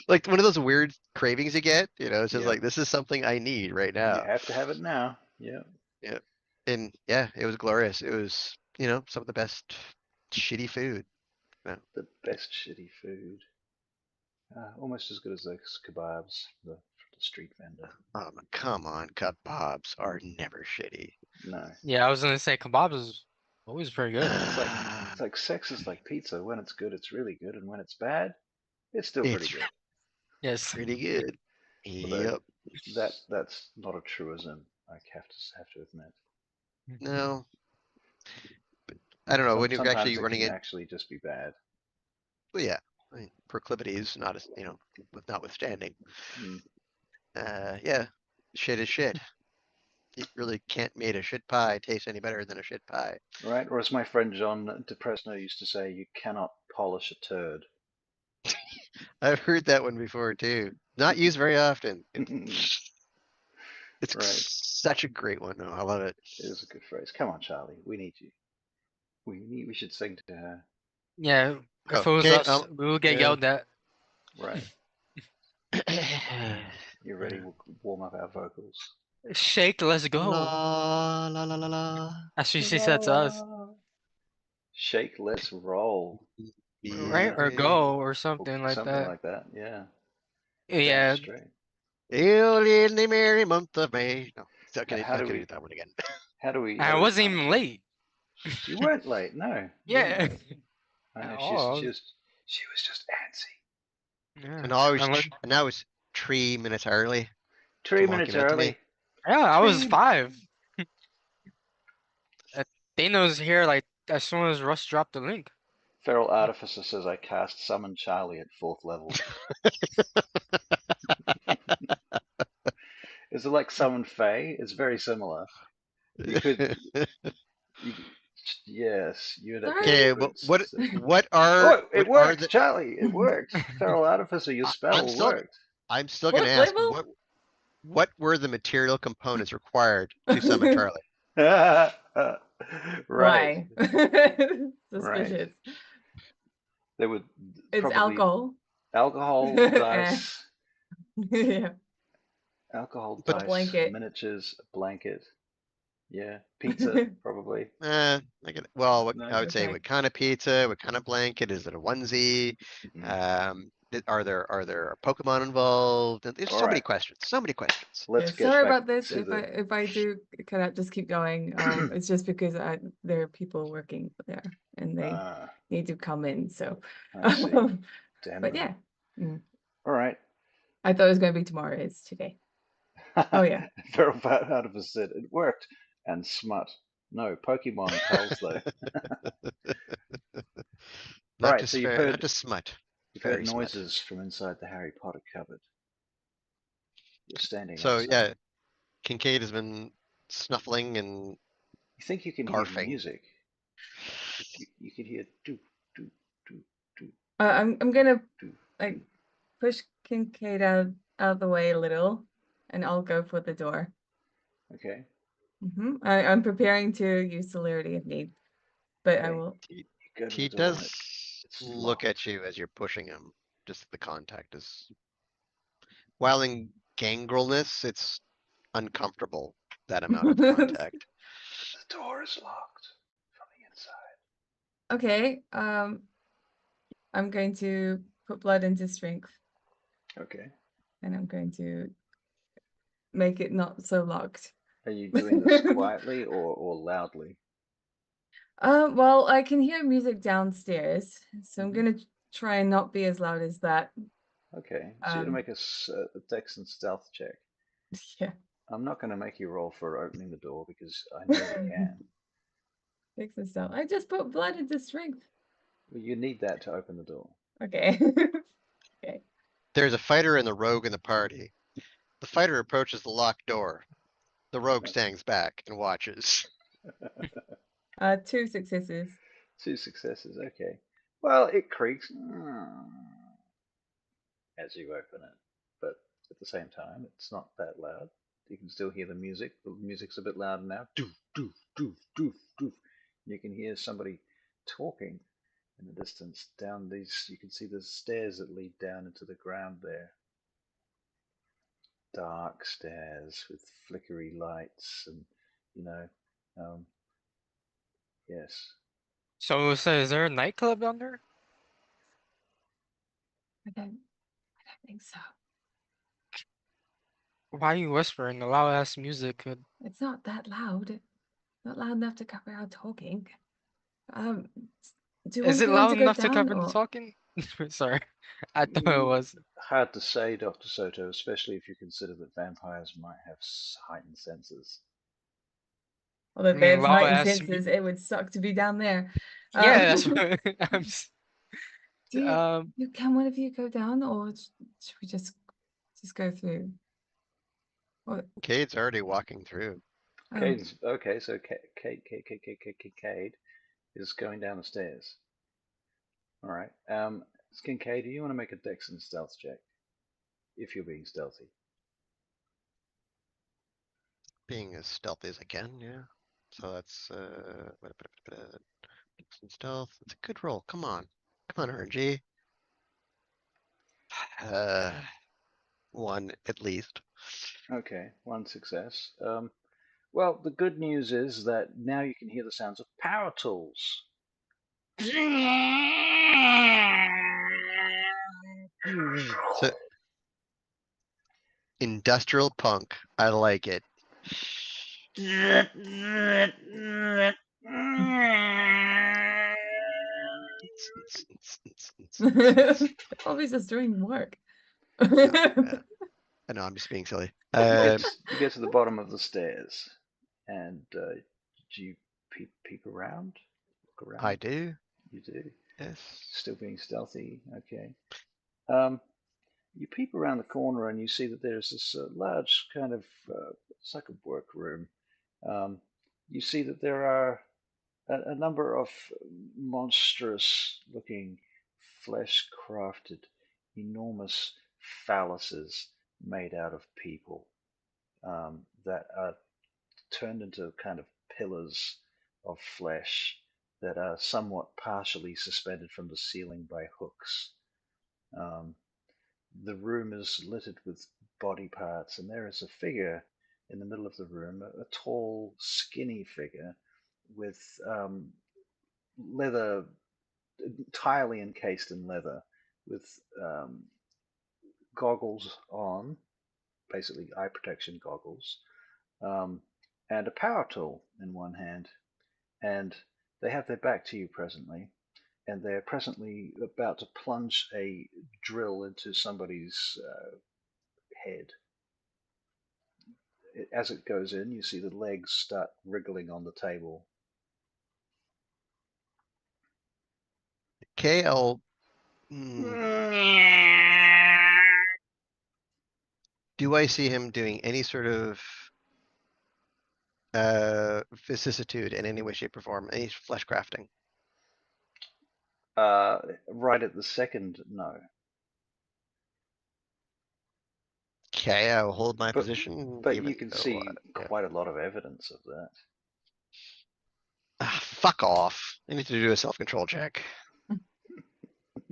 Like one of those weird cravings you get, it's just Yeah. like this is something I need right You now. have to have it now. Yeah. Yeah. And yeah, it was glorious. It was, some of the best shitty food. The best shitty food. Almost as good as those kebabs from the street vendor. Come on, kebabs are never shitty. No. Yeah, I was gonna say kebabs is always pretty good. It's like sex is like pizza. When it's good, it's really good, and when it's bad, it's still pretty It's good. Yes. pretty good. Although Yep. that's not a truism. I have to admit. No, I don't know. When you're actually Sometimes it running can it, actually just be bad. well, yeah, I mean, proclivities, not as, notwithstanding. Mm. Yeah, shit is shit. You really can't make a shit pie taste any better than a shit pie. Right? Or as my friend John DePresno used to say, you cannot polish a turd. I've heard that one before too. Not used very often. It's Right. such a great one. though. I love it. It is a good phrase. Come on, Charlie. We need you. We should sing to her. Yeah, if Oh, it was okay, us, we would get yeah. yelled at. Right. You ready? We'll warm up our vocals. Shake, let's go. La la la la la. That's what she said to us. Shake, let's roll. right? Or go or Or something like something that. like that. Yeah. Damn Yeah. straight. Early in the merry month of May. No, still Now, can how not do gonna we do that one again. how I do we wasn't find even her? late. You weren't late. No, you weren't Yeah. late. I At know all. she was just antsy. Yeah. And always, Unless, and I was 3 minutes early to 3 minutes walking out to me. early. yeah, I was 3 5. Thanos here like as soon as Russ dropped the link. Feral Artificer says I cast Summon Charlie at 4th level. Is it like Summon Fae? It's very similar. You could, you, yes, you'd have to Okay, Sorry. but recruit. what Oh, it are worked, the? Charlie. It worked. Feral Artificer, your I'm spell still worked. I'm still gonna Fourth ask level? what were the material components required to summon Charlie? Right, Why? right. Suspicious. They would It's probably alcohol. alcohol, Eh. dice, Yeah. alcohol, But A dice, blanket. miniatures, a blanket. Yeah, pizza, probably. well, what No? I would say, Okay. what kind of pizza? What kind of blanket? Is it a onesie? Mm. Are there Pokemon involved? And there's All so many right, questions. So many questions. let's Yeah, get sorry back about this. to the. If I do cut out, just keep going. It's just because there are people working there and they Ah, need to come in. So, I see. Damn but them. yeah, Mm. All right. I thought it was going to be tomorrow. It's today. Oh yeah. Feral Artificer said it worked. And smut. No, Pokemon pals though. All Not right, so just fair, not just smut. you've heard Fairy smut. noises from inside the Harry Potter cupboard. You're standing So outside. yeah, Kincaid has been snuffling and You think you can hear garfing. music? You can hear do do do do I'm gonna do. like push Kincaid out of the way a little, and I'll go for the door. Okay. I'm preparing to use celerity if need, but I Okay. will. You go to the He door and does it's look locked. at you as you're pushing him. Just the contact is, while in gangrelness, it's uncomfortable, that amount of contact. The door is locked from the inside. Okay. I'm going to put blood into strength, Okay. and I'm going to make it not so locked. Are you doing this quietly or loudly? Well, I can hear music downstairs, so I'm Mhm. gonna try and not be as loud as that. Okay. So you're gonna make a dex and stealth check. Yeah. I'm not gonna make you roll for opening the door because I know you can. Fix this out. I just put blood into strength. Well, you need that to open the door. Okay. Okay. There's a fighter and the rogue in the party. The fighter approaches the locked door. The rogue stands back and watches. 2 successes. 2 successes. Okay. Well, it creaks as you open it, but at the same time, it's not that loud. You can still hear the music. The music's a bit louder now. Doof, doof, doof, doof, doof. You can hear somebody talking in the distance down these. You can see the stairs that lead down into the ground there. Dark stairs with flickery lights, and you know, um, yes. So is there a nightclub down there? I don't think so. Why are you whispering? The loud ass music could. It's not that loud. Not loud enough to cover our talking. Um, do one Is of it you want loud to go enough to down cover the or? talking? Sorry, I thought it was. Hard to say, Dr. Soto, especially if you consider that vampires might have heightened senses. Although I if they mean, have loud heightened ass. senses, it would suck to be down there. Yeah, that's what I'm. Do Um, can one of you go down, or should we just go through? What? Cade's already walking through. Oh, Okay, so Cade is going down the stairs. All right. Kincaid, do you want to make a dex and stealth check if you're being stealthy? Being as stealthy as I can, yeah. So that's some stealth. It's a good roll. Come on. Come on, RNG. Uh, one at least. Okay, 1 success. Well, the good news is that now you can hear the sounds of power tools. So industrial punk. I like it. Probably just doing work. No, I know I'm just being silly. You get to the bottom of the stairs, and do you peep around? Look around. I do. You do. Yes. Still being stealthy. Okay. You peep around the corner and you see that there's this large kind of it's like a workroom. Um, you see that there are a number of monstrous-looking, flesh-crafted, enormous phalluses made out of people that are turned into kind of pillars of flesh that are somewhat partially suspended from the ceiling by hooks. Um, the room is littered with body parts, and there is a figure in the middle of the room, a tall, skinny figure with leather, entirely encased in leather, with goggles on, basically eye protection goggles, um, and a power tool in one hand. And they have their back to you presently, and they're presently about to plunge a drill into somebody's head. As it goes in, you see the legs start wriggling on the table. Okay, do I see him doing any sort of vicissitude in any way, shape, or form? Any flesh crafting? Right at the second, no. Okay, I will hold my But position, but you even can though see yeah. quite a lot of evidence of that. Fuck off. I need to do a self-control check.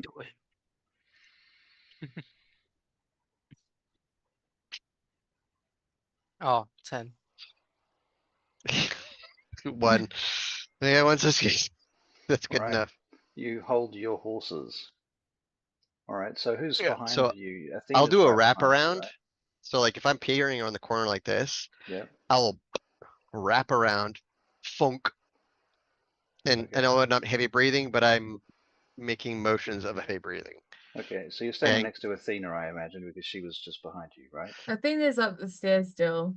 Do it. Oh, 10. One. Yeah, one success. That's All good right. enough. You hold your horses. All right. So who's Yeah. behind So you? I'll Athena's do a right behind you, wraparound. right? So like if I'm peering on the corner like this, Yep. I'll wrap around, funk, and Okay. I know I'm not heavy breathing, but I'm making motions of heavy breathing. Okay. So you're standing And next to Athena, I imagine, because she was just behind you, right? I think there's up the stairs still.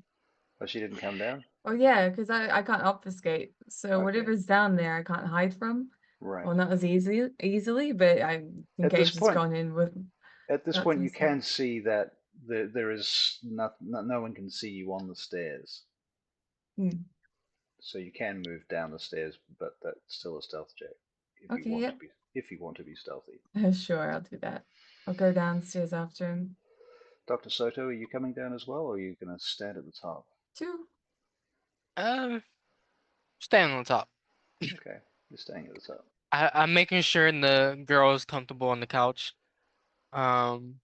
Oh, she didn't come down? Oh yeah, because I can't obfuscate. So Okay. whatever's down there I can't hide from. Right. Well, not as easily, but I think At this Cage has point, gone in with that you himself. can see that there is no one can see you on the stairs. Hmm. So you can move down the stairs, but that's still a stealth check Okay, yep. if you want to be stealthy. Sure, I'll do that. I'll go downstairs after him. Dr. Soto, are you coming down as well, or are you going to stand at the top? Two. Staying on top. Okay, you're staying at the top. I'm making sure the girl is comfortable on the couch.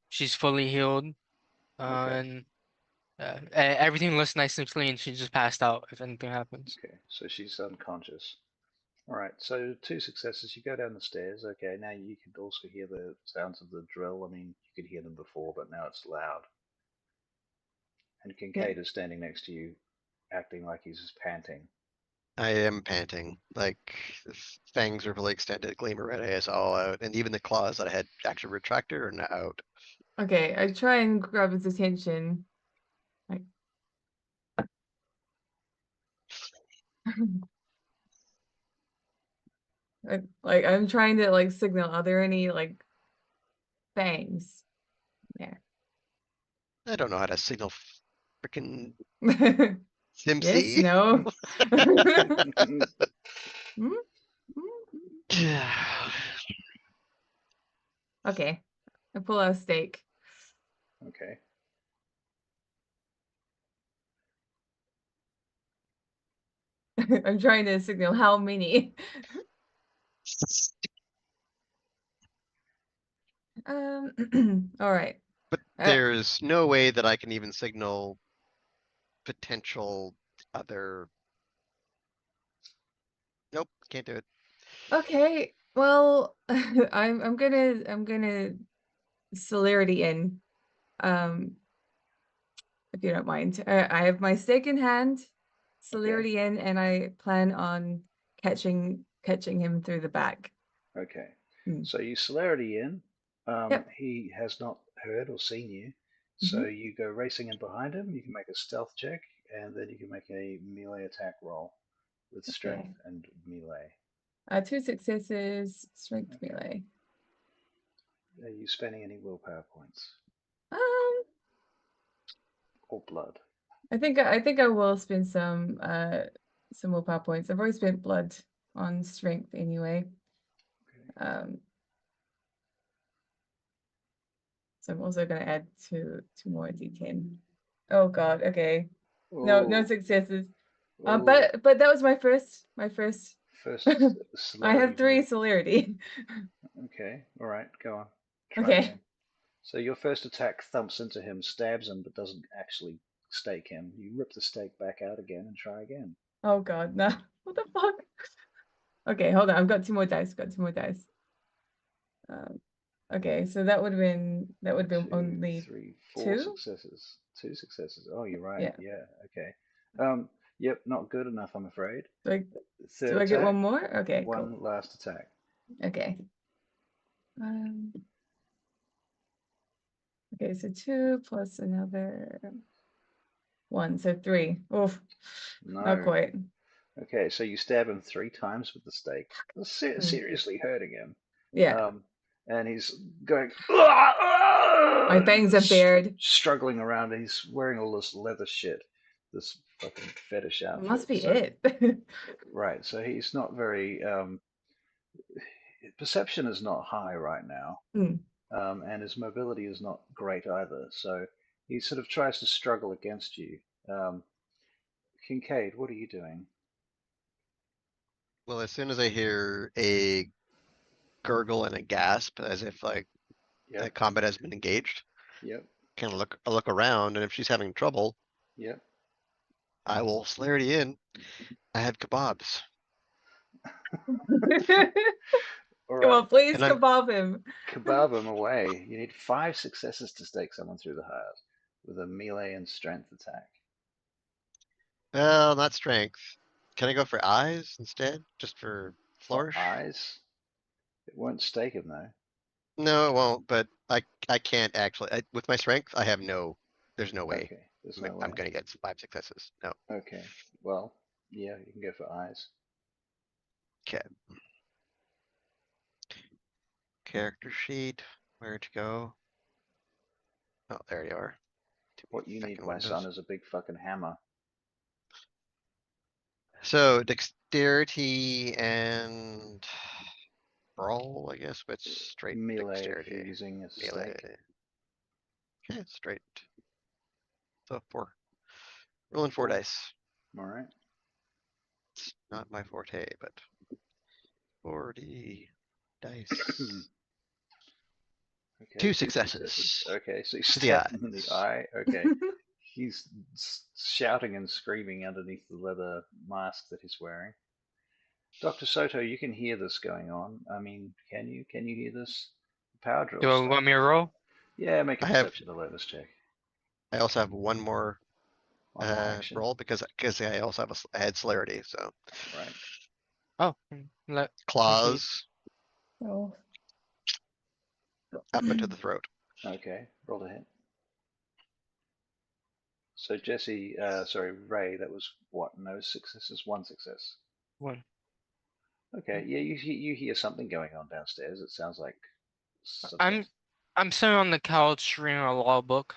She's fully healed. Okay, And everything looks nice and clean. She just passed out if anything happens. okay, so she's unconscious. All right, so 2 successes. You go down the stairs. Okay, now you can also hear the sounds of the drill. I mean, you could hear them before, but now it's loud. And Yeah. Kincaid is standing next to you, acting like he's panting. I am panting. Like the fangs are fully extended, gleamer red eyes all out, and even the claws that I had actually retracted are now out. Okay, I try and grab his attention. Like, like I'm trying to like signal, are there any like fangs there? I don't know how to signal freaking Yes, Simpsy. no. Okay, I pull out a stake. Okay. I'm trying to signal how many. All right. But there's no way that I can even signal potential other. Nope, can't do it. Okay, Well, I'm gonna celerity in, if you don't mind. I have my stake in hand, celerity in, and I plan on catching him through the back. Okay. Mm. So you celerity in. Yep. He has not heard or seen you. So you go racing in behind him. You can make a stealth check, and then you can make a melee attack roll with strength Okay. and melee. 2 successes, strength Okay. melee. Are you spending any willpower points Um, or blood? I think I will spend some willpower points. I've already spent blood on strength anyway. Okay. So I'm also gonna add two more d10. Oh God, okay. No successes. But that was my first First I have celerity 3 move. celerity. Okay, all right, go on. Try Okay. again. So your first attack thumps into him, stabs him, but doesn't actually stake him. You rip the stake back out again and try again. Oh God, no. What the fuck? Okay, hold on. I've got 2 more dice. Okay, so that would have been Two, only three, four 2. successes. 2 successes. Oh, you're right. Yeah. Yeah. Okay. Yep. Not good enough, I'm afraid. Do I get one more? Okay, One cool. last attack. Okay. Okay, so 2 plus another 1, so 3. Oof, not No. quite. Okay, so you stab him 3 times with the stake, seriously hurting him. Yeah. And he's going. My fangs are bared. Struggling around. And he's wearing all this leather shit, this fucking fetish It outfit. must be So it. right, so he's not very. Perception is not high right now, Mm. and his mobility is not great either. So he sort of tries to struggle against you. Kincaid, what are you doing? Well, as soon as I hear a gurgle and a gasp, as if like Yep, combat has been engaged, yep, kind of look around, and if she's having trouble, yep. I will celerity in. I have kebabs, All Come right, on, please and I'm kebab him. kebab him away. You need 5 successes to stake someone through the heart with a melee and strength attack. well, not strength. Can I go for eyes instead, just for For flourish? eyes, it won't stake him though. No, it won't. But I can't actually. With my strength, I have there's no way Okay, there's no I'm way. gonna get 5 successes. No. Okay, well, yeah, you can go for eyes. Okay. Character sheet. Where to go? Oh, there you are. Too many What you need, fucking my son, windows. is a big fucking hammer. So dexterity and brawl, I guess, but straight Melee if you're dexterity. using a Melee. stake. Okay, straight. So 4. Rolling 4 Four. dice. All right. It's not my forte, but 40 dice. Okay, 2 two successes. successes. Okay, so you To the stab him in the eyes. eye. Okay, he's shouting and screaming underneath the leather mask that he's wearing. Dr. Soto, you can hear this going on. I mean, can you? Can you hear this? The power Do drill you want starting. me to roll? Yeah, make a I have. perception alertness check. I also have one more One more action. roll because I also have I had celerity. So Right. Oh, let me see. claws Oh. up into the throat. Okay, roll a hit. So Jesse, sorry, Ray, that was what? No successes, 1 success. One. Okay, yeah, you hear something going on downstairs. It sounds like I'm subtext. I'm sitting on the couch reading a law book.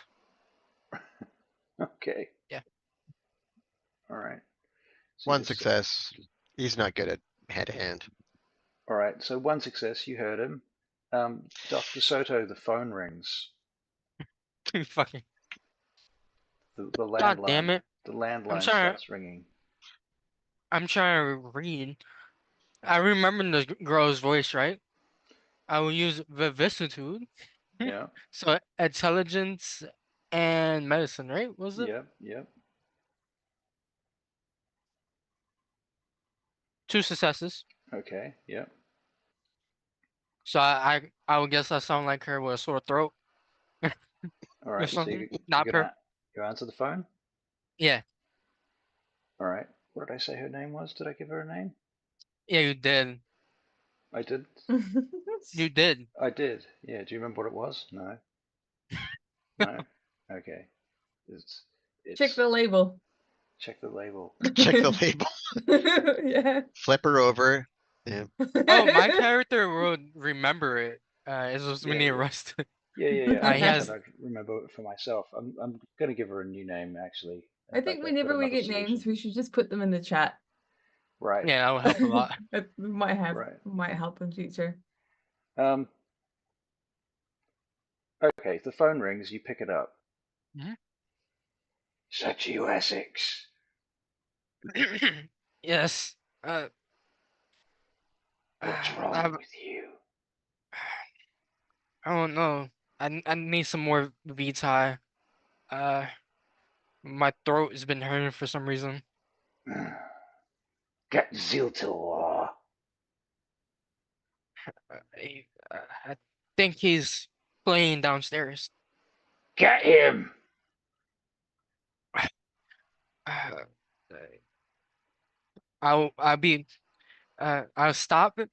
Okay. Yeah. All right. So One you're success. He's not good at hand to hand. all right. So 1 success. You heard him. Dr. Soto, the phone rings. Fucking. The God damn landline. it! The I'm landline trying. starts ringing. I'm trying to read. I remember the girl's voice, right? I will use vicissitude. Yeah. So intelligence and medicine, right? Was it? Yep. Yep. 2 successes. Okay. Yep. So I would guess I sound like her with a sore throat All or right. So something. you're Not per. gonna you answer the phone. Yeah. All right. What did I say her name was? Did I give her a name? Yeah, you did. I did. You did. I did. Yeah. Do you remember what it was? No. No. Okay. It's Check it's the label. check the label. Check the label. Yeah. Flip her over. Yeah. Oh, my character would remember it. It was when Yeah. he Yeah. arrested. Yeah. I He just has. thought I'd remember it for myself. I'm gonna give her a new name actually. I In fact, think I've got whenever we another get solution. names, we should just put them in the chat. Right. Yeah, that would help a lot. That Right. might help in future. Um. Okay. If the phone rings, you pick it up. Mhm. Is that you, Essex? Yes. What's wrong I with you? don't know. I need some more VTI. Uh, my throat has been hurting for some reason. Get Ziltor. I think he's playing downstairs. Get him. Uh, I'll be I'll stop it,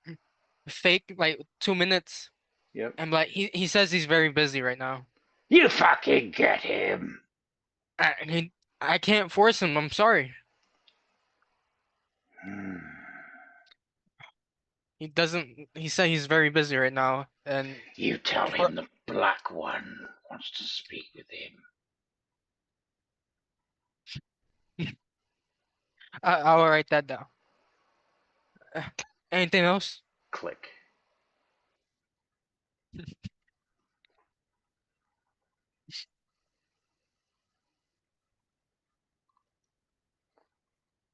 fake like 2 minutes, Yep. and like he says he's very busy right now. You fucking get him. And I can't force him. I'm sorry. He doesn't. He said he's very busy right now, and You tell for him the Black One wants to speak with him. I'll write that down. Uh, Anything else? Click.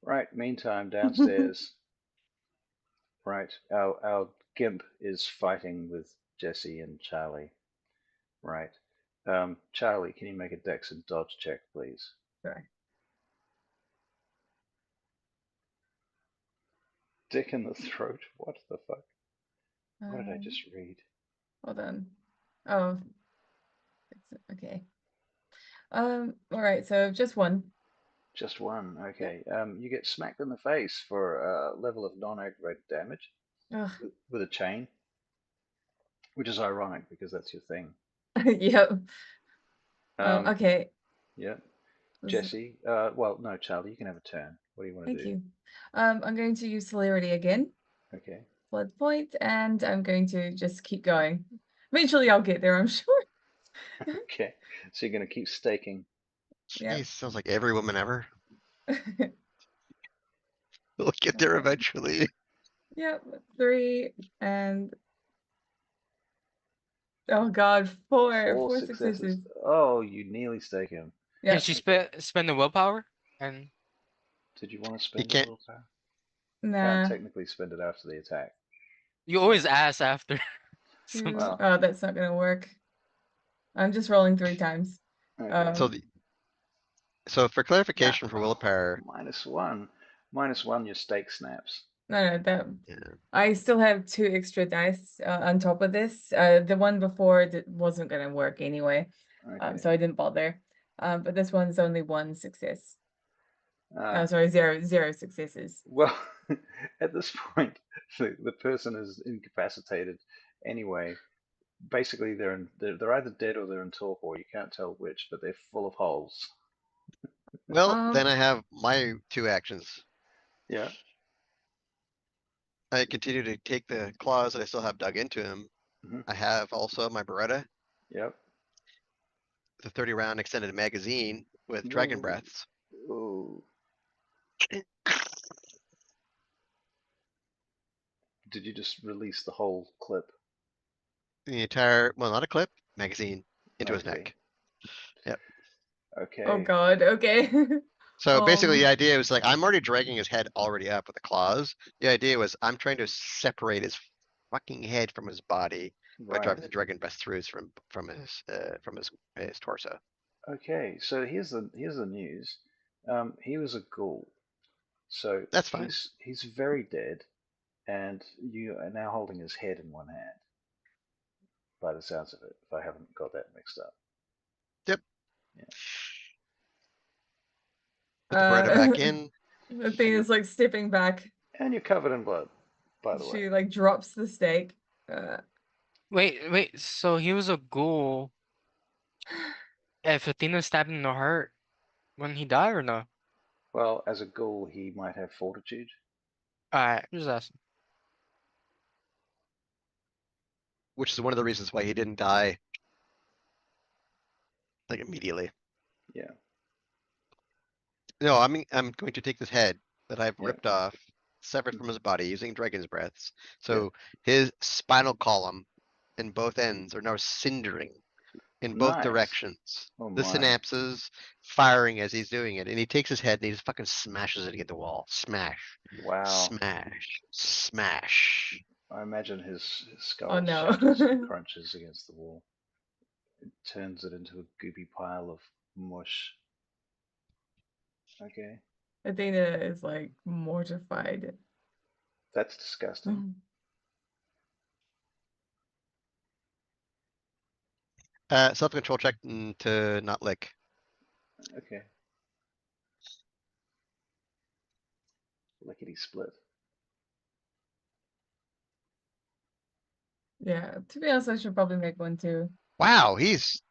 Right. Meantime, downstairs. Right. Our Gimp is fighting with Jesse and Charlie. Right. Charlie, can you make a Dex and Dodge check, please? Sorry. Dick in the throat. What the fuck? What did I Um, just read? hold on. Oh, okay. All right, so just one. Just one. Okay. You get smacked in the face for a level of non-aggravated damage Ugh. with a chain, which is ironic because that's your thing. Yep. Um, Okay. yeah. This is- Jesse. Well, no, Charlie, you can have a turn. What do you want to Thank do? you. I'm going to use celerity again, Okay. blood point, and I'm going to just keep going. Eventually I'll get there, I'm sure. Okay. So you're gonna keep staking. Yep. Jeez, sounds like every woman ever. We'll get there Okay. eventually. Yep, 3 and oh god, four Four successes. successes. Oh, you nearly stake him. Can Yep. she Okay. spend the willpower? And Did you want to You spend can't. your willpower? Can't Nah. technically spend it after the attack. you always ask after. Two. Well. Oh, that's not gonna work. I'm just rolling 3 times. Okay. So so for clarification for willpower, -1. -1, your stake snaps. No, that yeah. I still have 2 extra dice on top of this. The one before that wasn't gonna work anyway, Okay. so I didn't bother. But this one's only 1 success. Ah, Sorry, zero successes. well, at this point, the person is incapacitated anyway. Basically, they're either dead or they're in torpor. You can't tell which, but they're full of holes. Well, Um, then I have my two actions. Yeah. I continue to take the claws that I still have dug into him. Mhm. I have also my Beretta, Yep. the 30 round extended magazine with dragon Ooh. breaths. Ooh. Did you just release the whole clip? The entire, well, not a clip, magazine into his Okay. neck. Yep. oh Okay. god, okay. So basically the Um, idea was like, I'm already dragging his head already up with the claws. The idea was I'm trying to separate his fucking head from his body by Right. driving the dragon breath through from his torso. Okay. So here's the news. He was a ghoul, so That's fine. he's very dead, and you are now holding his head in one hand. by the sounds of it, if I haven't got that mixed up. Yep. Yeah. Put the Beretta back in. Athena's like stepping back. And you're covered in blood, by the way. She like drops the steak. Wait, so he was a ghoul. If Athena stabbed him in the heart, when he died or no? Well, as a ghoul, he might have fortitude. Alright, just asking. Which is one of the reasons why he didn't die like immediately. Yeah. No, I'm going to take this head that I've Yeah. ripped off, severed from his body using dragon's breaths. Yeah. So his spinal column in both ends are now cindering in both Nice. directions. Oh The my. synapses firing as he's doing it, and he takes his head and he just fucking smashes it against the wall. Smash, Wow. smash, smash. I imagine his skull Oh, no. shatters and crunches against the wall. It turns it into a goopy pile of mush. Okay. Athena is like mortified. That's disgusting. Self-control check to not lick. Okay. Lickety split. Yeah, to be honest, I should probably make one too. Wow, he's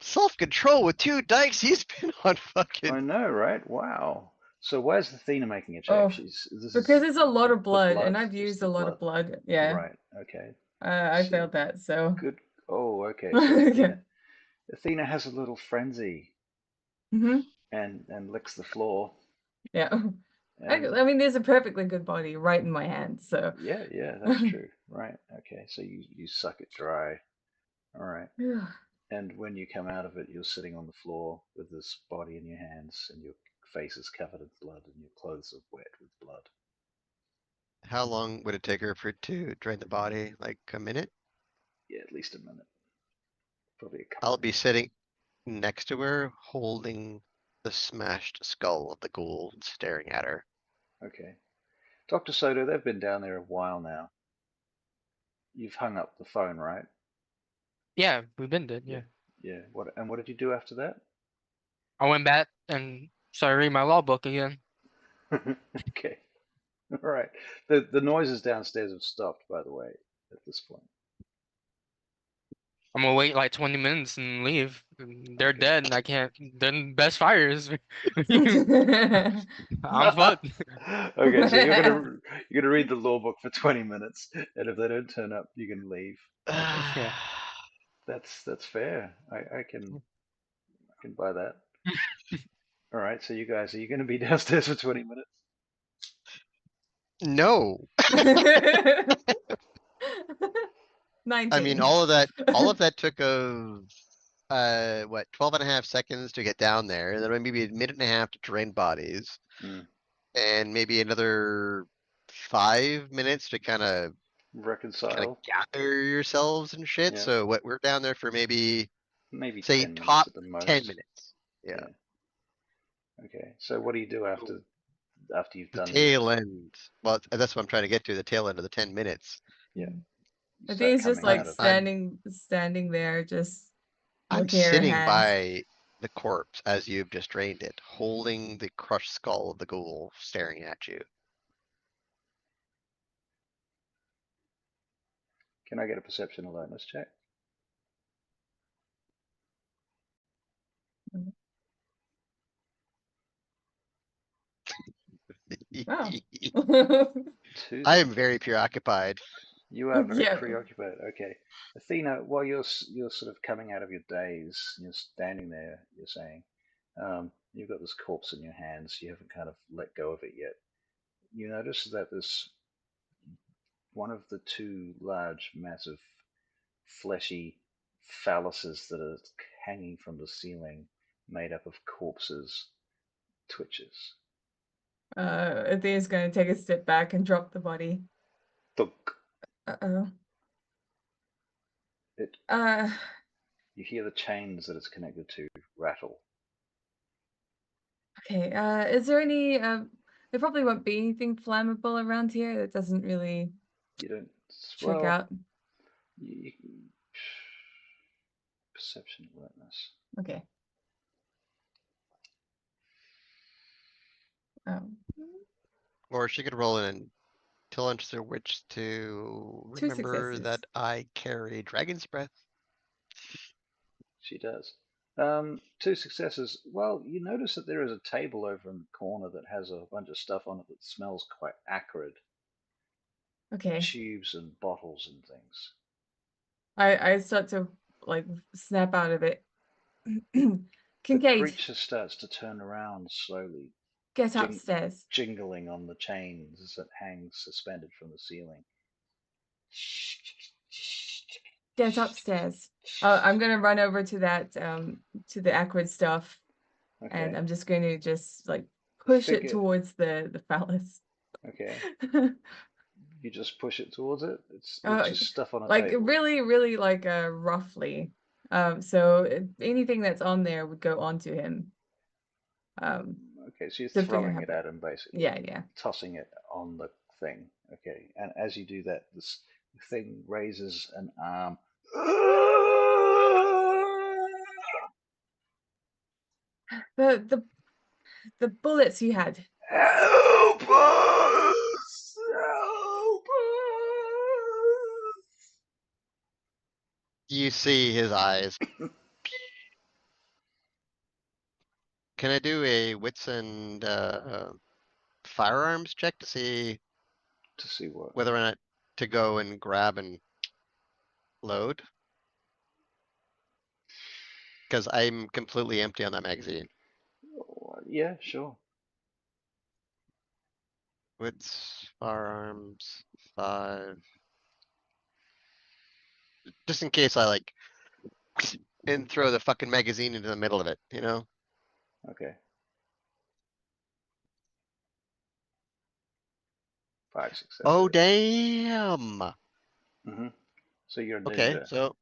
self-control with 2 dice. He's been on I fucking. know, right? Wow. So why is Athena making a check? Oh, This because is it's a lot of the blood, and blood, I've just used the a lot blood. of blood. Yeah, Right. Okay. I So- failed that. So Good. Oh, okay. So Athena has a little frenzy hmm and licks the floor. yeah. And I mean, there's a perfectly good body right in my hand. So yeah, that's true. Right. Okay. So you suck it dry. All right. And when you come out of it, you're sitting on the floor with this body in your hands, and your face is covered in blood, and your clothes are wet with blood. How long would it take her for it to drain the body? Like a minute? Yeah, at least a minute. Probably a couple I'll of be minutes. sitting next to her, holding the smashed skull of the ghoul, staring at her. Okay. Dr. Soto, they've been down there a while now. You've hung up the phone, right? Yeah, we've been dead, yeah. Yeah. What did you do after that? I went back and started reading my law book again. Okay. All right. The noises downstairs have stopped, by the way, at this point. I'm gonna wait like 20 minutes and leave. They're Okay. dead and I can't. They're the best fighters. yeah. I'm fucked. Okay, so you're gonna read the law book for 20 minutes, and if they don't turn up, you can leave. Yeah. That's fair. I can buy that. All right, so you guys, are you gonna be downstairs for 20 minutes? No, 19. I mean, all of that took what, 12.5 seconds to get down there, and then maybe a minute and a half to drain bodies, Mm. and maybe another 5 minutes to kind of Reconcile. gather yourselves and shit. Yeah. So what, we're down there for maybe, Maybe say, 10 minutes top at the most. 10 minutes. Yeah. Okay, so what do you do after you've The done tail end. Well, that's what I'm trying to get to, the tail end of the 10 minutes. Yeah. I start think it's just coming like out of standing there, just I'm looking at her sitting hands. by the corpse as you've just drained it, holding the crushed skull of the ghoul, staring at you. Can I get a perception alertness check? Oh. I am very preoccupied. You are very Yeah. preoccupied. Okay, Athena, while you're sort of coming out of your daze, you're standing there. You're saying, you've got this corpse in your hands. You haven't kind of let go of it yet. You notice that this one of the 2 large, massive, fleshy phalluses that are hanging from the ceiling, made up of corpses, twitches. Athena's gonna take a step back and drop the body. Thunk. Uh-oh. It. Uh, You hear the chains that it's connected to rattle. okay, is there any, there probably won't be anything flammable around here that doesn't really You don't. check Well, out. You, perception alertness. Okay. Um, Or she could roll an intelligence or witch to Two remember successes. that I carry Dragon's Breath. She does. 2 successes. Well, you notice that there is a table over in the corner that has a bunch of stuff on it that smells quite acrid. Okay. Tubes and bottles and things. I start to like snap out of it. The Kincaid, creature starts to turn around slowly, get upstairs. jingling on the chains as it hangs suspended from the ceiling. Get upstairs. I'm gonna run over to that to the acrid stuff, and Okay. I'm just going to just like push it Figure. towards the phallus. Okay. You just push it towards it. It's just stuff on a Like table. really like roughly. So anything that's on there would go onto him. Okay, so you're To figure throwing how it at him basically. yeah. Tossing it on the thing. Okay, and as you do that, this thing raises an arm. The bullets you had. Help us! Help us! You see his eyes. Can I do a wits and firearms check to see To see what? whether or not to go and grab and load? Because I'm completely empty on that magazine. Yeah, sure. Wits, firearms, 5. Just in case I like and throw the fucking magazine into the middle of it, you know? Okay. 5 successes. Oh, damn. So you're a Okay, ninja. so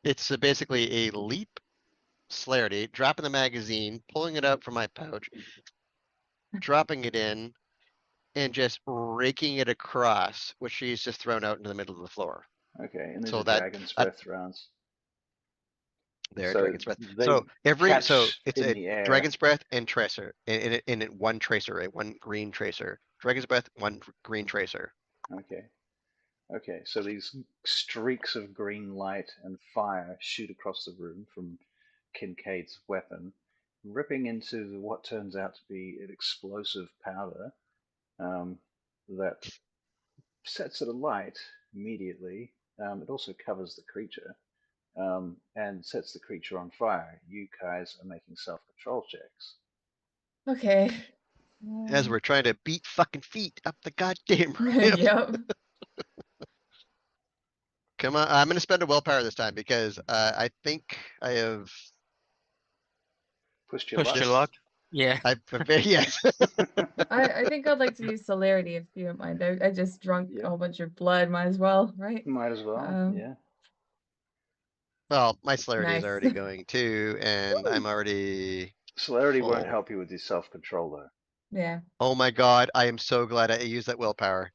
it's basically a leap celerity, dropping the magazine, pulling it out from my pouch, dropping it in, and just raking it across, which she's just thrown out into the middle of the floor. Okay, and these So are that, dragon's breath rounds. there, So Dragon's Breath. they So catch it's in a the air. Dragon's Breath and Tracer, in one tracer, one green tracer. Dragon's Breath, one green tracer. Okay. Okay, so these streaks of green light and fire shoot across the room from Kincaid's weapon, ripping into what turns out to be an explosive powder that sets it alight immediately. It also covers the creature and sets the creature on fire. You guys are making self-control checks. Okay. As we're trying to beat fucking feet up the goddamn ramp. Yep. Come on, I'm gonna spend a willpower this time because I think I have Pushed your Push luck. your luck. Yeah. yes. I think I'd like to use celerity if you don't mind. I just drunk Yeah. a whole bunch of blood, might as well, right? Might as well, yeah. Well, my celerity is Nice. already going too, and I'm already Celerity won't full. help you with your self-control though. Yeah. Oh my god, I am so glad I used that willpower.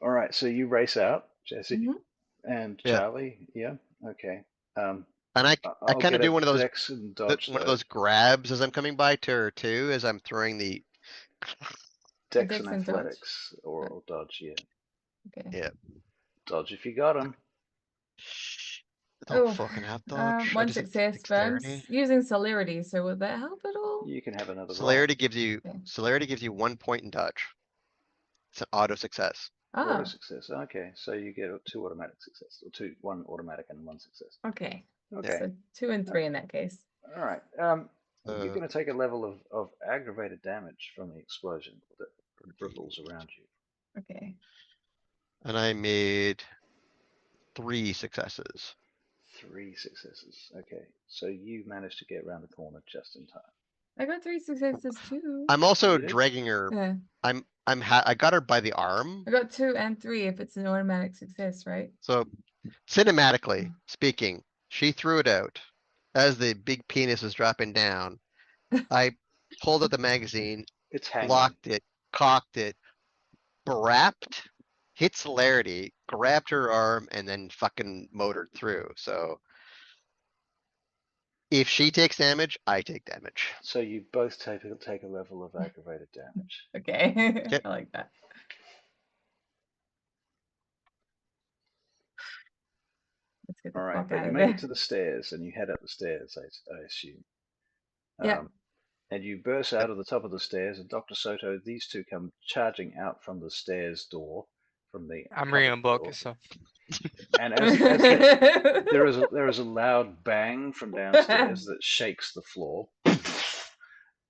All right, so you race out, Jesse Mhm. and Yeah. Charlie. Yeah, okay. And I I'll kind of get a do one of those dex and dodge one of though. those grabs as I'm coming by to too, as I'm throwing the Dex dex and and dodge? athletics or dodge, yeah. Okay. yeah. Dodge if you got him. I don't Oh, fucking have dodge. I one just have success, but I'm dexterity. using celerity, so would that help at all? You can have another roll. Celerity gives you Okay. celerity gives you 1 point in dodge. It's an auto success. Auto Ah, success. Okay, so you get 2 automatic success, or 1 automatic and 1 success. okay. Okay, So 2 and 3 in that case. all right. You're going to take a level of aggravated damage from the explosion that ripples around you. Okay. And I made 3 successes. 3 successes. Okay, so you managed to get around the corner just in time. I got 3 successes too. I'm also You did? dragging her. Yeah. I got her by the arm. I got 2 and 3 if it's an automatic success, right? So cinematically speaking, she threw it out as the big penis was dropping down. I pulled out the magazine, It's hanging. locked it, cocked it, brapped, hit Celerity, grabbed her arm, and then fucking motored through. So if she takes damage, I take damage. So you both take a level of aggravated damage. Okay, Okay. I like that. Let's get the All right, fuck but out you of make there. it to the stairs and you head up the stairs, I assume. Yeah. And you burst Yep. out of the top of the stairs, and Dr. Soto, these two come charging out from the stairs door, from the I'm reading cupboard a book, door. so And as there is a loud bang from downstairs that shakes the floor,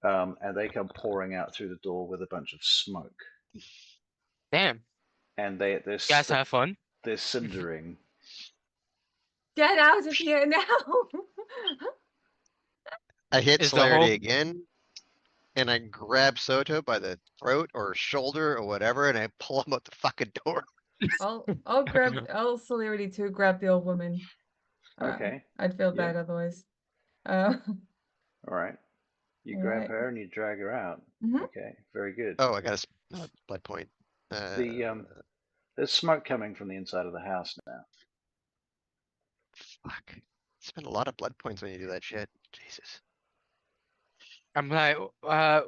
and they come pouring out through the door with a bunch of smoke, damn. and You guys have fun. they're cindering. Get out of here now! I hit Is the whole Celerity again, and I grab Soto by the throat or shoulder or whatever, and I pull him out the fucking door. I'll Celerity to grab the old woman. Okay. I'd feel Yeah. bad otherwise. All right. You grab Alright. her and you drag her out. Mhm. Okay, very good. Oh, I got a blood point. There's smoke coming from the inside of the house now. Fuck. Spend a lot of blood points when you do that shit. Jesus. I'm like,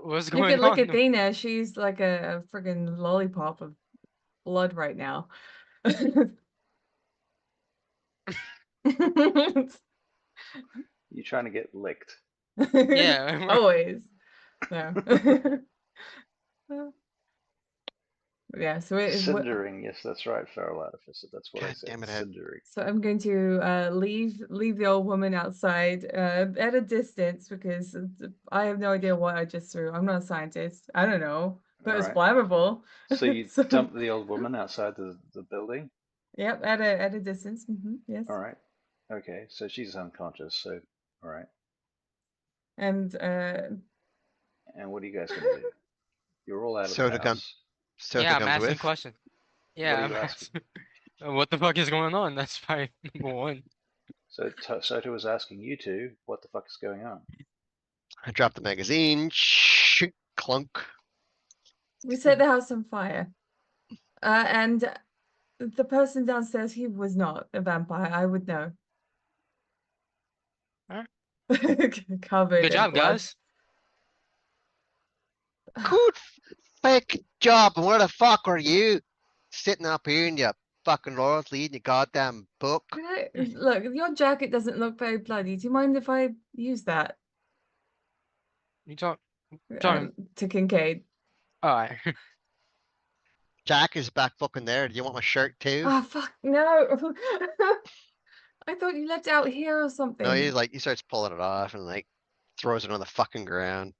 what's You going can look on? at Dana, she's like a friggin' lollipop of blood right now. You trying to get licked. Yeah. Always. No. Yeah, so it is what Cindering, yes, that's right, feral artificer. That's what I God said. damn it, Ed. Cindering. so I'm going to leave the old woman outside at a distance because I have no idea what I just threw. I'm not a scientist. I don't know, but it's Alright. flammable. So you So, dump the old woman outside the building? yep, at a distance. Yes. Alright. Okay, so she's unconscious, so alright. And And what are you guys gonna do? You're all out of the Soto comes. house. Soto Yeah, I'm comes asking with. questions. What Yeah, are I'm you asking? asking. What the fuck is going on? That's my number one. So Soto was asking you two, what the fuck is going on? I drop the magazine. Shoot, clunk. we set the house on fire. And the person downstairs, he was not a vampire. I would know. Alright. Covered Good in job, blood. guys. Good fake job. And where the fuck are you? Sitting up here in your fucking laurels reading your goddamn book. Look, your jacket doesn't look very bloody. Do you mind if I use that? You talking? To Kincaid. Alright. Jack is back fucking there. Do you want my shirt too? Oh, fuck, no. I thought you left it out here or something. No, he starts pulling it off and like throws it on the fucking ground.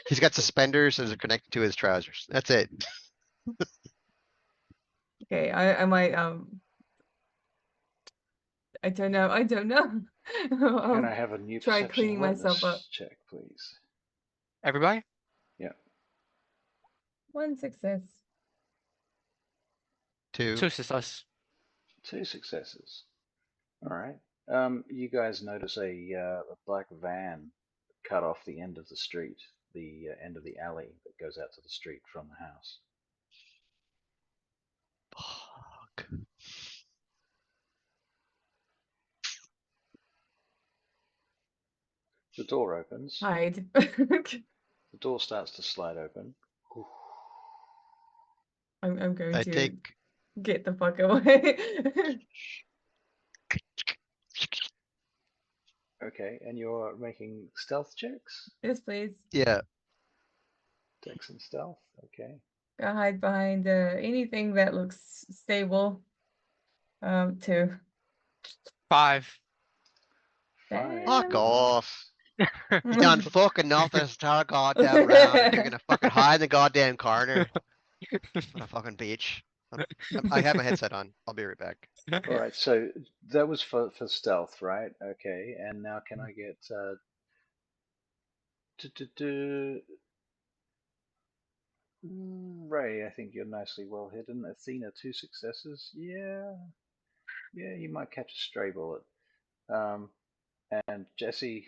He's got suspenders that are connected to his trousers. That's it. Okay, I might, I don't know. Can I I'll have a new try perception cleaning myself up. awareness check, please? Everybody? Yeah. 1 success. 2. Two success. 2 successes. Alright. You guys notice a black van cut off the end of the street, the end of the alley that goes out to the street from the house. Fuck. The door opens. Hide. The door starts to slide open. I'm going I to take. get the fuck away. Okay, and you're making stealth checks? Yes, please. Yeah. Dex and stealth, okay. Go hide behind anything that looks stable. 2. 5. Fuck Damn. off. You done fucking nothing this entire goddamn round and you're gonna fucking hide in the goddamn corner. What a fucking bitch. I have my headset on. I'll be right back. Alright, so that was for stealth, right? Okay, and now can I get Ray, I think you're nicely well hidden. Athena, 2 successes. Yeah, you might catch a stray bullet. And Jesse,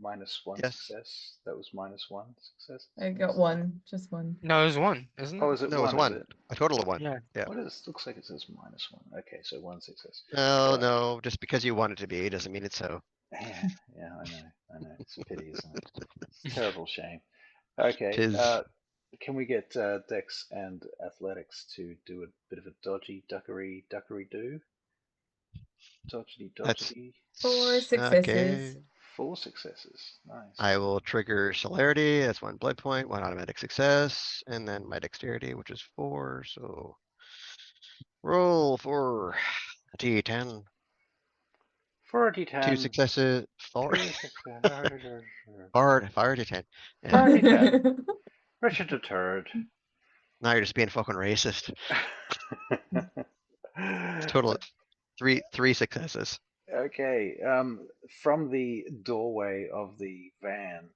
-1 Yes. success. That was -1 success. I got one, just one. No, there's one, isn't Oh, it? is it No, it was one? Is one. it? A total of one. Yeah. Yeah. What is? Looks like it says -1. Okay, so 1 success. No, no, just because you want it to be doesn't mean it's so. Yeah, yeah, I know. It's a pity, isn't it? It's a terrible shame. Okay, Tis. can we get Dex and Athletics to do a bit of a dodgy duckery do? Dodgy That's 4 okay. successes. 4 successes. Nice. I will trigger celerity. That's 1 blood point, 1 automatic success, and then my dexterity, which is 4. So roll for a d10. 4 2 D10. successes. 4. 2 successes. Fire d10. 4 And D10. Richard the Third. now you're just being fucking racist. Total three successes. Okay, from the doorway of the van,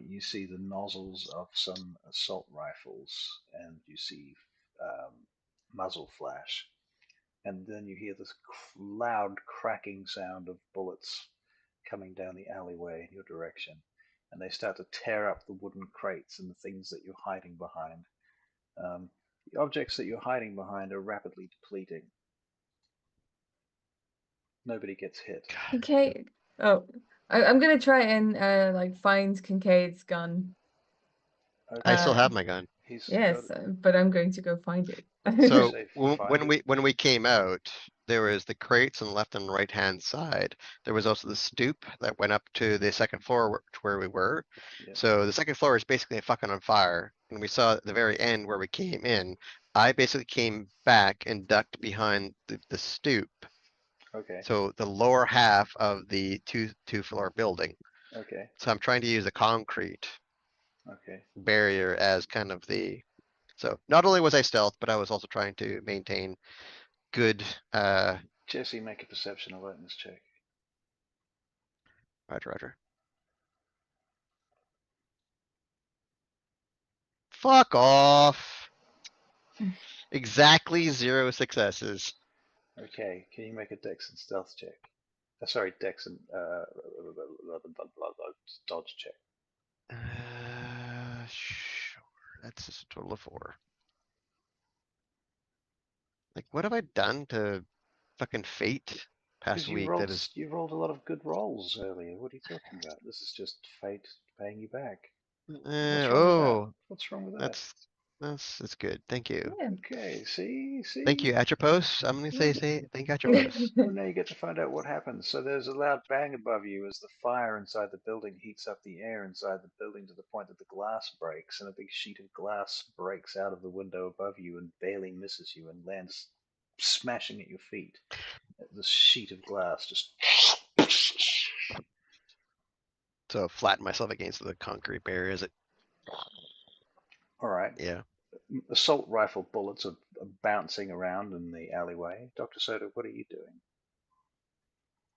you see the nozzles of some assault rifles, and you see muzzle flash, and then you hear this loud cracking sound of bullets coming down the alleyway in your direction, and they start to tear up the wooden crates and the things that you're hiding behind. The objects that you're hiding behind are rapidly depleting. Nobody gets hit. Okay. Oh, I'm gonna try and like find Kincaid's gun. I still Uh, have my gun. He's Yes, got. but I'm going to go find it. You So say when find it? we came out, there was the crates on the left and right hand side. There was also the stoop that went up to the second floor to where we were. Yeah. So the second floor is basically fucking on fire. And we saw at the very end where we came in, I basically came back and ducked behind the stoop. Okay. So the lower half of the two floor building. Okay. So I'm trying to use the concrete Okay. barrier as kind of the, so not only was I stealth, but I was also trying to maintain good, Jesse, make a perception alertness check. Roger. Fuck off. Exactly 0 successes. Okay. Can you make a Dex and stealth check? Sorry, Dex and dodge check. Sure. That's just a total of 4. Like, what have I done to fucking fate past Because week that is, you rolled a lot of good rolls earlier. What are you talking about? This is just fate paying you back. What's wrong with that? oh, What's wrong with that? that's good. Thank you. Yeah. Okay. See. Thank you, Atropos. I'm gonna say thank you, Atropos. Well, now you get to find out what happens. So there's a loud bang above you as the fire inside the building heats up the air inside the building to the point that the glass breaks, and a big sheet of glass breaks out of the window above you and barely misses you and lands smashing at your feet. The sheet of glass just. So flatten myself against the concrete barrier. Is it? All right. Yeah. Assault rifle bullets are bouncing around in the alleyway. Dr. Soda, what are you doing?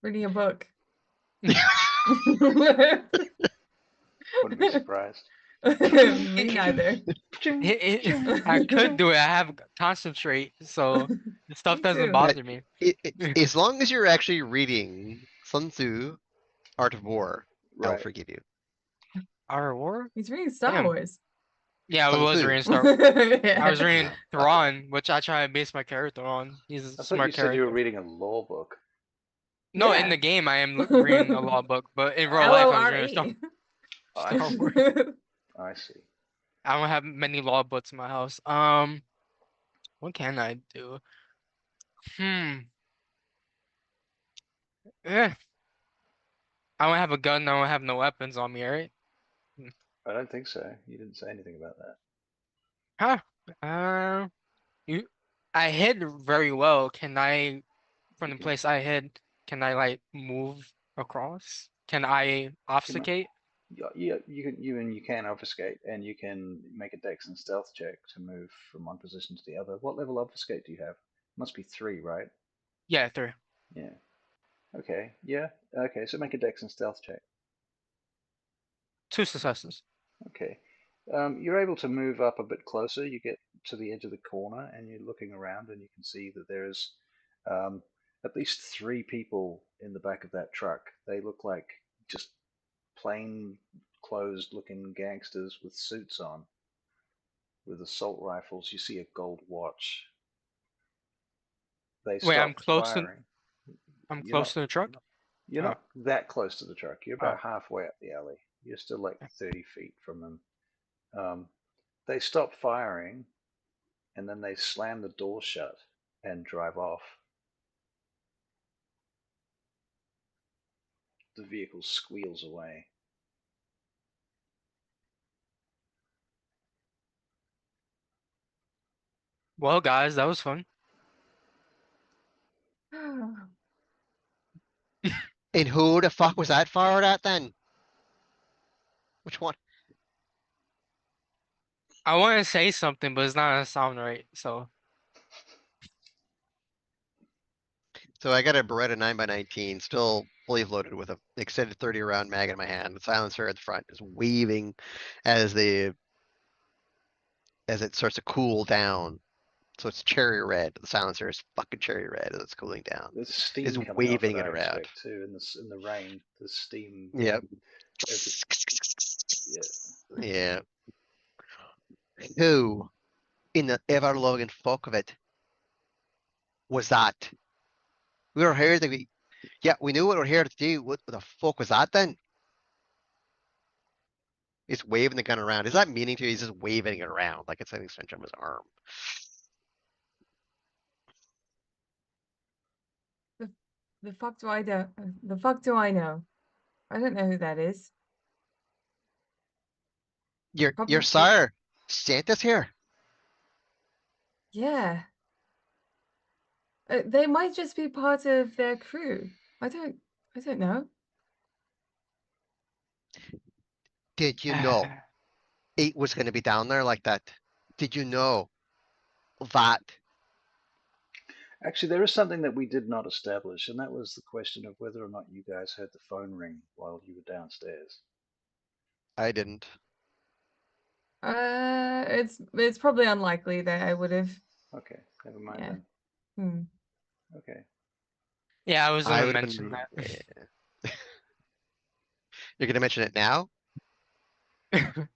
Reading a book. Wouldn't be surprised. Me neither. I could do it. I have concentrate, so the stuff Me doesn't too. bother me. As long as you're actually reading Sun Tzu, Art of War, I'll Right. forgive you. Our war? He's reading Star Damn. Wars. Yeah, I Sun was Tzu. reading Star. I was reading Thrawn, which I try to base my character on. He's a I thought smart you said you were character. reading a law book. No, Yeah. in the game I am reading a law book, but in real life I was reading L-O-R-E. Star Wars. I see. I don't have many law books in my house. What can I do? Yeah. I don't have a gun. I don't have no weapons on me, right? I don't think so. You didn't say anything about that. Huh? You. I hid very well. Can I, from You the can, place I hid, can I like move across? Can I obfuscate? yeah, you can obfuscate, and you can make a Dex and stealth check to move from one position to the other. What level obfuscate do you have? Must be 3, right? Yeah, 3. Yeah. Okay. Yeah. Okay. So make a Dex and stealth check. 2 successes. Okay. You're able to move up a bit closer. You get to the edge of the corner, and you're looking around, and you can see that there's at least 3 people in the back of that truck. They look like just plain clothes looking gangsters with suits on, with assault rifles. You see a gold watch. They Wait, stop firing. I'm You're close not to the truck. you're Oh, not that close to the truck. You're oh. about halfway up the alley. You're still like 30 feet from them. They stop firing, and then they slam the door shut and drive off. The vehicle squeals away. Well, guys, that was fun. And who the fuck was that fired at then? Which one? I want to say something, but it's not gonna sound right. So So I got a Beretta 9x19, still fully loaded with a extended 30 round mag in my hand. The silencer at the front is waving as it starts to cool down. So it's cherry red. The silencer is fucking cherry red as it's cooling down. There's Is steam coming off it, waving it I around. expect too. In the rain, there's steam. Yep. Yeah. Yeah. Who in the ever loving fuck of it was that? We were here to yeah, we knew what we were here to do. What the fuck was that then? He's waving the gun around. Is that meaning to you? He's just waving it around like it's an extension of his arm. The fuck do I know? The fuck do I know? I don't know who that is. Your Probably, sire, Santa's here. yeah. They might just be part of their crew. I don't know. Did you know it was going to be down there like that? Did you know that? Actually, there is something that we did not establish, and that was the question of whether or not you guys heard the phone ring while you were downstairs. I didn't. It's probably unlikely that I would have. Okay, never mind Yeah. then. Okay. yeah, I was I gonna would have mention been. that. You're going to mention it now?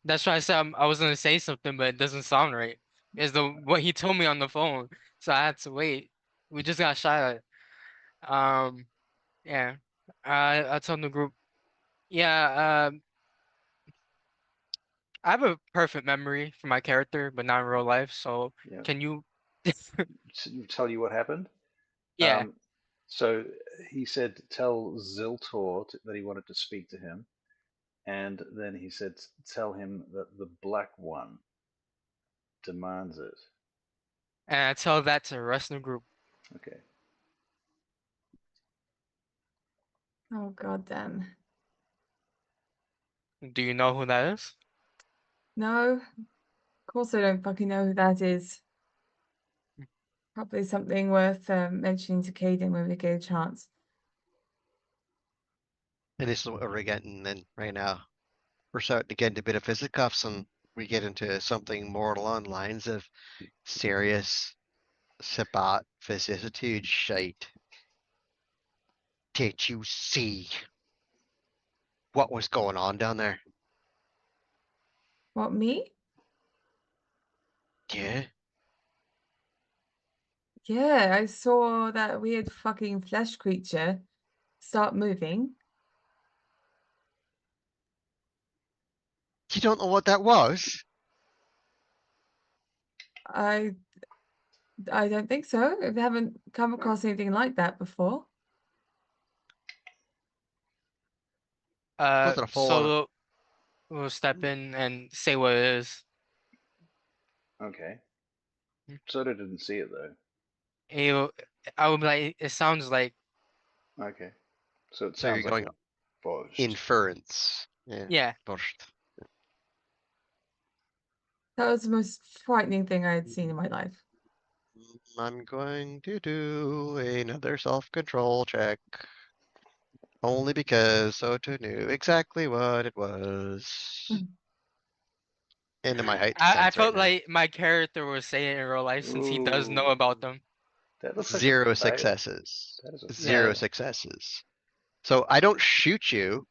That's why I said I was gonna say something, but it doesn't sound right. Is the what he told me on the phone, so I had to wait. We just got shot at. Yeah. I told the group, yeah. I have a perfect memory for my character, but not in real life. So Yeah. can you? Tell you what happened? Yeah. So he said, tell Ziltor that he wanted to speak to him. And then he said, tell him that the Black One demands it. And I tell that to the rest of the group. Okay. Oh god damn. Do you know who that is? No, of course I don't fucking know who that is. Probably something worth mentioning to Caden when we get a chance. And this is what we're getting then right now. We're starting to get into a bit of fisticuffs and we get into something more along the lines of serious Sabat vicissitude shite. Did you see what was going on down there? What, me? Yeah. Yeah, I saw that weird fucking flesh creature start moving. You don't know what that was? I don't think so. I haven't come across anything like that before. Was it a full on? Solo will step in and say what it is. Okay. Soda didn't see it though. He'll, I would be like, it sounds like, Okay. So it So you're sounds like going a burst. inference. Yeah. yeah. Burst. That was the most frightening thing I had seen in my life. I'm going to do another self-control check. Only because Soto knew exactly what it was. Into my height I sense right felt now. like my character was saying it in real life since he does know Ooh. about them. That looks like a Zero fail. successes. That is a Zero Yeah. fail. successes. So I don't shoot you.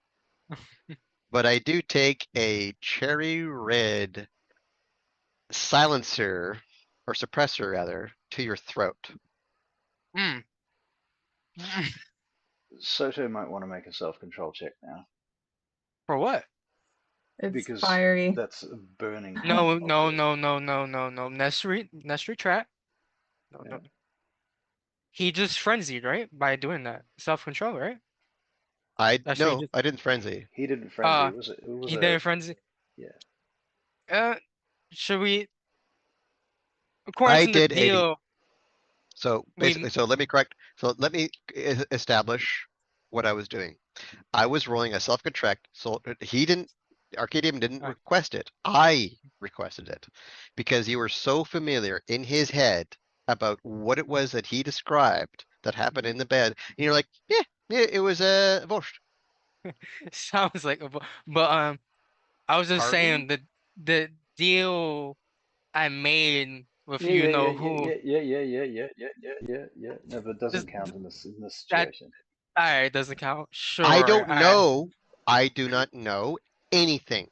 but I do take a cherry red silencer or suppressor rather to your throat. Mm. Mm. Soto might want to make a self-control check now For what? It's because fiery. that's a burning hot No, object. no. Nestry trap. No, Yeah. no. He just frenzied, right? By doing that. Self-control, right? That's what he No, just I didn't frenzy. He didn't frenzy. uh It was he a didn't frenzy. yeah. Uh should we according I to the did a deal so we basically so let me correct so let me establish what I was doing. I was rolling a self-contract, so he didn't RKDM didn't uh, request it. I requested it because you were so familiar in his head about what it was that he described that happened in the bed. And you're like, yeah, it was a Vorsht. sounds like but I was just Pardon? saying that the deal I made with Yeah, you yeah, yeah, know yeah, who yeah, yeah, yeah, yeah, yeah, yeah, yeah, yeah, yeah. No, but it this, doesn't count in this that situation. alright doesn't count. I Sure. don't Alright. know. I do not know anything,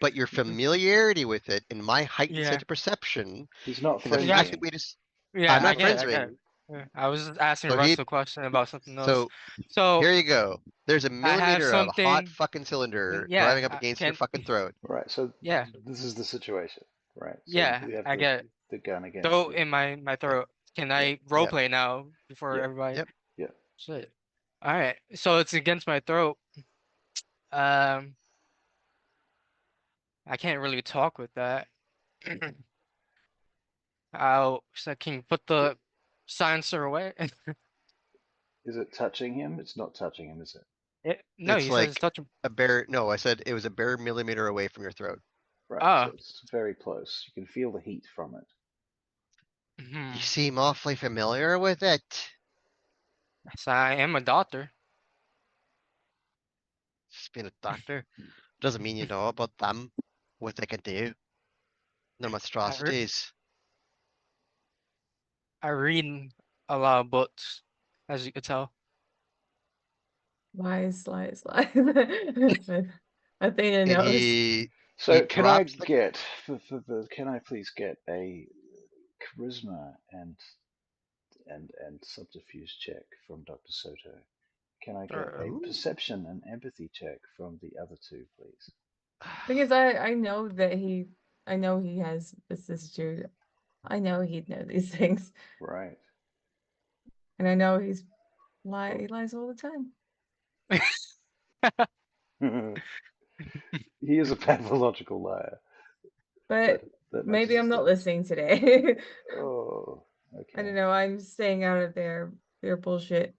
but your familiarity with it and my heightened Yeah. sense of perception He's not and the You got fact that frenzying. we just, I'm yeah, He's I not not. get it, I get it. frenzying. Yeah. I was just asking So Russ he, a question about something else. so So here you go. There's a I have millimeter of hot something fucking cylinder yeah, driving up I against your can fucking throat. Right. So yeah, this is the situation. Right. So yeah, we have I get it. the gun against Throw you. in my Yep, throat. Can Yeah. I yep, roleplay now before Yeah. everybody? yep. Yeah. Shit. Alright. So it's against my throat. Um I can't really talk with that. So can you put It, the silencer away? is it touching him? It's not touching him, is it? No, It's he says like touch him. a bare, no, I said it was a bare millimeter away from your throat. Right. So Oh. it's very close. You can feel the heat from it. You Hmm. seem awfully familiar with it. So I am a doctor. Just being a doctor doesn't mean you know about them, what they can do, their I re monstrosities. I read a lot of books, as you could tell. Lies, lies, lies. Athena And knows. he So can I drops the, get can I please get a charisma and subterfuge check from Dr. Soto? Can I get a Ooh. perception and empathy check from the other two, please? Thing is, I know that I know he has vicissitude. I know he'd know these things, Right. and I know he Oh. lies all the time. He is a pathological liar. But That matches maybe I'm his not stats. listening today. Oh, I don't okay. know. I'm staying out of their bullshit.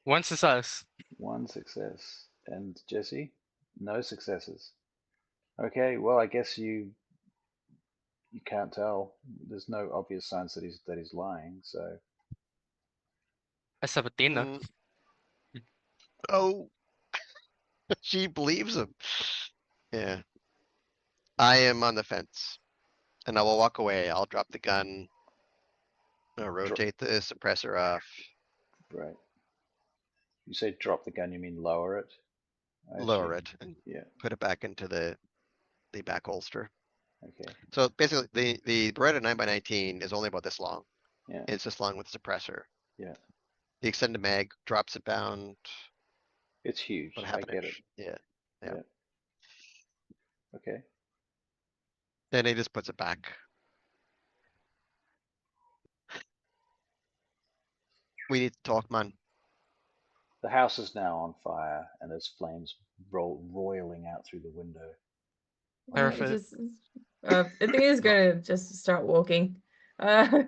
One success. One success. And Jesse? No successes. Okay, well I guess you can't tell. There's no obvious signs that he's lying, so A Sabatina. mm, oh, she believes him. Yeah, I am on the fence and I will walk away. I'll drop the gun. I'll dro- rotate the suppressor off, right. You say drop the gun, you mean lower it, I lower assume. it and Yeah, put it back into the back holster. okay. So basically the Beretta 9x19 is only about this long. Yeah, It's this long with the suppressor. yeah. The extended mag drops it down It's about huge. half I an get it. inch. Yeah, yeah. Yeah. Okay. Then he just puts it back. We need to talk, man. The house is now on fire and there's flames roiling out through the window. Perfect. Just Athena's gonna just start walking. Uh,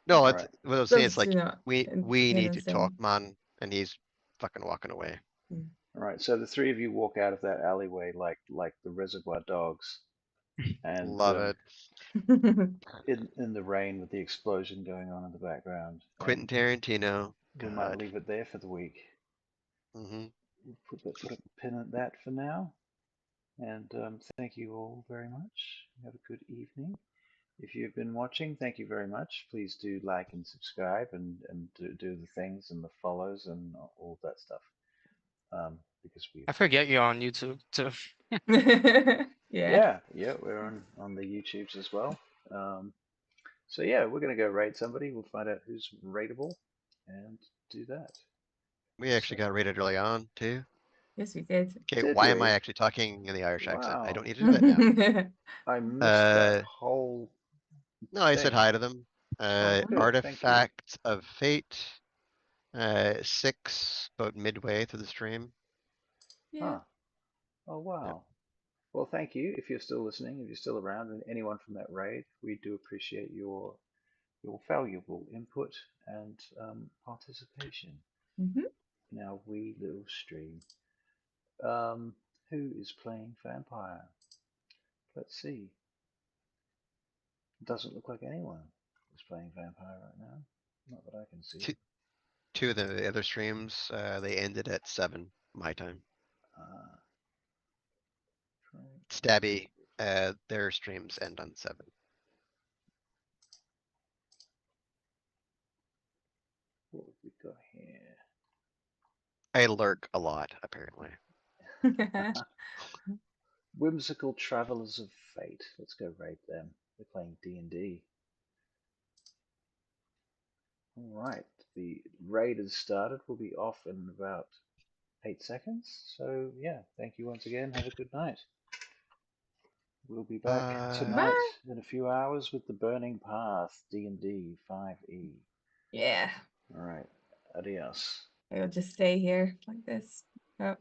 No, it's Right. what I'm saying is just like not we get need to talk, insane. man. And he's fucking walking away. All right. So the three of you walk out of that alleyway like the Reservoir Dogs, and Love it. in the rain with the explosion going on in the background. Quentin And Tarantino. we might God. leave it there for the week. Hmm. Put a pin at that for now. And thank you all very much. Have a good evening. If you've been watching, thank you very much. Please do like and subscribe and do the things and the follows and all that stuff. because we. I forget you're on YouTube too. Yeah. Yeah, we're on the YouTubes as well. So yeah, we're gonna go raid somebody. We'll find out who's raidable, and do that. We actually So got rated early on too. Yes, we did. Okay, did why am I we? actually talking in the Irish accent? I Wow, don't need to do that now. I missed that Uh, whole no, I said thing. hi to them. Oh, good. Thank you. Artifact of Fate. 6, about midway through the stream. Yeah. Huh. Oh Yep. wow. Well, thank you if you're still listening, if you're still around, and anyone from that raid, we do appreciate your valuable input and participation Hmm. in our wee little stream. Um, who is playing Vampire? Let's see. Doesn't look like anyone is playing Vampire right now. Not that I can see. Two, two of the other streams, they ended at 7 my time. Uh, Stabby, their streams end on 7. what have we got here? I lurk a lot, apparently. Whimsical Travelers of Fate. Let's go raid them. They're playing D&D. All right, the raid has started. We'll be off in about 8 seconds. So yeah, thank you once again. Have a good night. We'll be back tonight Bye. in a few hours with the Burning Path D&D 5e. Yeah. All right, adios. I'll just stay here like this. Oh.